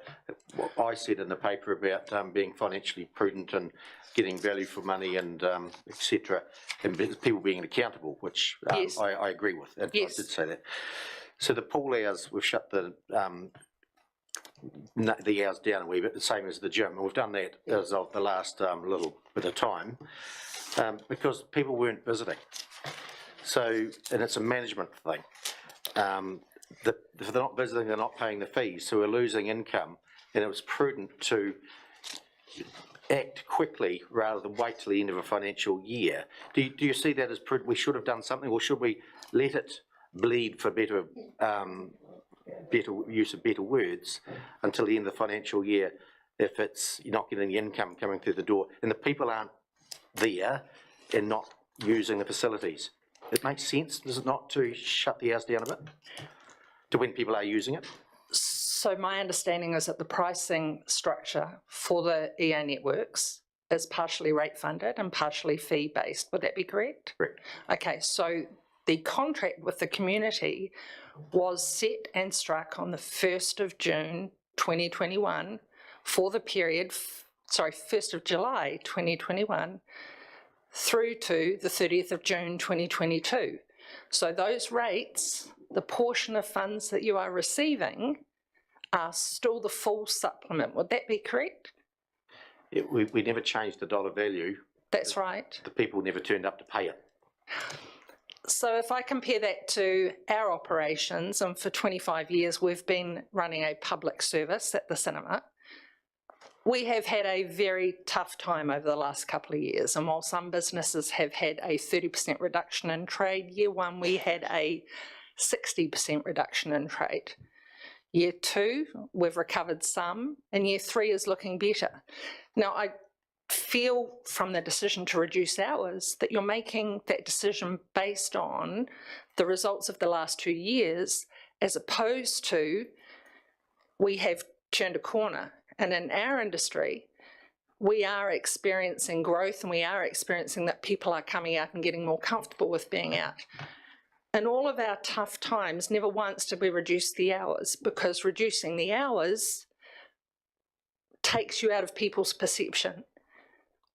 what I said in the paper about being financially prudent and getting value for money and etc. and people being accountable, which Yes. I agree with. Yes. I did say that. So the pool hours, we've shut the hours down a wee bit, the same as the gym. And we've done that as of the last little bit of time because people weren't visiting. So, and it's a management thing. If they're not visiting, they're not paying the fees, so we're losing income, and it was prudent to act quickly rather than wait till the end of a financial year. Do you see that as prudent? We should have done something, or should we let it bleed, for better use of better words, until the end of the financial year if you're not getting the income coming through the door and the people aren't there and not using the facilities? It makes sense, does it not, to shut the hours down a bit to when people are using it? So my understanding is that the pricing structure for the EA networks is partially rate funded and partially fee based. Would that be correct? Correct. Okay, so the contract with the community was set and struck on the 1st of June 2021 for the period, 1st of July 2021 through to the 30th of June 2022. So those rates, the portion of funds that you are receiving, are still the full supplement. Would that be correct? We never changed the dollar value. That's right. The people never turned up to pay it. So if I compare that to our operations, and for 25 years we've been running a public service at the cinema, we have had a very tough time over the last couple of years. And while some businesses have had a 30% reduction in trade, year one we had a 60% reduction in trade. Year two, we've recovered some, and year three is looking better. Now, I feel from the decision to reduce hours that you're making that decision based on the results of the last 2 years, as opposed to we have turned a corner And in our industry, we are experiencing growth, and we are experiencing that people are coming out and getting more comfortable with being out. In all of our tough times, never once did we reduce the hours, because reducing the hours takes you out of people's perception.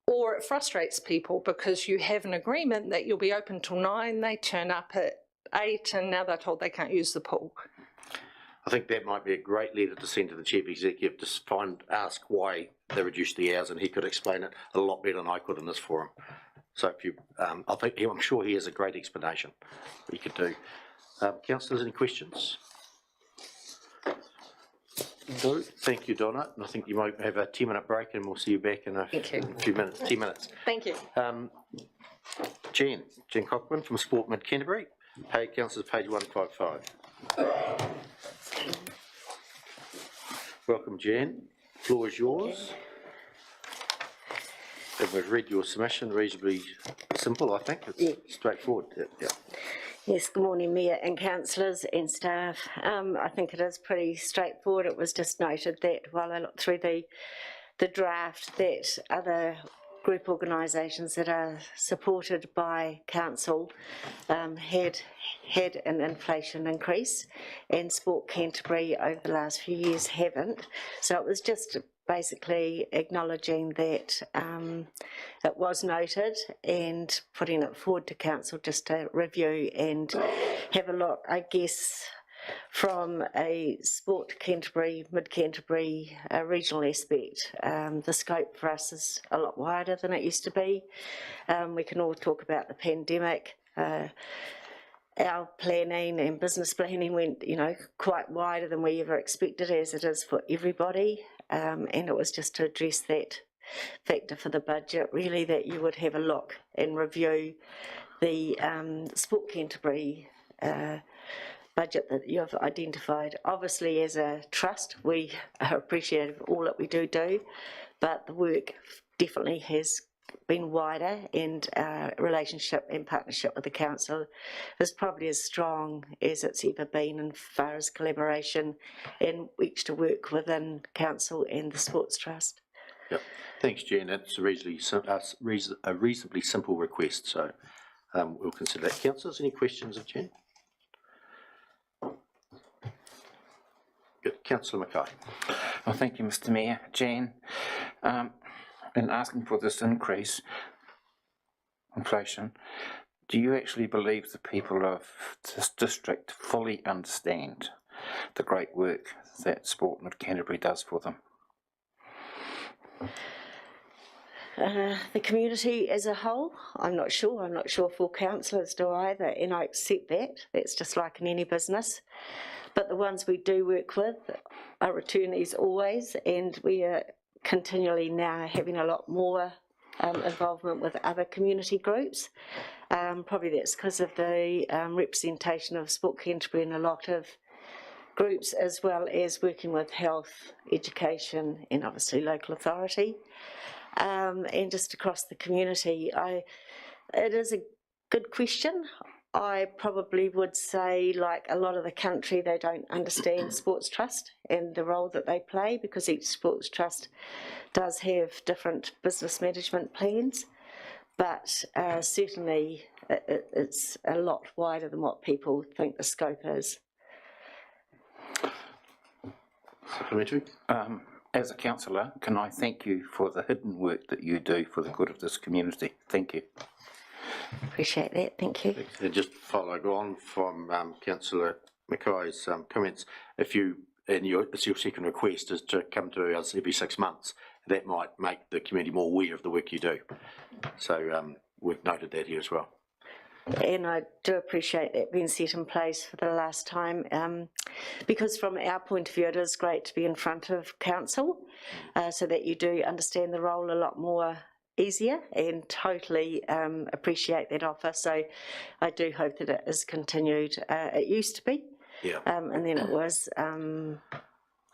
Or it frustrates people because you have an agreement that you'll be open till 9, they turn up at 8, and now they're told they can't use the pool. I think that might be a great letter to send to the Chief Executive, to ask why they reduced the hours, and he could explain it a lot better than I could in this forum. So if you, I'm sure he has a great explanation he could do. Councillors, any questions? No. Thank you, Donna. And I think you might have a 10-minute break, and we'll see you back in a few minutes, 10 minutes. Thank you. Jen Cochran from Sport Mid Canterbury. Hey, councillors, page 155. Welcome, Jen. Floor is yours. And we've read your submission, reasonably simple, I think. It's straightforward. Yeah. Yes, good morning, Mayor and councillors and staff. I think it is pretty straightforward. It was just noted that while I looked through the draft, that other group organisations that are supported by council had an inflation increase, and Sport Canterbury over the last few years haven't. So it was just basically acknowledging that it was noted and putting it forward to council just to review and have a look, I guess, from a Sport Canterbury, Mid Canterbury regional aspect. The scope for us is a lot wider than it used to be. We can all talk about the pandemic. Our planning and business planning went, quite wider than we ever expected, as it is for everybody. And it was just to address that factor for the budget, really, that you would have a look and review the Sport Canterbury budget that you've identified. Obviously, as a trust, we are appreciative of all that we do, but the work definitely has been wider, and relationship and partnership with the council is probably as strong as it's ever been in far as collaboration and each to work within council and the Sports Trust. Yep. Thanks, Jen. It's a reasonably simple request, so we'll consider that. Councillors, any questions of Jen? Good. Councillor Mackay. Well, thank you, Mr. Mayor. Jan, in asking for this increase, inflation, do you actually believe the people of this district fully understand the great work that Sport Mid Canterbury does for them? The community as a whole, I'm not sure. I'm not sure full councillors do either, and I accept that. That's just like in any business. But the ones we do work with are returnees always, and we are continually now having a lot more involvement with other community groups. Probably that's because of the representation of Sport Canterbury in a lot of groups, as well as working with health, education, and obviously local authority. And just across the community, it is a good question. I probably would say, like a lot of the country, they don't understand Sports Trust and the role that they play, because each Sports Trust does have different business management plans. But certainly it's a lot wider than what people think the scope is. Supplementary? As a councillor, can I thank you for the hidden work that you do for the good of this community? Thank you. Appreciate that, thank you. And just following on from Councillor Mackay's comments, it's your second request is to come to us every 6 months. That might make the community more aware of the work you do. So we've noted that here as well. And I do appreciate that being set in place for the last time, because from our point of view it is great to be in front of council, so that you do understand the role a lot more easier, and totally appreciate that offer. So I do hope that it is continued. It used to be, yeah. And then it was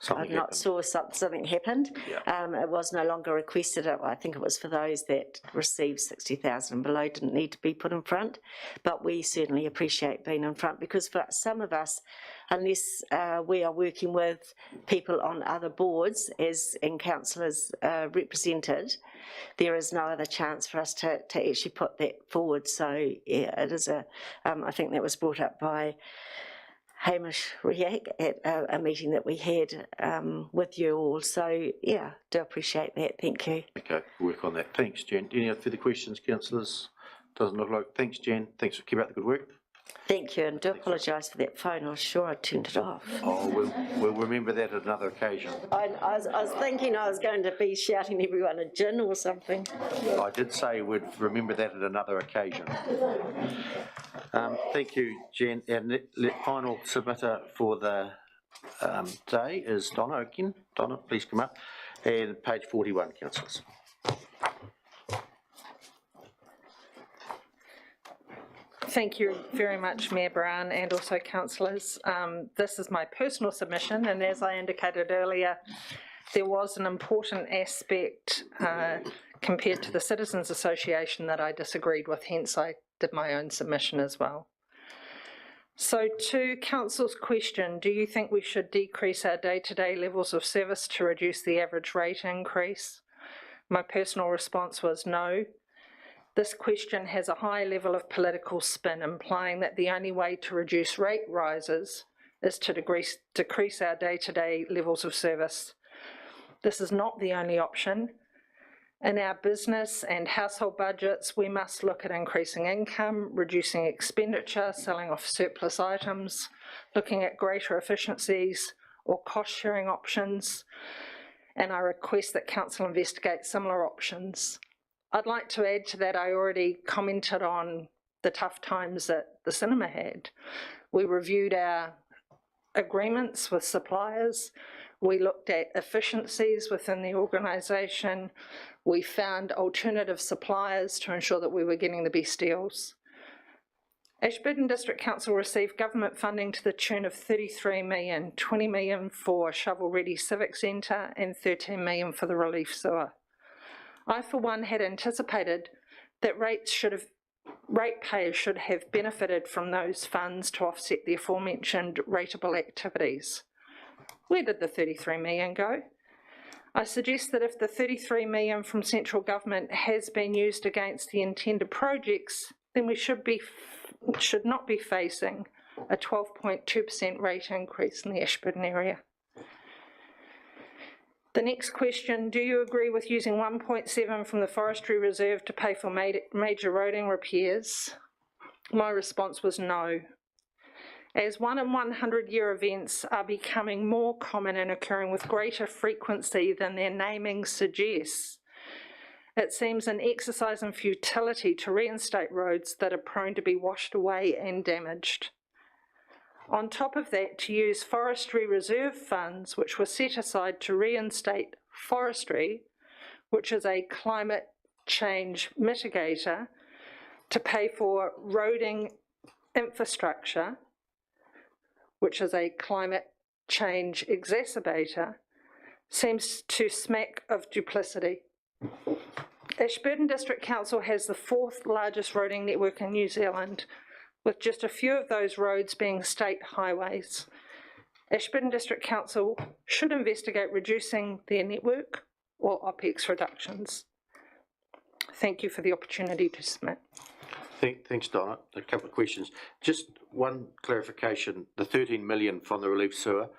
Something I'm not happened. sure something happened. Yeah. It was no longer requested. I think it was for those that received 60,000 and below didn't need to be put in front. But we certainly appreciate being in front, because for some of us, unless we are working with people on other boards and councillors represented, there is no other chance for us to actually put that forward. So yeah, it is I think that was brought up by Hamish Riak at a meeting that we had with you all. So yeah, do appreciate that. Thank you. Okay, work on that. Thanks, Jen. Any other further questions, councillors? Doesn't look like. Thanks, Jen. Thanks for keeping up the good work. Thank you, and do apologise for that phone. I was sure I turned it off. Oh, we'll remember that at another occasion. I was thinking I was going to be shouting everyone a gin or something. I did say we'd remember that at another occasion. Thank you, Jen. And the final submitter for the day is Donna again. Donna, please come up. And page 41, councillors. Thank you very much, Mayor Brown, and also councillors. This is my personal submission, and as I indicated earlier, there was an important aspect compared to the Citizens Association that I disagreed with, hence I did my own submission as well. So to council's question, do you think we should decrease our day-to-day levels of service to reduce the average rate increase? My personal response was no. This question has a high level of political spin, implying that the only way to reduce rate rises is to decrease our day-to-day levels of service. This is not the only option. In our business and household budgets, we must look at increasing income, reducing expenditure, selling off surplus items, looking at greater efficiencies or cost-sharing options, and I request that Council investigate similar options. I'd like to add to that, I already commented on the tough times that the cinema had. We reviewed our agreements with suppliers, we looked at efficiencies within the organisation, we found alternative suppliers to ensure that we were getting the best deals. Ashburton District Council received government funding to the tune of 33 million, 20 million for shovel-ready civic centre and 13 million for the relief sewer. I, for one, had anticipated that ratepayers should have benefited from those funds to offset the aforementioned rateable activities. Where did the 33 million go? I suggest that if the 33 million from central government has been used against the intended projects, then we should not be facing a 12.2% rate increase in the Ashburton area. The next question, do you agree with using 1.7 from the Forestry Reserve to pay for major roading repairs? My response was no. As 1 in 100-year events are becoming more common and occurring with greater frequency than their naming suggests, it seems an exercise in futility to reinstate roads that are prone to be washed away and damaged. On top of that, to use Forestry Reserve funds, which were set aside to reinstate forestry, which is a climate change mitigator, to pay for roading infrastructure, which is a climate change exacerbator, seems to smack of duplicity. Ashburton District Council has the 4th largest roading network in New Zealand, with just a few of those roads being state highways. Ashburton District Council should investigate reducing their network or OPEX reductions. Thank you for the opportunity to submit. Thanks, Donna. A couple of questions. Just one clarification. The 13 million from the relief sewer,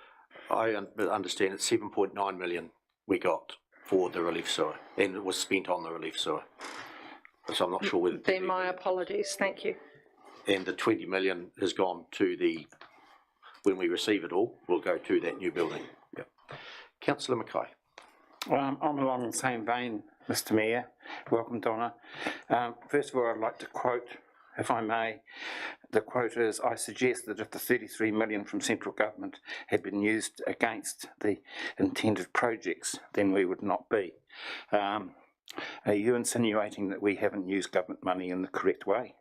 I understand it's 7.9 million we got for the relief sewer, and it was spent on the relief sewer. So I'm not sure whether... Then my apologies, thank you. And the 20 million has gone to the, when we receive it all, will go to that new building. Yeah. Councillor Mackay. I'm along the same vein, Mr. Mayor. Welcome, Donna. First of all, I'd like to quote, if I may. The quote is, I suggest that if the 33 million from central government had been used against the intended projects, then we would not be. Are you insinuating that we haven't used government money in the correct way?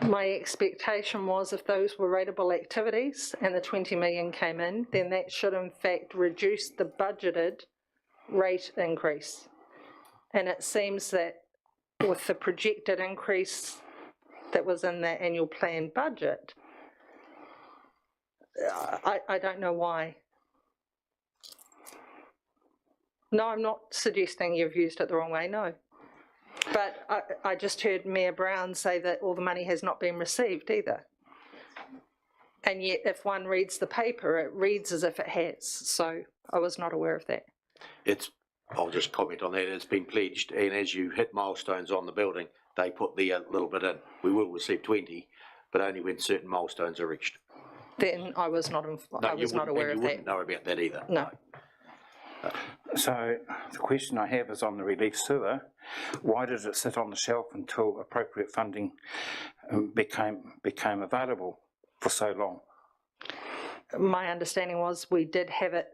My expectation was if those were rateable activities and the 20 million came in, then that should in fact reduce the budgeted rate increase. And it seems that with the projected increase that was in the annual plan budget, I don't know why. No, I'm not suggesting you've used it the wrong way, no. But I just heard Mayor Brown say that all the money has not been received either. And yet, if one reads the paper, it reads as if it has. So I was not aware of that. I'll just comment on that, it's been pledged, and as you hit milestones on the building, they put the little bit in. We will receive 20, but only when certain milestones are reached. Then I was not aware of that. You wouldn't know about that either. No. So the question I have is on the relief sewer. Why did it sit on the shelf until appropriate funding became available for so long? My understanding was we did have it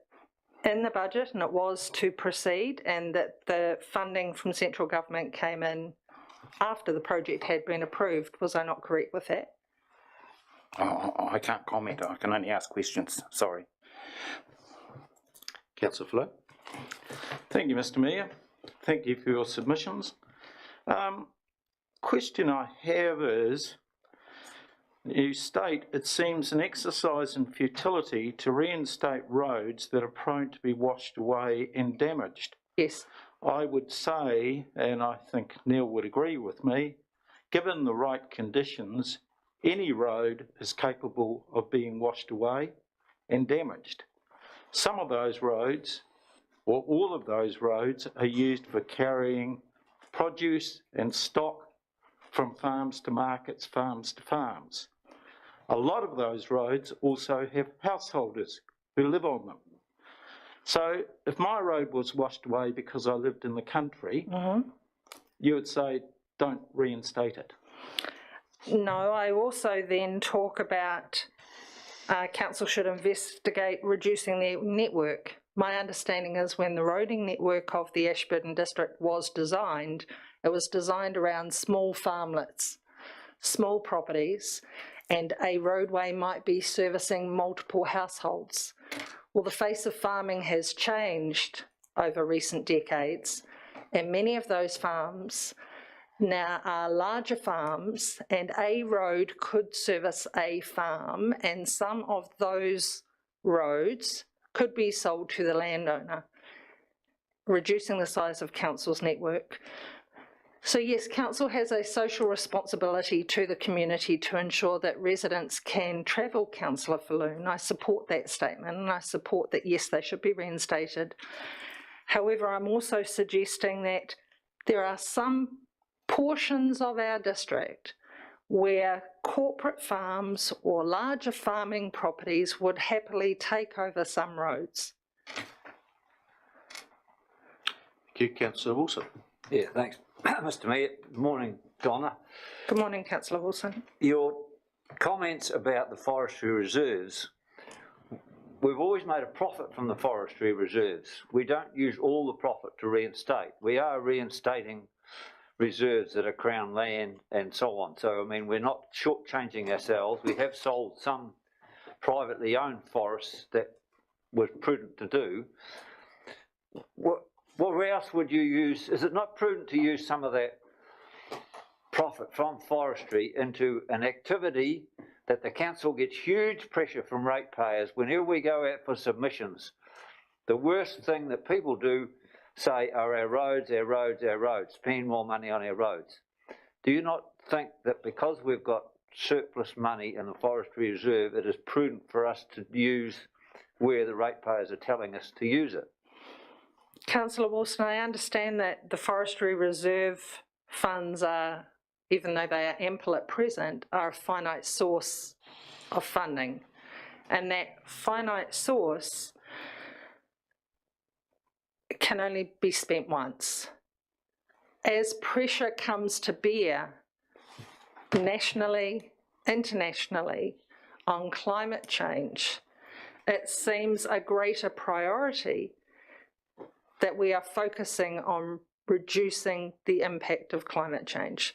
in the budget and it was to proceed, and that the funding from central government came in after the project had been approved. Was I not correct with that? I can't comment. I can only ask questions. Sorry. Councillor Flo. Thank you, Mr. Mayor. Thank you for your submissions. Question I have is, you state it seems an exercise in futility to reinstate roads that are prone to be washed away and damaged. Yes. I would say, and I think Neil would agree with me, given the right conditions, any road is capable of being washed away and damaged. Some of those roads, or all of those roads, are used for carrying produce and stock from farms to markets, farms to farms. A lot of those roads also have householders who live on them. So if my road was washed away because I lived in the country, you would say, don't reinstate it. No, I also then talk about council should investigate reducing their network. My understanding is when the roading network of the Ashburton district was designed, it was designed around small farmlets, small properties, and a roadway might be servicing multiple households. Well, the face of farming has changed over recent decades, and many of those farms now are larger farms, and a road could service a farm, and some of those roads could be sold to the landowner, reducing the size of council's network. So yes, council has a social responsibility to the community to ensure that residents can travel, Councillor Falloon. I support that statement, and I support that yes, they should be reinstated. However, I'm also suggesting that there are some portions of our district where corporate farms or larger farming properties would happily take over some roads. Thank you, Councillor Wilson. Yeah, thanks. Mr. Mayor, good morning, Donna. Good morning, Councillor Wilson. Your comments about the forestry reserves, we've always made a profit from the forestry reserves. We don't use all the profit to reinstate. We are reinstating reserves that are Crown land and so on. So, I mean, we're not shortchanging ourselves. We have sold some privately owned forests that was prudent to do. What else would you use? Is it not prudent to use some of that profit from forestry into an activity that the council gets huge pressure from ratepayers whenever we go out for submissions? The worst thing that people do say are our roads, our roads, our roads, spend more money on our roads. Do you not think that because we've got surplus money in the forestry reserve, it is prudent for us to use where the ratepayers are telling us to use it? Councillor Wilson, I understand that the forestry reserve funds are, even though they are ample at present, are a finite source of funding. And that finite source can only be spent once. As pressure comes to bear nationally, internationally, on climate change, it seems a greater priority that we are focusing on reducing the impact of climate change.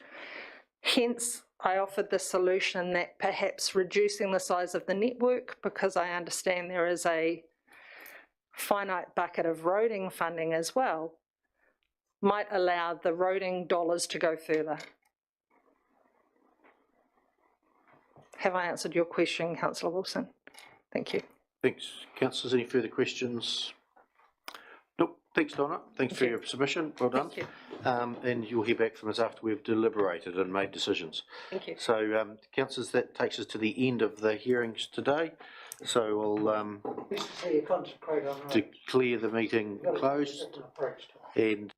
Hence, I offered the solution that perhaps reducing the size of the network, because I understand there is a finite bucket of roading funding as well, might allow the roading dollars to go further. Have I answered your question, Councillor Wilson? Thank you. Thanks, councillors. Any further questions? Nope. Thanks, Donna. Thanks for your submission. Well done. Thank you. And you'll hear back from us after we've deliberated and made decisions. Thank you. So, councillors, that takes us to the end of the hearings today. So we'll declare the meeting closed and